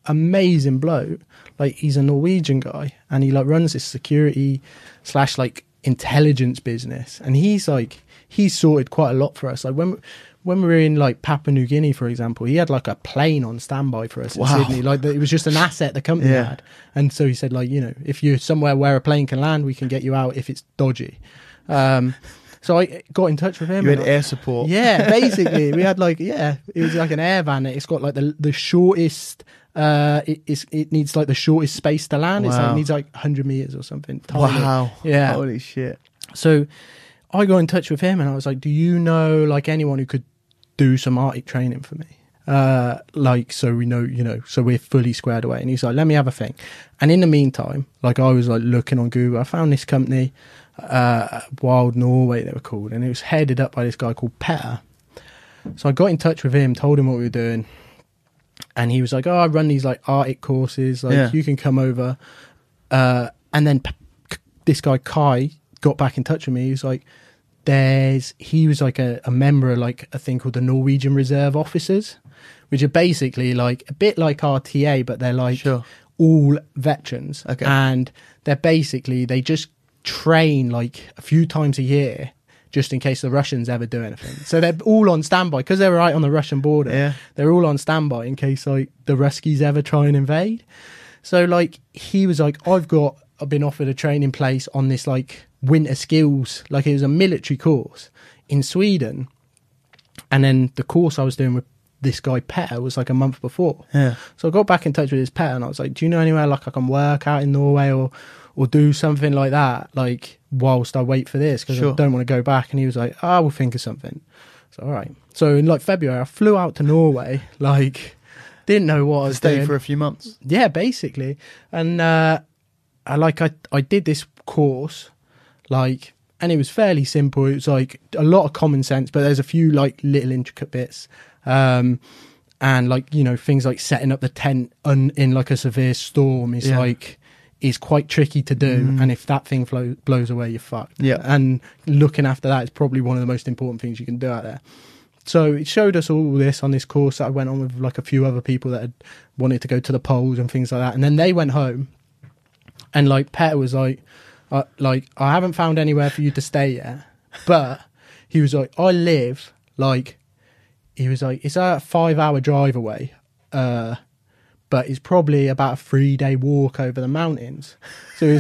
amazing bloke. Like he's a Norwegian guy, and he like runs this security / like intelligence business, and he's sorted quite a lot for us. Like when we were in like Papua New Guinea, for example, he had like a plane on standby for us in Sydney. Like it was just an asset the company had, and so he said like, you know, if you're somewhere where a plane can land, we can get you out if it's dodgy. So I got in touch with him. You had air support. Yeah, basically we had like it was like an air van. It's got like the shortest. It needs like the shortest space to land. It's like, it needs like 100 meters or something. Tiny. Wow. Yeah. Holy shit. So I got in touch with him and I was like, do you know like anyone who could do some Arctic training for me? Like, so we know, you know, so we're fully squared away. And he's like, let me have a think. And in the meantime, like I was like looking on Google, I found this company, Wild Norway they were called, and it was headed up by this guy called Petter. So I got in touch with him, told him what we were doing. And he was like, oh, I run these like Arctic courses, like you can come over. And then this guy Kai got back in touch with me. He was like, he was like a member of like a thing called the Norwegian Reserve Officers, which are basically like a bit like RTA, but they're like all veterans. Okay. And they just train like a few times a year just in case the Russians ever do anything. So they're all on standby because they're right on the Russian border. Yeah. They're all on standby in case like the Ruskies ever try and invade. So like he was like, I've been offered a training place on this like winter skills, like it was a military course in Sweden. And then the course I was doing with this guy Petter was like a month before. Yeah. So I got back in touch with this Petter and I was like, do you know anywhere like I can work out in Norway or do something like that, like whilst I wait for this, because I don't want to go back. And he was like, we'll think of something. So all right. So in like February, I flew out to Norway, like didn't know what I was doing. Stay for a few months. Yeah, basically. And I did this course, like, and it was fairly simple. It was like a lot of common sense, but there's a few like little intricate bits. And like, you know, things like setting up the tent in like a severe storm is like, is quite tricky to do, and if that thing blows away, you're fucked. Yeah, and looking after that is probably one of the most important things you can do out there. So it showed us all this on this course that I went on with like a few other people that had wanted to go to the poles and things like that. And then they went home, and like Petter was like I haven't found anywhere for you to stay yet, but he was like, I live like, he was like, it's a 5-hour drive away, but it's probably about a 3-day walk over the mountains. So he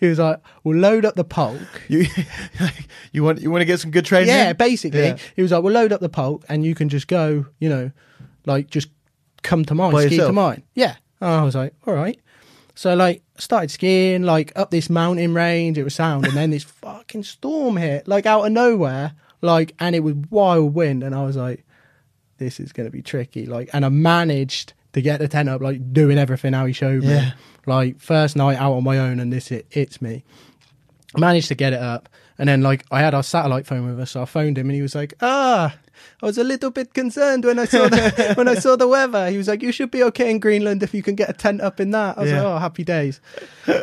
was like, we'll load up the polk. You want to get some good training? Yeah, basically. He was like, we'll load up the polk and you can just go, you know, like just come to mine, by ski yourself? to mine. Yeah. And I was like, all right. So like started skiing like up this mountain range, it was sound, and then this fucking storm hit like out of nowhere, like, and it was wild wind, and I was like, this is going to be tricky, like, and I managed to get the tent up, like doing everything how he showed me. Like first night out on my own, and it's me. Managed to get it up, and then like I had our satellite phone with us, so I phoned him, and he was like, I was a little bit concerned when I saw the weather. He was like, you should be okay in Greenland if you can get a tent up in that. I was like, oh, happy days.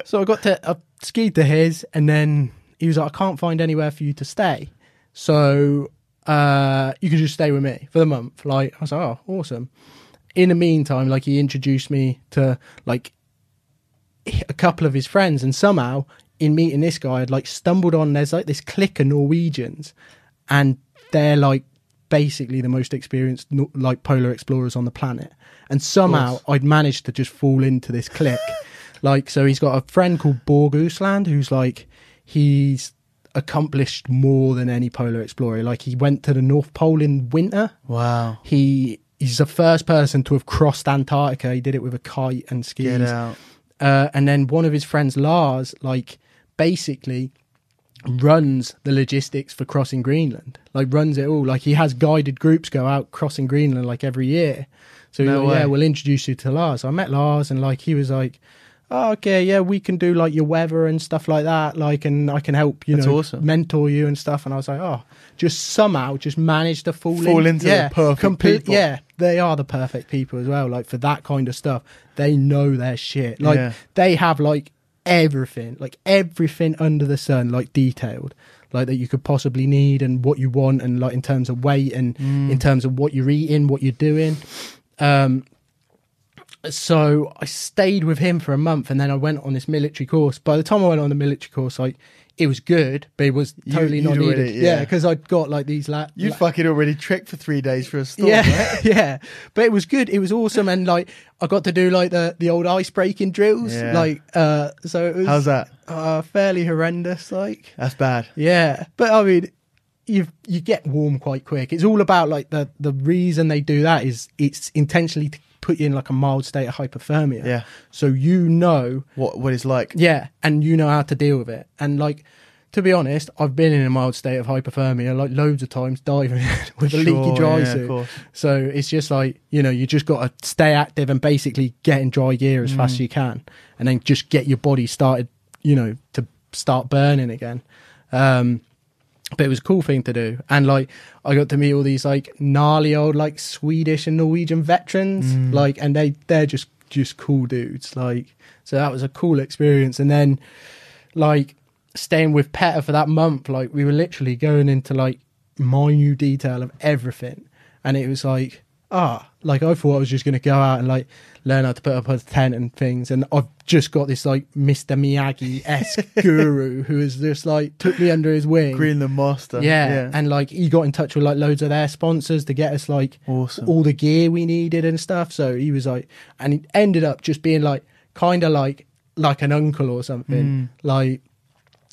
So I skied to his, and then he was like, I can't find anywhere for you to stay, so you can just stay with me for the month. Like, I was like, oh, awesome. In the meantime, like, he introduced me to like a couple of his friends, and somehow in meeting this guy, I'd like stumbled on, there's like this clique of Norwegians, and they're like basically the most experienced like polar explorers on the planet, and somehow I'd managed to just fall into this clique. Like, so he's got a friend called Borg Usland, who's like, he's accomplished more than any polar explorer. Like, he went to the North Pole in winter. Wow. He's the first person to have crossed Antarctica. He did it with a kite and skis. Get out. And then one of his friends, Lars, like basically runs the logistics for crossing Greenland, like runs it all. Like, he has guided groups go out crossing Greenland like every year. So we'll introduce you to Lars. So I met Lars, and like he was like, oh, okay, yeah, we can do like your weather and stuff like that, like, and I can help, you know, awesome. Mentor you and stuff. And I was like, oh, just somehow just managed to fall into the perfect people. Yeah, they are the perfect people as well. Like, for that kind of stuff, they know their shit. Like, they have like everything under the sun, like detailed, like that you could possibly need, and what you want, and like in terms of weight, and in terms of what you're eating, what you're doing. So I stayed with him for a month, and then I went on this military course. By the time I went on the military course, like, it was good, but it was totally not needed. Yeah, because I'd got like these You'd fucking already trekked for 3 days for a storm, right? Yeah. But it was good. It was awesome. And like, I got to do like the old ice breaking drills. Yeah. Like, so it was. How's that? Fairly horrendous. Like, that's bad. Yeah. But I mean, you get warm quite quick. It's all about like the reason they do that is it's intentionally to put you in like a mild state of hypothermia. Yeah. So you know what it's like. Yeah, and you know how to deal with it. And like, to be honest, I've been in a mild state of hypothermia like loads of times, diving with a leaky dry suit. So it's just like, you know, you just got to stay active and basically get in dry gear as fast as you can, and then just get your body started, you know, to start burning again. But it was a cool thing to do. And like, I got to meet all these like gnarly old like Swedish and Norwegian veterans, like, and they're just cool dudes. Like, so that was a cool experience. And then like staying with Petter for that month, like we were literally going into like minute detail of everything. And it was like, like I thought I was just going to go out and like learn how to put up a tent and things, and I've just got this like Mr. Miyagi-esque guru who has just like took me under his wing. Greenland master. Yeah, and like he got in touch with like loads of their sponsors to get us like all the gear we needed and stuff. So he was like, and it ended up just being like kind of like an uncle or something. Like,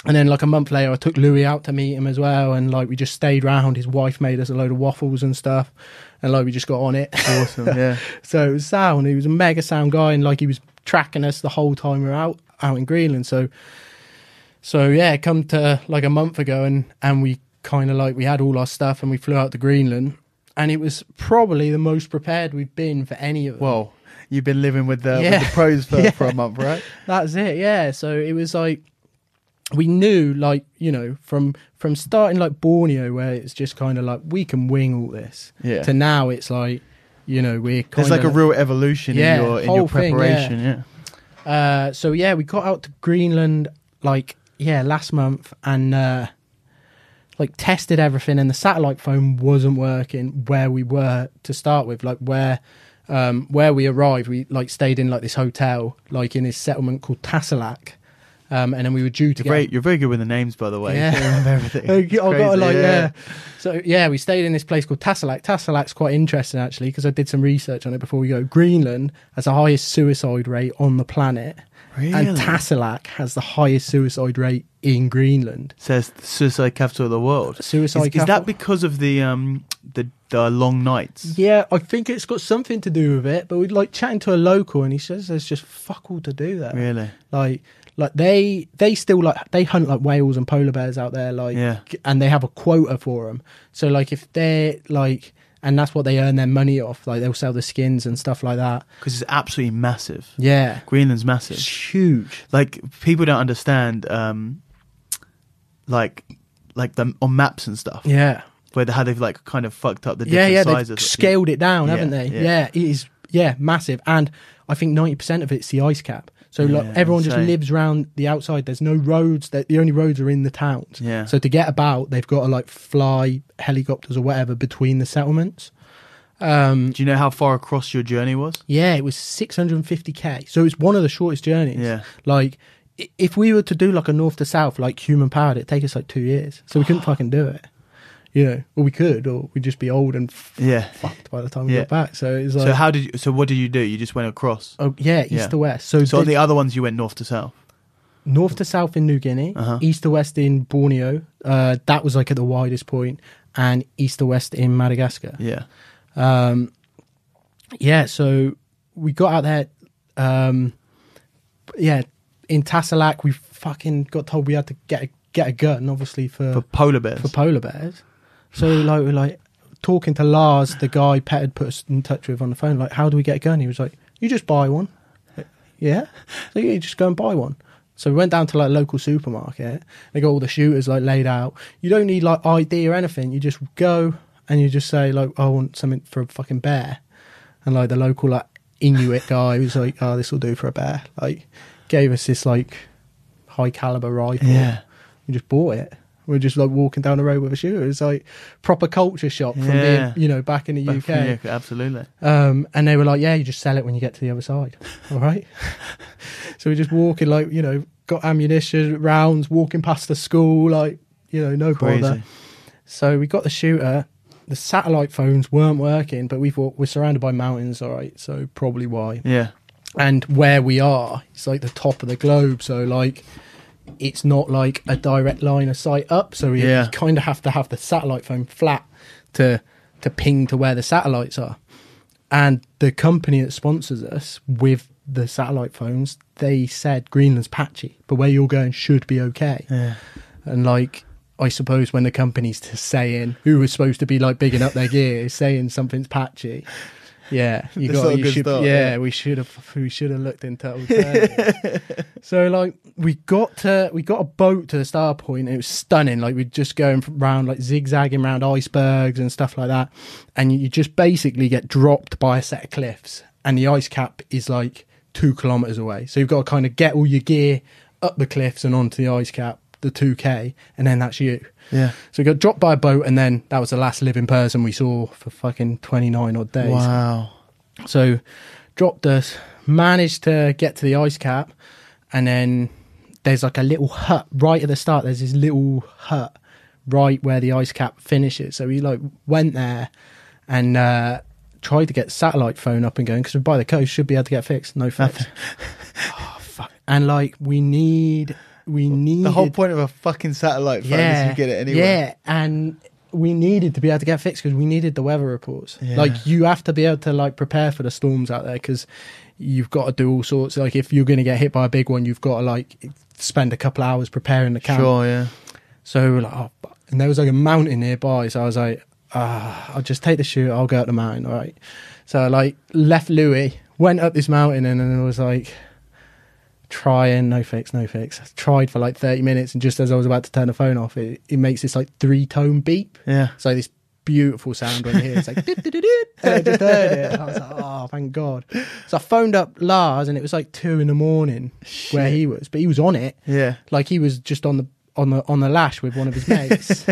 and then like a month later I took Louis out to meet him as well, and like we just stayed round. His wife made us a load of waffles and stuff, and like we just got on it. Awesome. Yeah. So it was sound. He was a mega sound guy, and like he was tracking us the whole time we were out in Greenland. So yeah, come to like a month ago, and we kind of like, we had all our stuff and we flew out to Greenland, and it was probably the most prepared we've been for any of them. Well, you've been living with the pros for a month, right? That's it. Yeah. So it was like, we knew, like, you know, from starting like Borneo, where it's just kind of like we can wing all this, to now it's like, you know, we're kind there's like a real evolution in your preparation. So yeah, we got out to Greenland like last month, and like tested everything, and the satellite phone wasn't working where we were to start with. Like where we arrived, we like stayed in like this hotel, like in this settlement called Tasselak. And then we were due to You're very good with the names, by the way. Yeah. You remember everything. I've got to, like, yeah. So yeah, we stayed in this place called Tasselak. Tasselak's quite interesting actually, because I did some research on it before we go. Greenland has the highest suicide rate on the planet. Really? And Tasselak has the highest suicide rate in Greenland. Says the suicide capital of the world. Suicide Is capital. that because of the long nights? Yeah, I think it's got something to do with it. But we'd like chatting to a local, and he says there's just fuck all to do there. Really? Like they still like they hunt like whales and polar bears out there, like, Yeah. and they have a quota for them. So like if they're like, and that's what they earn their money off. Like they'll sell the skins and stuff like that. Because it's absolutely massive. Yeah, Greenland's massive. it's huge. Like people don't understand, like them on maps and stuff. Yeah, How they've like kind of fucked up the yeah, different yeah. sizes. They've scaled it down, haven't Yeah, they? yeah. Yeah, it is. Yeah, massive. And I think 90% of it's the ice cap. So like Yeah, everyone just insane. lives around the outside. There's no roads. The only roads are in the towns. Yeah. So to get about, they've got to like fly helicopters or whatever between the settlements. Do you know how far across your journey was? Yeah, it was 650k. So it's one of the shortest journeys. Yeah. Like if we were to do like a north to south, like human powered, it'd take us like 2 years. So we couldn't fucking do it. You know, or we could, or we'd just be old and fucked by the time we got back. So it's like, So what did you do? You just went across. oh yeah, east to west. So on the other ones you went north to south. north to south in New Guinea, east to west in Borneo. That was like at the widest point, and east to west in Madagascar. Yeah. Yeah, so we got out there. In Tasselak, we fucking got told we had to get a gun, obviously for polar bears. For polar bears. So like we're like talking to Lars, the guy Pet had put us in touch with on the phone. Like, how do we get a gun? He was like, you just buy one. Like, yeah. So you just go and buy one. So we went down to like a local supermarket. They got all the shooters like laid out. You don't need like ID or anything. You just go and you just say like, I want something for a fucking bear. And like the local like Inuit guy was like, oh, this will do for a bear. Like gave us this like high caliber rifle. Yeah. We just bought it. We're just like walking down the road with a shooter. It's like proper culture shock from being, you know, back in the UK. Yeah, absolutely. And they were like, yeah, you just sell it when you get to the other side. All right. So we're just walking like, you know, got ammunition, rounds, walking past the school, like, you know, no bother. So we got the shooter. The satellite phones weren't working, but we thought we're surrounded by mountains. All right. So probably why. Yeah. And where we are, it's like the top of the globe. So like, it's not like a direct line of sight up, so we kind of have to have the satellite phone flat to ping to where the satellites are. And the company that sponsors us with the satellite phones, they said Greenland's patchy, but where you're going should be okay. Yeah. And like, I suppose when the company's saying, who was supposed to be like bigging up their gear, is saying something's patchy. Yeah, we should have looked into alternative. So like we got a boat to the start point. And it was stunning. Like we're just going around like zigzagging around icebergs and stuff like that, and you just basically get dropped by a set of cliffs, and the ice cap is like 2 kilometers away. So you've got to kind of get all your gear up the cliffs and onto the ice cap, the 2K, and then that's you. Yeah. So we got dropped by a boat, and then that was the last living person we saw for fucking 29 odd days. Wow. So dropped us, managed to get to the ice cap, and then there's like a little hut right at the start. There's this little hut right where the ice cap finishes. So we like went there and tried to get the satellite phone up and going, because we're by the coast, should be able to get fixed. No fix. Oh, fuck. And like we need the whole point of a fucking satellite phone is you get it anyway. Yeah, and we needed to be able to get fixed because we needed the weather reports. Yeah. Like you have to be able to like prepare for the storms out there, because you've got to do all sorts. Like if you're going to get hit by a big one, you've got to like spend a couple of hours preparing the camp. Sure, yeah. So we're like, oh, and there was like a mountain nearby, so I was like, I'll just take the shoot, I'll go up the mountain, all right. So I like left Louis, went up this mountain, and then it was like trying, no fix. I tried for like 30 minutes, and just as I was about to turn the phone off, it makes this like 3-tone beep. Yeah. So this beautiful sound when you hear it. It's like and I just heard it, and I was like, oh, thank God. So I phoned up Lars, and it was like 2 a.m. where he was, but he was on it. Yeah. Like he was just on on the lash with one of his mates,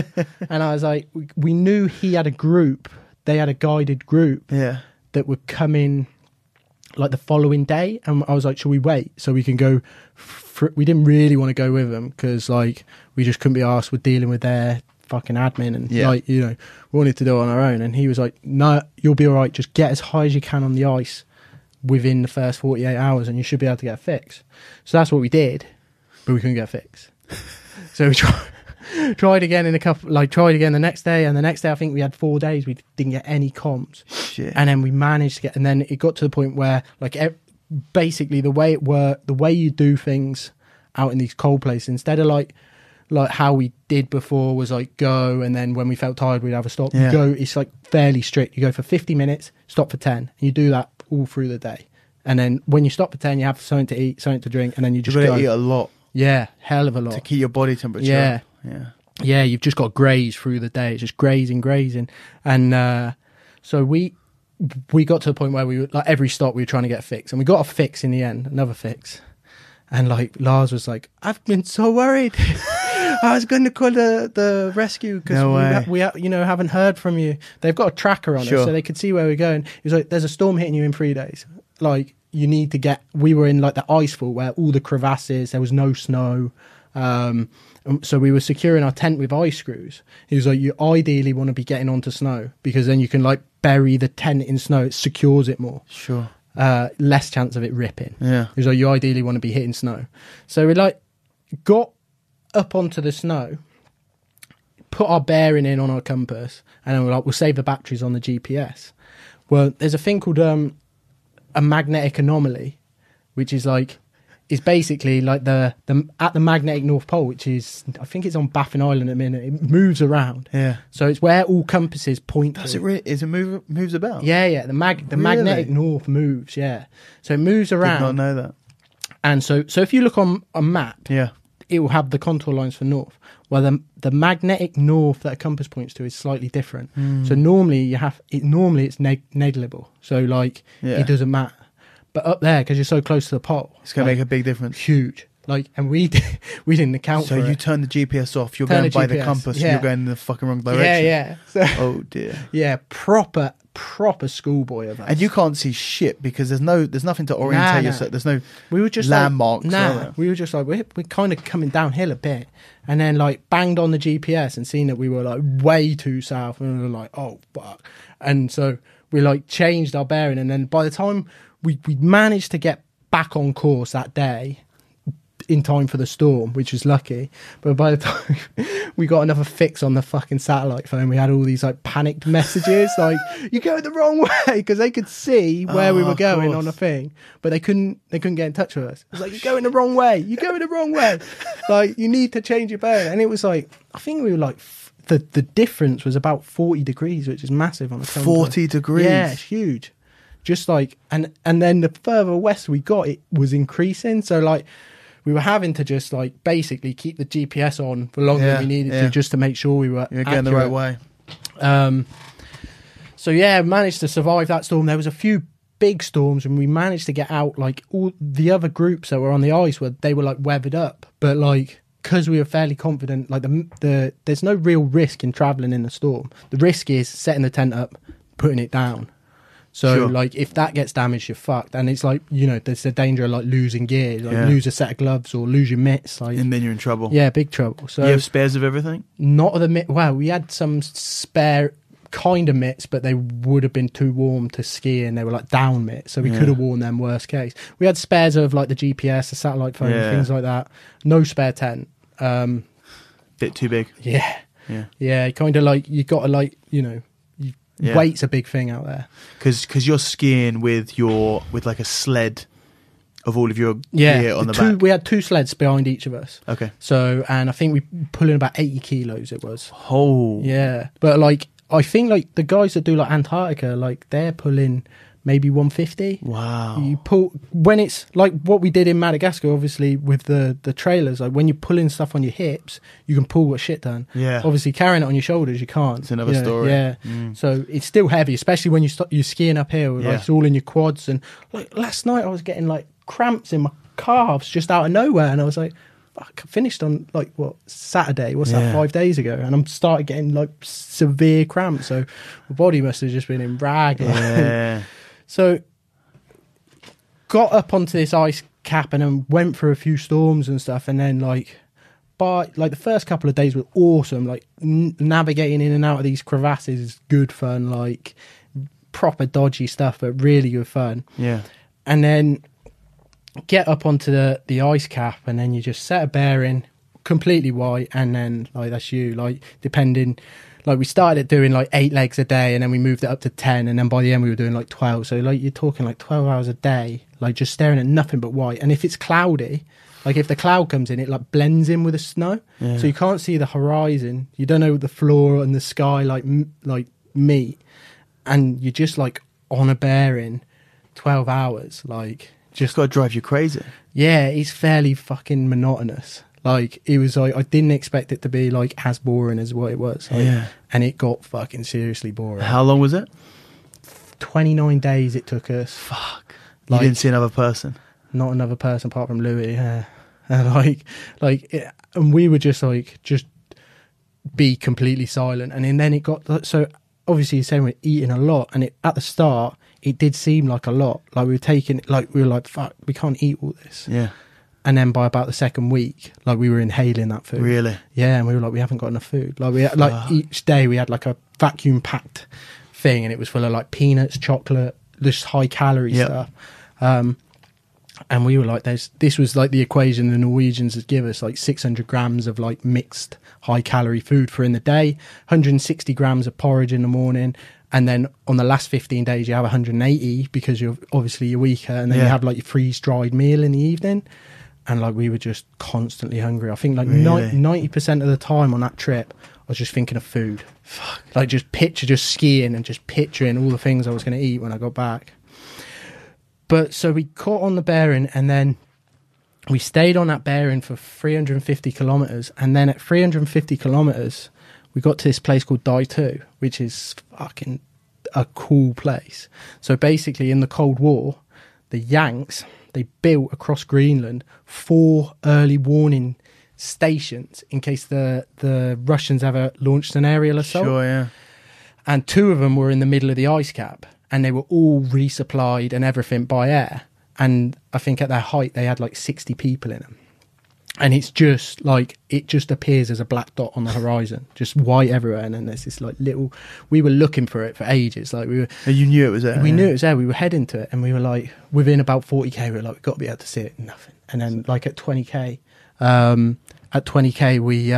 and I was like, we knew he had a group. They had a guided group that would come in like the following day, and I was like, shall we wait so we can go? We didn't really want to go with them because like we just couldn't be asked with dealing with their fucking admin and like, you know, we wanted to do it on our own. And he was like, no, you'll be all right. Just get as high as you can on the ice within the first 48 hours and you should be able to get a fix. So that's what we did, but we couldn't get a fix. So we tried again tried again the next day, and the next day I think we had 4 days we didn't get any comms. Shit. And then we managed to get, and then it got to the point where like basically the way it worked, the way you do things out in these cold places, instead of like how we did before was like go, and then when we felt tired we'd have a stop. You go, it's like fairly strict. You go for 50 minutes, stop for 10, and you do that all through the day. And then when you stop for 10, you have something to eat, something to drink, and then you just go. Eat a lot. Yeah, hell of a lot. To keep your body temperature. Yeah, you've just got to graze through the day. It's just grazing. And so we got to the point where we were, like, every stop we were trying to get a fix. And we got a fix in the end, another fix. And, like, Lars was like, I've been so worried. I was going to call the rescue because we haven't heard from you. They've got a tracker on us so they could see where we're going. He was like, there's a storm hitting you in 3 days. Like, you need to get... We were in, like, the icefall where all the crevasses, there was no snow. So we were securing our tent with ice screws. He was like, you ideally want to be getting onto snow because then you can like bury the tent in snow. It secures it more. Sure. Less chance of it ripping. Yeah. He was like, you ideally want to be hitting snow. So we like got up onto the snow, put our bearing in on our compass, and then we're like, we'll save the batteries on the GPS. Well, there's a thing called a magnetic anomaly, which is like, is basically like the at the magnetic North Pole, which is, I think it's on Baffin Island at the minute. It moves around. Yeah. So it's where all compasses point. Does it really? Moves about? Yeah. The magnetic North moves. Yeah. So it moves around. Did not know that. And so if you look on a map, it will have the contour lines for north. Well, the magnetic north that a compass points to is slightly different. So normally it's negligible. So like it doesn't matter. But up there, because you're so close to the pole, it's going to make a big difference. Huge. Like, and we didn't account for it. So you turn the GPS off. You're going by the compass. You're going in the fucking wrong direction. Yeah. So, oh dear. Yeah, proper schoolboy of us. And you can't see shit because there's nothing to orientate yourself. There's no landmarks. We were just like we're kind of coming downhill a bit, and then like banged on the GPS and seen that we were like way too south, and we were like, oh fuck. And so we like changed our bearing, and then by the time we managed to get back on course that day in time for the storm, which was lucky. But by the time we got another fix on the fucking satellite phone, we had all these like panicked messages like, you're going the wrong way, because they could see where we were going on the thing, but they couldn't get in touch with us. It was like, you're going the wrong way, like you need to change your bearing. And it was like, I think we were like the difference was about 40 degrees, which is massive on the 40 degrees. Yeah, it's huge. Just like, and then the further west we got, it was increasing. So like we were having to just like basically keep the GPS on for longer than we needed to, just to make sure we were going the right way. So yeah, managed to survive that storm. There was a few big storms and we managed to get out. Like all the other groups that were on the ice they were like weathered up, but like, because we were fairly confident, like there's no real risk in traveling in a storm. The risk is setting the tent up, putting it down. So, like, if that gets damaged, you're fucked. And it's like, you know, there's the danger of, like, losing gear. Like, lose a set of gloves or lose your mitts. Like, and then you're in trouble. Yeah, big trouble. So you have spares of everything? Not of the mitt. Well, we had some spare kind of mitts, but they would have been too warm to ski, and they were, like, down mitts. So we could have worn them worst case. We had spares of, like, the GPS, the satellite phone, things like that. No spare tent. Bit too big. Yeah, kind of like, you got to, like, you know... Weight's a big thing out there because you're skiing with like a sled of all of your gear on the back. We had 2 sleds behind each of us. Okay. So, and I think we put in about 80 kilos. It was. Oh. Yeah, but like I think like the guys that do like Antarctica, like they're pulling maybe 150. Wow. You pull when it's like what we did in Madagascar, obviously with the trailers. Like when you're pulling stuff on your hips, you can pull a shit ton. Yeah. Obviously carrying it on your shoulders, you can't. It's another story. Yeah. So it's still heavy, especially when you're skiing uphill. Like it's all in your quads. And like last night, I was getting like cramps in my calves just out of nowhere, and I was like, fuck, I finished on like what, Saturday, what's that, 5 days ago, and I'm started getting like severe cramps, so my body must have just been in rag. Yeah. So got up onto this ice cap and then went through a few storms and stuff, and then like by like the first couple of days were awesome, like navigating in and out of these crevasses is good fun, like proper dodgy stuff but really good fun. Yeah. And then get up onto the ice cap, and then you just set a bearing completely white, and then like that's you, like depending, like we started doing like 8 legs a day, and then we moved it up to 10, and then by the end we were doing like 12, so like you're talking like 12 hours a day, like just staring at nothing but white. And if it's cloudy, like if the cloud comes in, it like blends in with the snow, so you can't see the horizon, you don't know what the floor and the sky like meet, and you're just like on a bearing 12 hours, like Just got to drive you crazy. yeah, it's fairly fucking monotonous. Like it was like I didn't expect it to be like as boring as what it was. Like, and it got fucking seriously boring. How long was it? 29 days it took us. Fuck. Like, You didn't see another person? Not another person apart from Louis. Yeah. And and we were just like be completely silent. And then it got so obviously you're saying we're eating a lot, and at the start it did seem like a lot. Like we were like fuck, we can't eat all this. Yeah. And then by about the second week, like we were inhaling that food. Really? Yeah, and we were like, we haven't got enough food. Like we had, like each day we had like a vacuum packed thing, and it was full of like peanuts, chocolate, this high calorie stuff. And we were like, this was like the equation the Norwegians would give us, like 600 grams of like mixed high calorie food for in the day, 160 grams of porridge in the morning, and then on the last 15 days you have 180 because you're weaker, and then you have like your freeze dried meal in the evening. And like we were just constantly hungry. I think like 90% of the time on that trip I was just thinking of food. Fuck. Like just skiing and just picturing all the things I was going to eat when I got back. But so we caught on the bearing, and then we stayed on that bearing for 350 kilometers, and then at 350 kilometers we got to this place called Daitu, which is fucking a cool place. So basically in the Cold War, the Yanks, they built across Greenland 4 early warning stations in case the Russians ever launched an aerial assault. Sure, yeah. And 2 of them were in the middle of the ice cap, and they were all resupplied and everything by air. And I think at their height they had like 60 people in them. And it's just like, it just appears as a black dot on the horizon, just white everywhere. And then there's this like little, we were looking for it for ages. Like we were, you knew it was there. We knew it was there. We were heading to it, and we were like, within about 40k, we were like, we've got to be able to see it. Nothing. And then like at 20k, we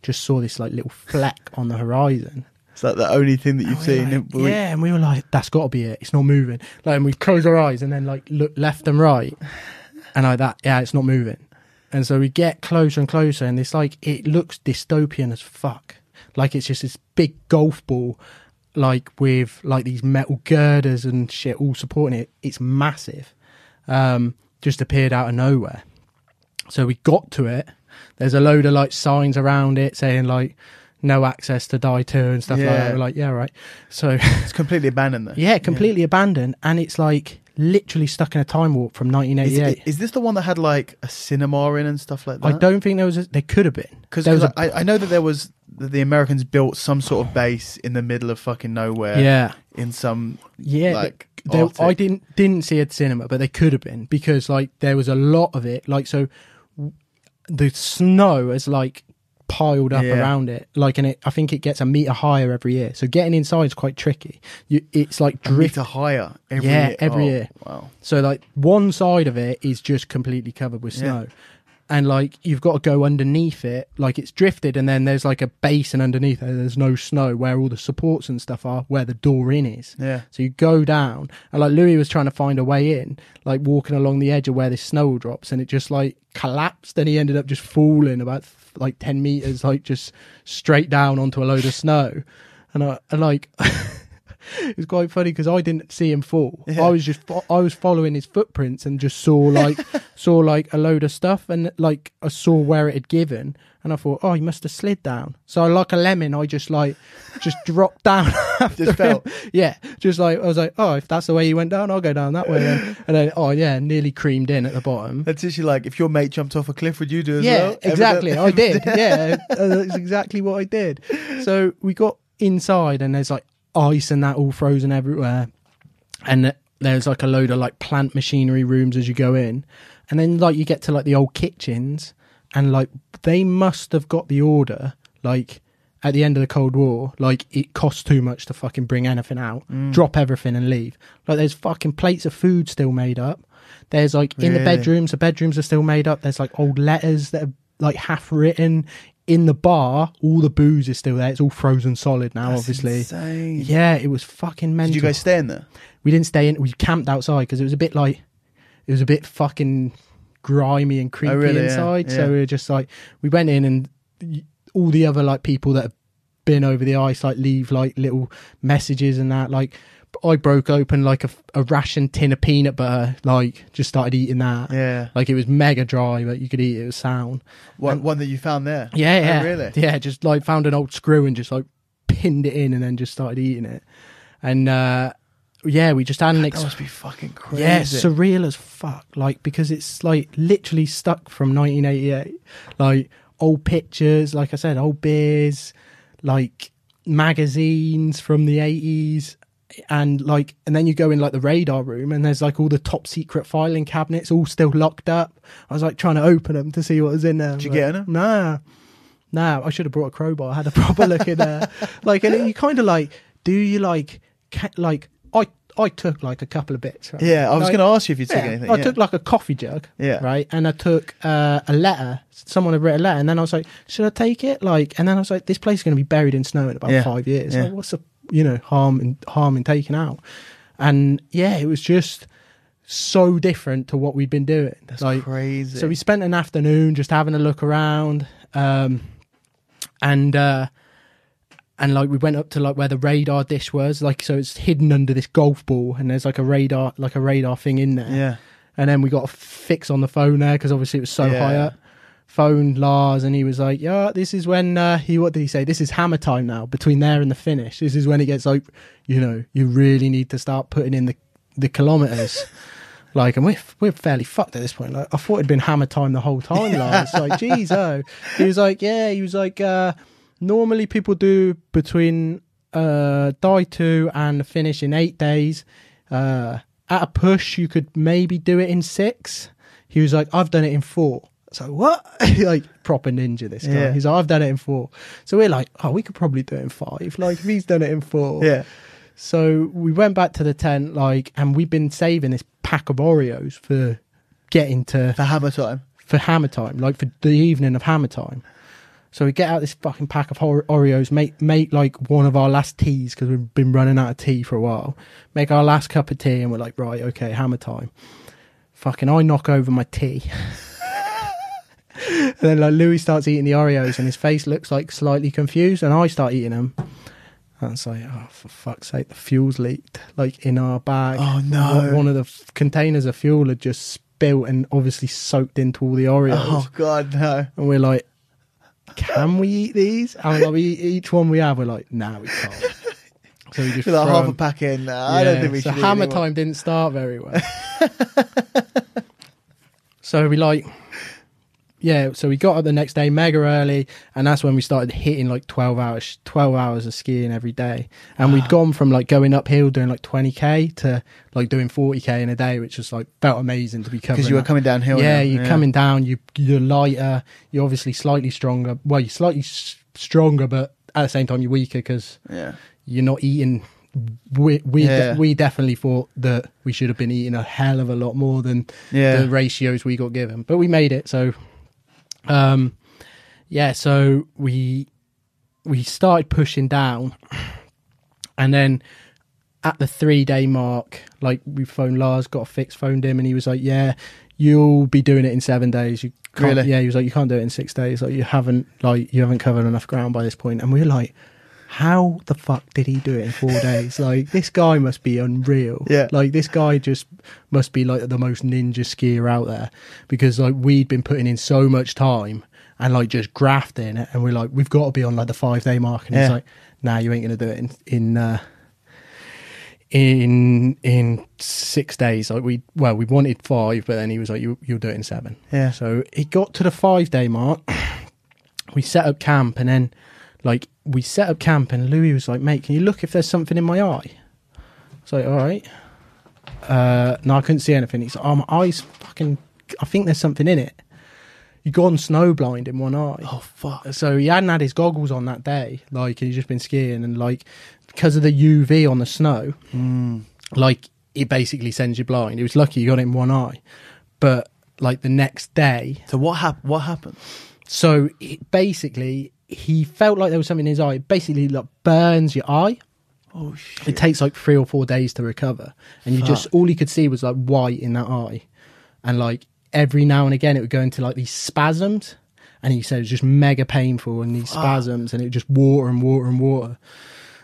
just saw this like little fleck on the horizon. Is that the only thing that you've seen? Like, yeah, and we were like, that's got to be it. It's not moving. Like, and we closed our eyes and then like look left and right, and like that, yeah, it's not moving. And so we get closer and closer, and it's like, it looks dystopian as fuck. Like it's just this big golf ball, like with like these metal girders and shit all supporting it. It's massive. Just appeared out of nowhere. So we got to it. There's a load of like signs around it saying like no access to Daitu and stuff like that. We're like, yeah, right. So it's completely abandoned though. Yeah, completely abandoned, and it's like literally stuck in a time warp from 1988. Is this the one that had like a cinema in and stuff like that? I don't think there could have been, because I know that the Americans built some sort of base in the middle of fucking nowhere. Yeah, in some like I didn't see a cinema, but they could have been, because like there was a lot of it. Like, so the snow has like piled up around it, like, and I think it gets a meter higher every year, so getting inside is quite tricky. It's like drift higher every year. Every year. Wow. So like one side of it is just completely covered with snow, and like you've got to go underneath it, like it's drifted, and then there's like a basin underneath it. There's no snow where all the supports and stuff are, where the door in is. Yeah. So you go down, and like Louis was trying to find a way in, like walking along the edge of where this snow drops, and it just like collapsed, and he ended up just falling about like 10 meters, like just straight down onto a load of snow. And I like it was quite funny because I didn't see him fall. Yeah. I was following his footprints and just saw like a load of stuff, and like I saw where it had given, and I thought, oh, he must have slid down. So like a lemon, I just dropped down. Just fell. Yeah, just like I was like, oh, if that's the way you went down, I'll go down that way then. And then oh yeah, nearly creamed in at the bottom. That's literally like if your mate jumped off a cliff, would you do as yeah, well? Exactly. I did. Yeah, that's exactly what I did. So we got inside, and there's like ice and that all frozen everywhere, and there's like a load of like plant machinery rooms as you go in, and then like you get to like the old kitchens, and like they must have got the order like at the end of the Cold War, like it costs too much to fucking bring anything out, drop everything and leave. Like there's fucking plates of food still made up. There's like in the bedrooms are still made up. There's like old letters that are like half written. In the bar, all the booze is still there. It's all frozen solid now. That's obviously insane. Yeah, it was fucking mental. Did you guys stay in there? We didn't stay in. We camped outside because it was a bit fucking grimy and creepy inside. Yeah. So we were just like, we went in, and all the other like people that have been over the ice like leave like little messages and that. Like I broke open like a ration tin of peanut butter, like just started eating that. Yeah, like it was mega dry, but you could eat it. It was sound. One that you found there. Yeah. Oh, really? Yeah, just like found an old screw and just like pinned it in, and then just started eating it. And yeah, we just had that must be fucking crazy. Yeah, surreal as fuck. Like because it's like literally stuck from 1988. Like old pictures, like I said, old beers, like magazines from the 80s. And then you go in like the radar room, and there's like all the top secret filing cabinets all still locked up. I was like trying to open them to see what was in there. Did you get in them? Nah, I should have brought a crowbar. I had a proper look in there. Like, and you kind of like, do you like I took like a couple of bits. Right? Yeah, I was going to ask you if you took anything. I took like a coffee jug. Yeah. Right. And I took a letter. Someone had written a letter, and then I was like, should I take it? Like, and then I was like, this place is going to be buried in snow in about 5 years. Yeah. Like, what's the harm in taking out? And yeah, it was just so different to what we'd been doing. That's like, crazy. So we spent an afternoon just having a look around, and like we went up to like where the radar dish was, like, so it's hidden under this golf ball, and there's like a radar thing in there. Yeah. And then we got a fix on the phone there because obviously it was so high up. Phoned Lars, and he was like, yeah, this is when what did he say? This is hammer time now, between there and the finish. This is when it gets like, you really need to start putting in the kilometers. Like, and we're fairly fucked at this point. Like, I thought it'd been hammer time the whole time, Lars. Like, geez, oh. He was like, normally people do between die 2 and the finish in 8 days. At a push, you could maybe do it in 6. He was like, I've done it in 4. So what? Like, proper ninja, this guy. Yeah. He's like, I've done it in 4. So we're like, oh, we could probably do it in 5. Like, if he's done it in 4. Yeah. So we went back to the tent, like, and we've been saving this pack of Oreos for getting to... For hammer time? For hammer time, like for the evening of hammer time. So we get out this fucking pack of Oreos, make like one of our last teas, because we've been running out of tea for a while. Make our last cup of tea, and we're like, right, okay, hammer time. Fucking I knock over my tea. And then like Louis starts eating the Oreos, and his face looks like slightly confused, and I start eating them. And it's like, oh, for fuck's sake, the fuel's leaked, like in our bag. Oh no. One of the containers of fuel had just spilt and obviously soaked into all the Oreos. Oh God, no. And we're like, can we eat these? And like, each one we have, we're like, nah, we can't. So we just like half a pack in. I don't think we should. So hammer time didn't start very well. So we like... Yeah, so we got up the next day mega early, and that's when we started hitting like 12 hours of skiing every day. And we'd gone from like going uphill doing like 20k to like doing 40k in a day, which was like felt amazing to be covering. Because you were coming downhill. Yeah, you're coming down, you're lighter, you're obviously slightly stronger. Well, you're slightly stronger, but at the same time you're weaker because you're not eating. We definitely thought that we should have been eating a hell of a lot more than the ratios we got given. But we made it, so... so we started pushing down, and then at the 3-day mark, like we phoned Lars, got a fix, phoned him, and he was like, yeah, you'll be doing it in 7 days. You can't, he was like, you can't do it in 6 days. Like you haven't covered enough ground by this point. And we were like, how the fuck did he do it in 4 days? Like, this guy must be unreal. Yeah. Like, this guy just must be like the most ninja skier out there, because like we'd been putting in so much time and like just grafting it, and we're like, we've got to be on like the 5 day mark, and he's like, nah, you ain't gonna do it in 6 days. Like, we wanted 5, but then he was like, you'll do it in 7. Yeah. So it got to the 5 day mark. We set up camp, and then like we set up camp, and Louis was like, mate, can you look if there's something in my eye? I was like, all right. No, I couldn't see anything. He's like, oh, my eye's fucking, I think there's something in it. You'd gone snowblind in one eye. Oh, fuck. So he hadn't had his goggles on that day. Like, he'd just been skiing, and like, because of the UV on the snow, like, it basically sends you blind. He was lucky he got it in one eye. But like the next day. So what happened? So basically, he felt like there was something in his eye. It basically like burns your eye. Oh, shit. It takes like 3 or 4 days to recover. And you just, all he could see was like white in that eye. And like, every now and again it would go into like these spasms, and he said it was just mega painful, and these spasms, and it would just water and water and water.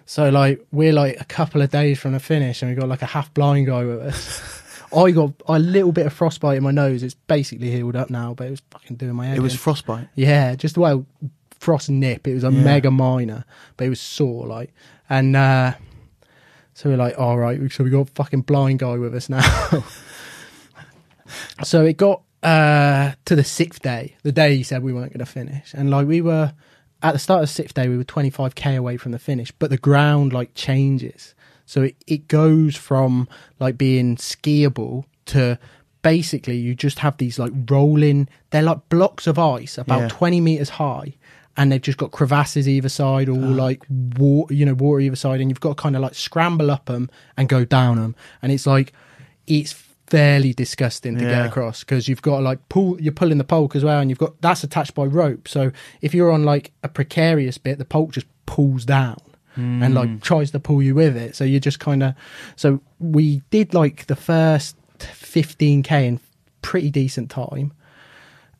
So like, we're like a couple of days from the finish, and we got like a half blind guy with us. I got a little bit of frostbite in my nose. It's basically healed up now, but it was fucking doing my head It was in. frostbite? Yeah, just frost nip. It was a mega minor, but it was sore, like. And so we're like, all right, so we got a fucking blind guy with us now. So it got to the 6th day, the day he said we weren't going to finish. And like, we were, at the start of the 6th day, we were 25k away from the finish, but the ground like changes. So it goes from like being skiable to basically you just have these like rolling, they're like blocks of ice about 20 meters high, and they've just got crevasses either side, or like water either side, and you've got to kind of like scramble up them and go down them. And it's like, it's fairly disgusting to get across, because you've got to like you're pulling the poke as well, and that's attached by rope. So if you're on like a precarious bit, the poke just pulls down and like tries to pull you with it. So you're just kind of, so we did like the first 15k in pretty decent time,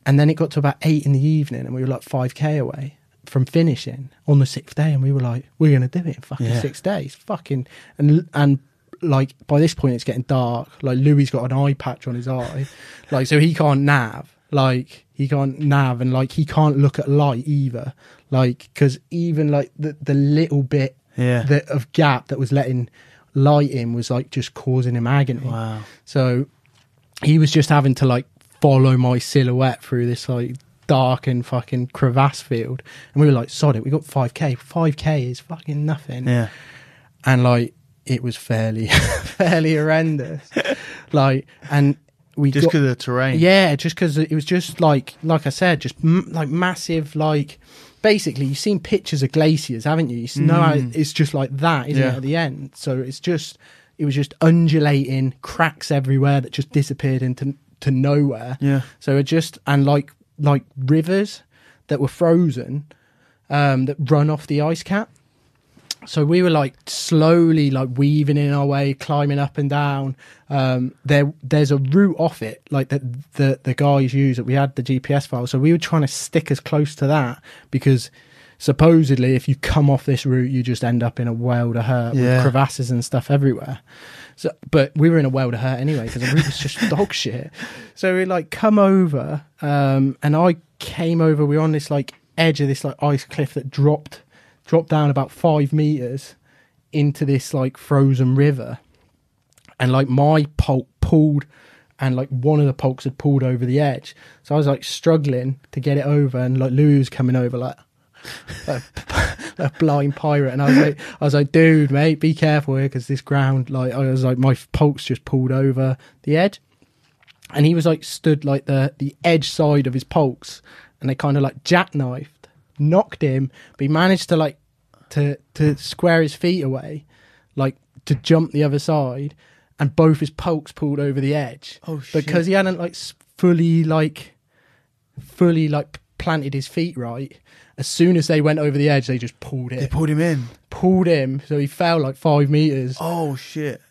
and then it got to about 8 in the evening, and we were like 5k away from finishing on the 6th day, and we were like, we're gonna do it in fucking 6 days, fucking. And like, by this point it's getting dark. Like, Louis's got an eye patch on his eye, like, so he can't nav, and like he can't look at light either, like, because even like the little bit of gap that was letting light in was like just causing him agony. Wow. So he was just having to like follow my silhouette through this like dark and fucking crevasse field, and we were like, sod it, we got 5k is fucking nothing. And like, it was fairly horrendous. Like, and we just because of the terrain. Yeah, just because it was just like I said, just like massive, like, basically you've seen pictures of glaciers, haven't you? You know how it's just like that, isn't it, at the end? So it was just undulating, cracks everywhere that just disappeared into nowhere. Yeah. So it just, and like rivers that were frozen, that run off the ice cap. So we were like slowly like weaving in our way, climbing up and down. There's a route off it, like that the guys use, that we had the GPS file. So we were trying to stick as close to that, because supposedly if you come off this route, you just end up in a world of hurt with crevasses and stuff everywhere. So, but we were in a world of hurt anyway, because the route was just dog shit. So we like come over, and I came over. We were on this like edge of this like ice cliff that dropped down about 5 meters into this like frozen river, and like my poke pulled, and like one of the pokes had pulled over the edge. So I was like struggling to get it over, and like Louis was coming over like a blind pirate, and I was like, dude, mate, be careful here, because this ground, like, I was like, my pokes just pulled over the edge, and he was like stood like the edge side of his pokes, and they kind of like jackknifed, knocked him, but he managed to like to square his feet away, like to jump the other side, and both his pokes pulled over the edge. Oh shit. Because he hadn't like fully planted his feet right. As soon as they went over the edge, they just pulled it. They pulled him in. Pulled him, so he fell like 5 meters. Oh shit.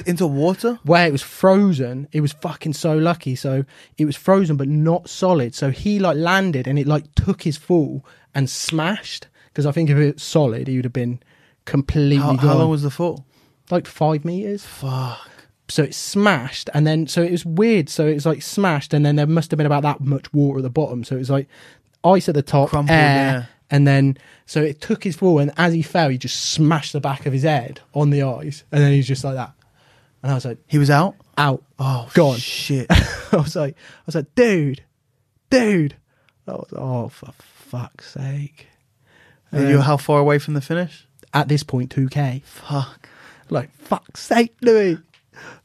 Into water? Where it was frozen. It was fucking so lucky. So it was frozen but not solid. So he like landed, and it like took his fall and smashed, Because I think if it's solid, he would have been completely gone. How long was the fall? Like 5 meters. Fuck. So it smashed, and then so it was weird. So it was like smashed, and then there must have been about that much water at the bottom. So it was like ice at the top, Crumpled, air, and then so it took his fall, and as he fell, he just smashed the back of his head on the ice, and then he's just like that. And I was like, he was out. Oh, gone. Shit. I was like, dude. I was, oh, for fuck's sake. And you were how far away from the finish? At this point, 2K. Fuck. Like, fuck's sake, Louis.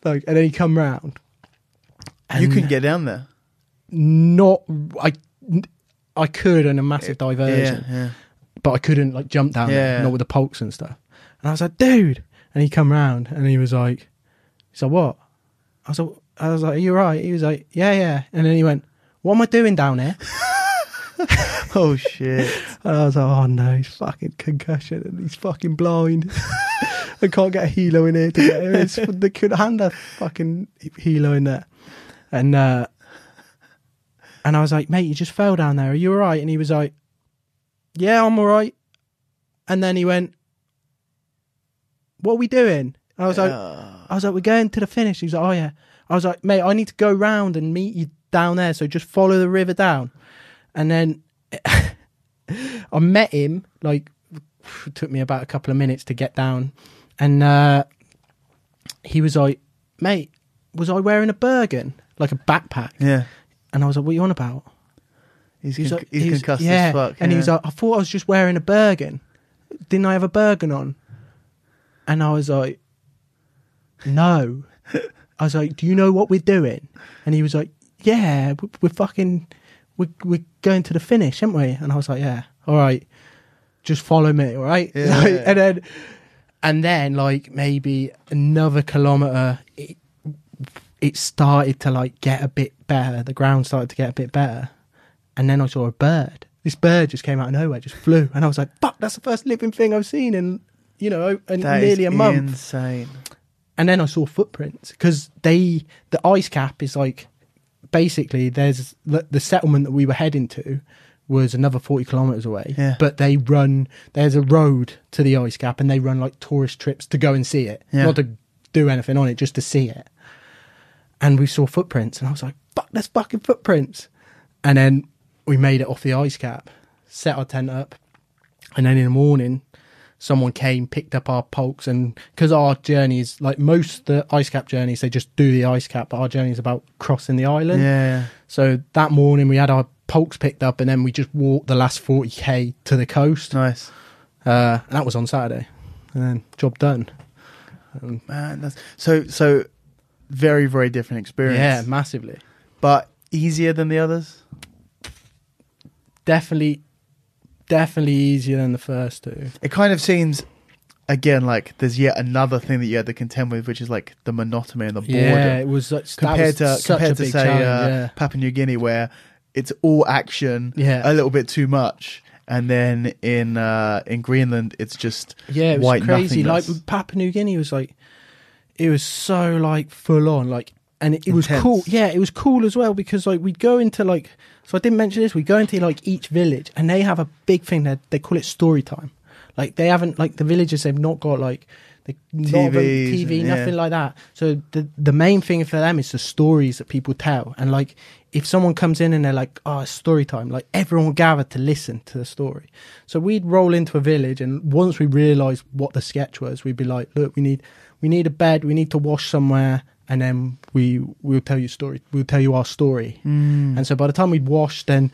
Like, and then he come round. You couldn't get down there. I could on a massive diversion, Yeah. but I couldn't like jump down there, not with the pulse and stuff. And I was like, dude. And he come round and he was like, what? I was like, are you right? He was like, yeah. And then he went, what am I doing down here? Oh shit. And I was like, oh no, he's fucking concussion and he's fucking blind. I can't get a helo in here to get him. They could hand a fucking helo in there. And I was like, mate, you just fell down there. Are you all right? And he was like, yeah, I'm all right. And then he went, what are we doing? I was like, we're going to the finish. He was like, oh yeah. I was like, mate, I need to go round and meet you down there. So just follow the river down. And then I met him, like, it took me about a couple of minutes to get down. And he was like, mate, was I wearing a Bergen? Like a backpack? Yeah. And I was like, what are you on about? He's concussed as fuck. And he was like, I thought I was just wearing a Bergen. Didn't I have a Bergen on? And I was like, no. I was like, do you know what we're doing? And he was like, yeah, we're going to the finish, aren't we? And I was like, yeah, all right, just follow me, all right? Yeah. Like, and then like maybe another kilometre, it started to like get a bit better. The ground started to get a bit better. And then I saw a bird. This bird just came out of nowhere, just flew. And I was like, fuck, that's the first living thing I've seen in, nearly a month. Insane. And then I saw footprints because the ice cap is like, basically there's the settlement that we were heading to was another 40 kilometres away. Yeah. But there's a road to the ice cap and they run like tourist trips to go and see it. Yeah. Not to do anything on it, just to see it. And we saw footprints and I was like, fuck, there's fucking footprints. And then we made it off the ice cap, set our tent up. And then in the morning, someone came, picked up our pulks, and because our journey is like most the ice cap journeys, they just do the ice cap, but our journey is about crossing the island. Yeah. So that morning we had our pulks picked up, and then we just walked the last 40k to the coast. Nice. And that was on Saturday, and then job done. Man, that's so very, very different experience. Yeah, massively. But easier than the others? Definitely easier than the first two. It kind of seems, again, like there's yet another thing that you had to contend with, which is like the monotony and the boredom. Yeah, it was compared to say yeah. Papua New Guinea, where it's all action, a little bit too much, and then in Greenland it's just it was white crazy. nothingness. Like Papua New Guinea was like, it was so like full on, like, and it was cool. Yeah, it was cool as well because like we'd go into like, so I didn't mention this, we go into like each village and they have a big thing that they call it story time. Like they haven't, like the villages, they've not got like TV, nothing like that. So the main thing for them is the stories that people tell. And like if someone comes in and they're like, oh, it's story time, like everyone will gather to listen to the story. So we'd roll into a village and once we realised what the sketch was, we'd be like, look, we need a bed, we need to wash somewhere. And then we'll tell you story. We'll tell you our story. And so by the time we'd washed and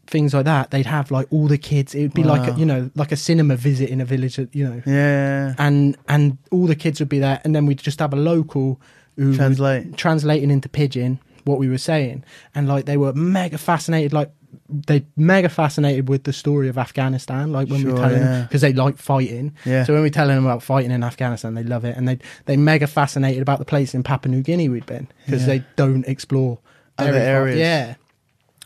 things like that, they'd have like all the kids. It would be like like a cinema visit in a village. Yeah. And all the kids would be there, and then we'd just have a local who translating into pidgin what we were saying, and like they were mega fascinated. Like they mega fascinated with the story of Afghanistan, like when we tell them, because they like fighting. So when we tell them about fighting in Afghanistan, they love it, and they mega fascinated about the place in Papua New Guinea we'd been, because they don't explore other areas.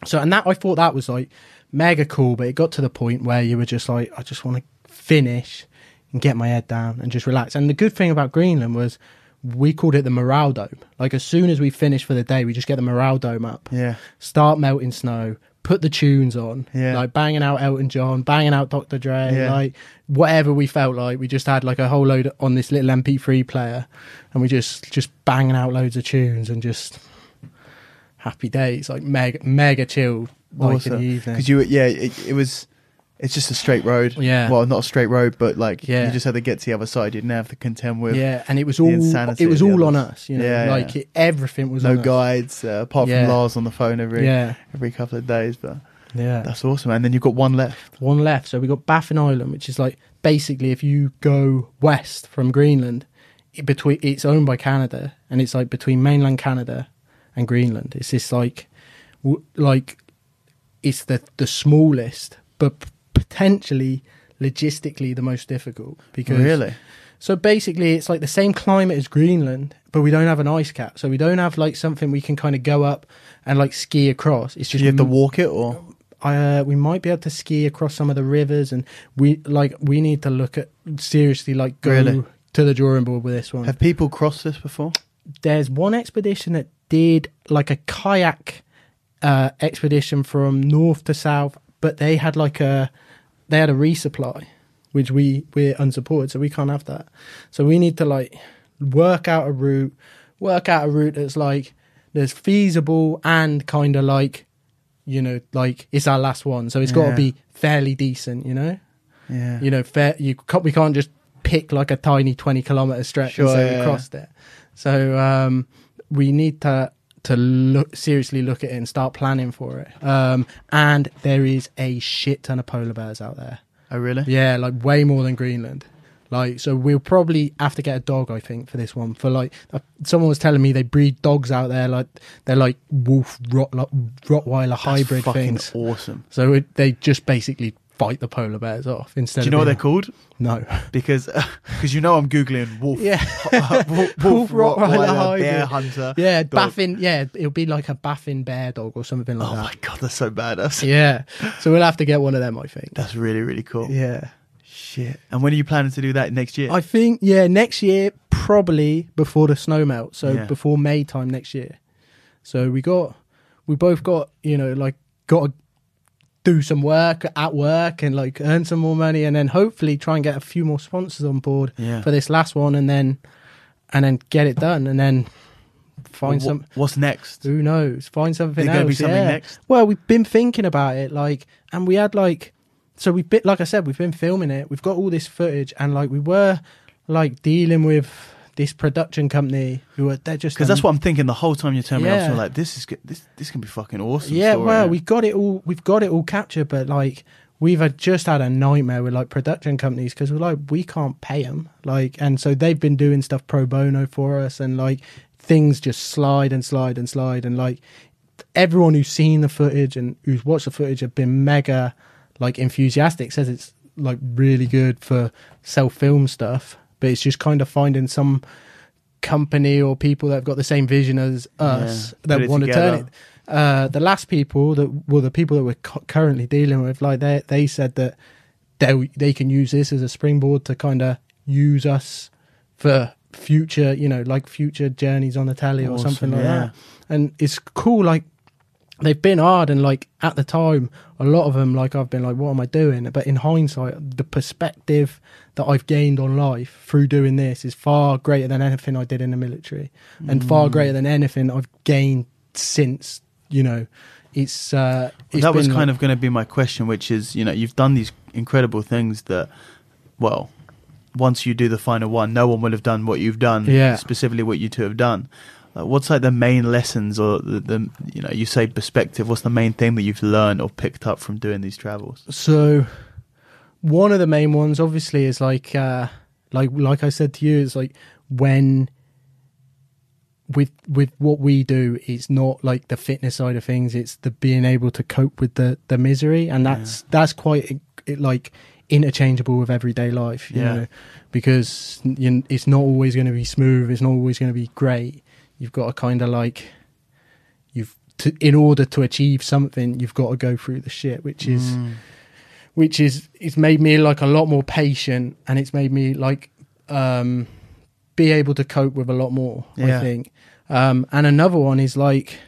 So and that, I thought that was like mega cool, but it got to the point where you were just like, I just want to finish and get my head down and just relax. And the good thing about Greenland was we called it the morale dome. Like as soon as we finished for the day, we just get the morale dome up, start melting snow, put the tunes on, like banging out Elton John, banging out Dr. Dre, like whatever we felt like. We just had like a whole load on this little MP3 player, and we just banging out loads of tunes and just happy days, like mega chill, like in the evening. Because it's just a straight road. Yeah. Well, not a straight road, but like you just had to get to the other side. You didn't have to contend with. Yeah, and it was all on us. You know, like everything was on us. No guides, apart from Lars on the phone every couple of days. But that's awesome. And then you've got one left. One left. So we got Baffin Island, which is like basically if you go west from Greenland, it's owned by Canada, and it's like between mainland Canada and Greenland. It's this like it's the smallest, but potentially logistically the most difficult. Because really, so basically it's like the same climate as Greenland, but we don't have an ice cap, so we don't have like something we can kind of go up and like ski across. It's just you have to walk it, or we might be able to ski across some of the rivers, and we need to look at seriously like go to the drawing board with this one. Have people crossed this before? There's one expedition that did like a kayak expedition from north to south, but they had a resupply, which we're unsupported, so we can't have that. So we need to like work out a route that's like that's feasible and kind of like, you know, like it's our last one, so it's got to be fairly decent, you know. Yeah. You know, we can't just pick like a tiny 20-kilometer stretch and say we crossed it. So we need to seriously look at it and start planning for it. And there is a shit ton of polar bears out there. Oh, really? Yeah, like way more than Greenland. Like, so we'll probably have to get a dog, I think, for this one. For like, someone was telling me they breed dogs out there, like they're like wolf Rottweiler hybrid things. Awesome. So they just basically fight the polar bears off instead. Do you know what they're called? No, because you know I'm googling wolf. Yeah, wolf Rottweiler bear hunter. Yeah, dog. Baffin. Yeah, it'll be like a Baffin bear dog or something like that. Oh my god, that's so badass. Yeah, so we'll have to get one of them, I think. That's really, really cool. Yeah. Shit. And when are you planning to do that next year? I think next year, probably before the snow melt. So before May time next year. So we both got, you know, like got to do some work and like earn some more money, and then hopefully try and get a few more sponsors on board for this last one, and then get it done, and then find what's next? Who knows? Find something else. Gonna be something next? Well, we've been thinking about it, like, and we had like, so like I said, we've been filming it. We've got all this footage, and like we were like dealing with this production company they're just, because that's what I'm thinking the whole time you're telling me. I was like, this can be fucking awesome. Yeah, story. Well, we've got it all captured, but like we've just had a nightmare with like production companies, because we're like, we can't pay them, like, and so they've been doing stuff pro bono for us, and like things just slide, and like everyone who's seen the footage and who's watched the footage have been mega like enthusiastic, says it's like really good for self-film stuff, but it's just kind of finding some company or people that have got the same vision as us that want to turn it. The last people the people that we're currently dealing with, like they said that they can use this as a springboard to kind of use us for future, you know, like future journeys on the telly or something like that. And it's cool, like they've been hard, and like at the time a lot of them, like I've been like, what am I doing? But in hindsight, the perspective that I've gained on life through doing this is far greater than anything I did in the military, and far greater than anything I've gained since, you know, it's that was kind of going to be my question, which is, you know, you've done these incredible things that, well, once you do the final one, no one would have done what you've done, specifically what you two have done. What's like the main lessons, or the you know, you say perspective, what's the main thing that you've learned or picked up from doing these travels? So one of the main ones obviously is like I said to you, is like when with what we do, it's not like the fitness side of things, it's the being able to cope with the misery, and that's quite like interchangeable with everyday life, you know, because it's not always going to be smooth, it's not always going to be great. You've got to kind of like, in order to achieve something, you've got to go through the shit, which is it's made me like a lot more patient, and it's made me like be able to cope with a lot more, I think. And another one is like,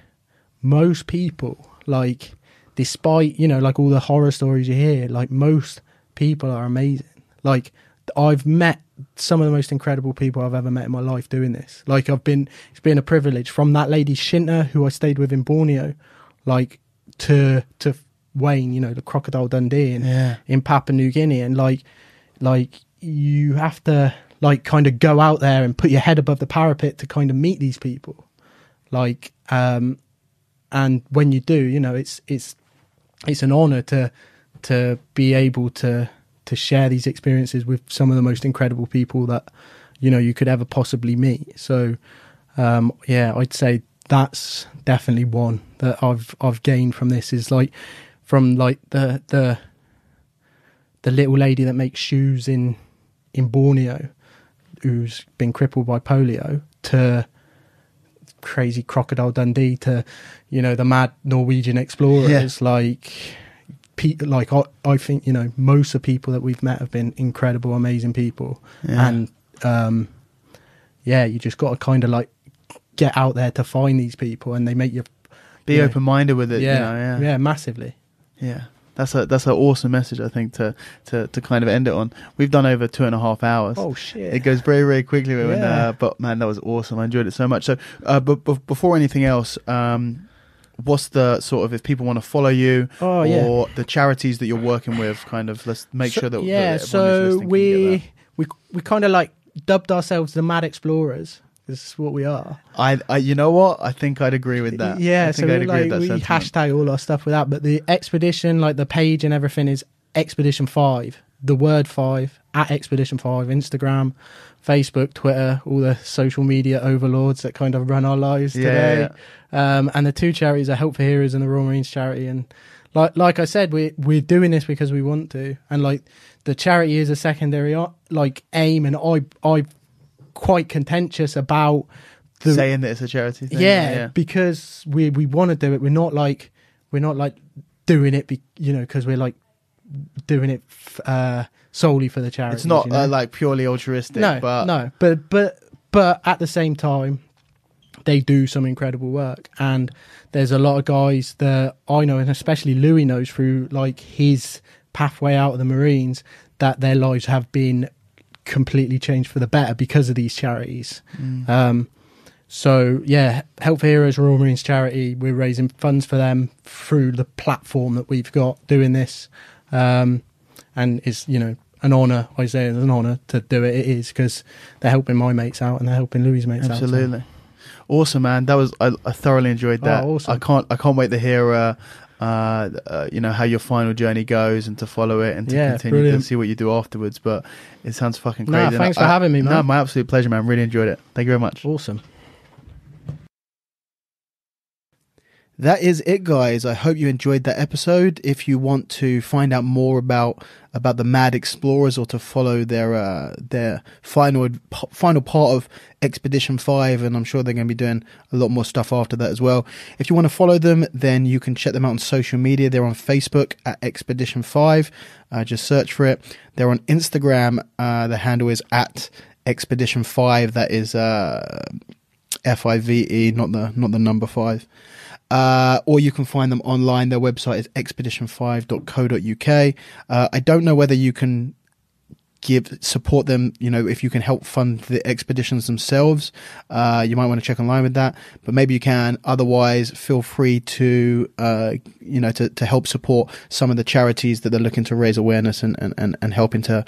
most people, like, despite, you know, like all the horror stories you hear, like most people are amazing. Like I've met some of the most incredible people I've ever met in my life doing this. Like it's been a privilege, from that lady Shinta who I stayed with in Borneo, like to Wayne, you know, the Crocodile Dundee in Papua New Guinea. And like you have to like kind of go out there and put your head above the parapet to kind of meet these people. Like, and when you do, you know, it's an honor to be able to share these experiences with some of the most incredible people that, you know, you could ever possibly meet. So, I'd say that's definitely one that I've gained from this, is like from like the little lady that makes shoes in Borneo, who's been crippled by polio, to crazy Crocodile Dundee, to, you know, the mad Norwegian explorers. Like I think, you know, most of the people that we've met have been incredible, amazing people. And you just got to kind of like get out there to find these people, and they make you be open-minded with it. Massively. That's an awesome message, I think, to kind of end it on. We've done over 2.5 hours. Oh shit! It goes very, very quickly. But man, that was awesome. I enjoyed it so much. So, but before anything else, what's the sort of, if people want to follow you or the charities that you're working with, kind of, let's make sure that so we kind of like dubbed ourselves the Mad Explorers. This is what we are. I you know what? I think I'd agree with that. Yeah, so we hashtag all our stuff with that. But the expedition, like the page and everything, is Expedition 5. The word 5 at Expedition 5. Instagram, Facebook, Twitter, all the social media overlords that kind of run our lives today. And the two charities are Help for Heroes and the Royal Marines charity. And like I said, we're doing this because we want to. And like the charity is a secondary like aim, and I quite contentious about saying that it's a charity thing. Because we want to do it. We're not like doing it because we're like doing it solely for the charity. It's not like purely altruistic. But at the same time, they do some incredible work, and there's a lot of guys that I know, and especially Louis knows through like his pathway out of the Marines, that their lives have been completely changed for the better because of these charities. So Help for Heroes, Royal Marines charity, we're raising funds for them through the platform that we've got doing this, and it's, you know, an honour. I say it's an honour to do it. It is, because they're helping my mates out and they're helping Louis' mates out. Absolutely. Awesome, man. That was I thoroughly enjoyed that. Awesome. I can't wait to hear you know, how your final journey goes, and to follow it, and to continue to see what you do afterwards. But it sounds fucking crazy. Thanks for having me, man. No, my absolute pleasure, man. Really enjoyed it. Thank you very much. Awesome. That is it, guys. I hope you enjoyed that episode. If you want to find out more about the Mad Explorers, or to follow their final part of Expedition 5, and I'm sure they're going to be doing a lot more stuff after that as well. If you want to follow them, then you can check them out on social media. They're on Facebook at Expedition 5. Just search for it. They're on Instagram. The handle is at Expedition 5. That is FIVE, not the number 5. Or you can find them online. Their website is expedition5.co.uk. I don't know whether you can support them, you know, if you can help fund the expeditions themselves. You might want to check online with that, but maybe you can. Otherwise, feel free to to help support some of the charities that they're looking to raise awareness and helping to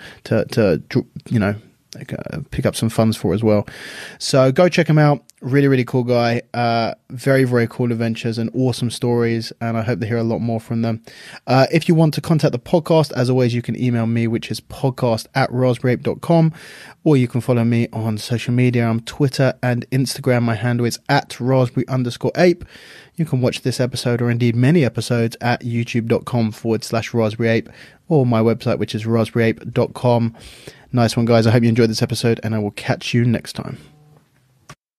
pick up some funds for as well. So go check him out. Really, really cool guy. Very, very cool adventures and awesome stories, and I hope to hear a lot more from them. If you want to contact the podcast, as always, you can email me, which is podcast@raspberryape.com, or you can follow me on social media. I'm Twitter and Instagram. My handle is @raspberry_ape. You can watch this episode, or indeed many episodes, at youtube.com/raspberryape, or my website, which is raspberryape.com. Nice one, guys. I hope you enjoyed this episode, and I will catch you next time.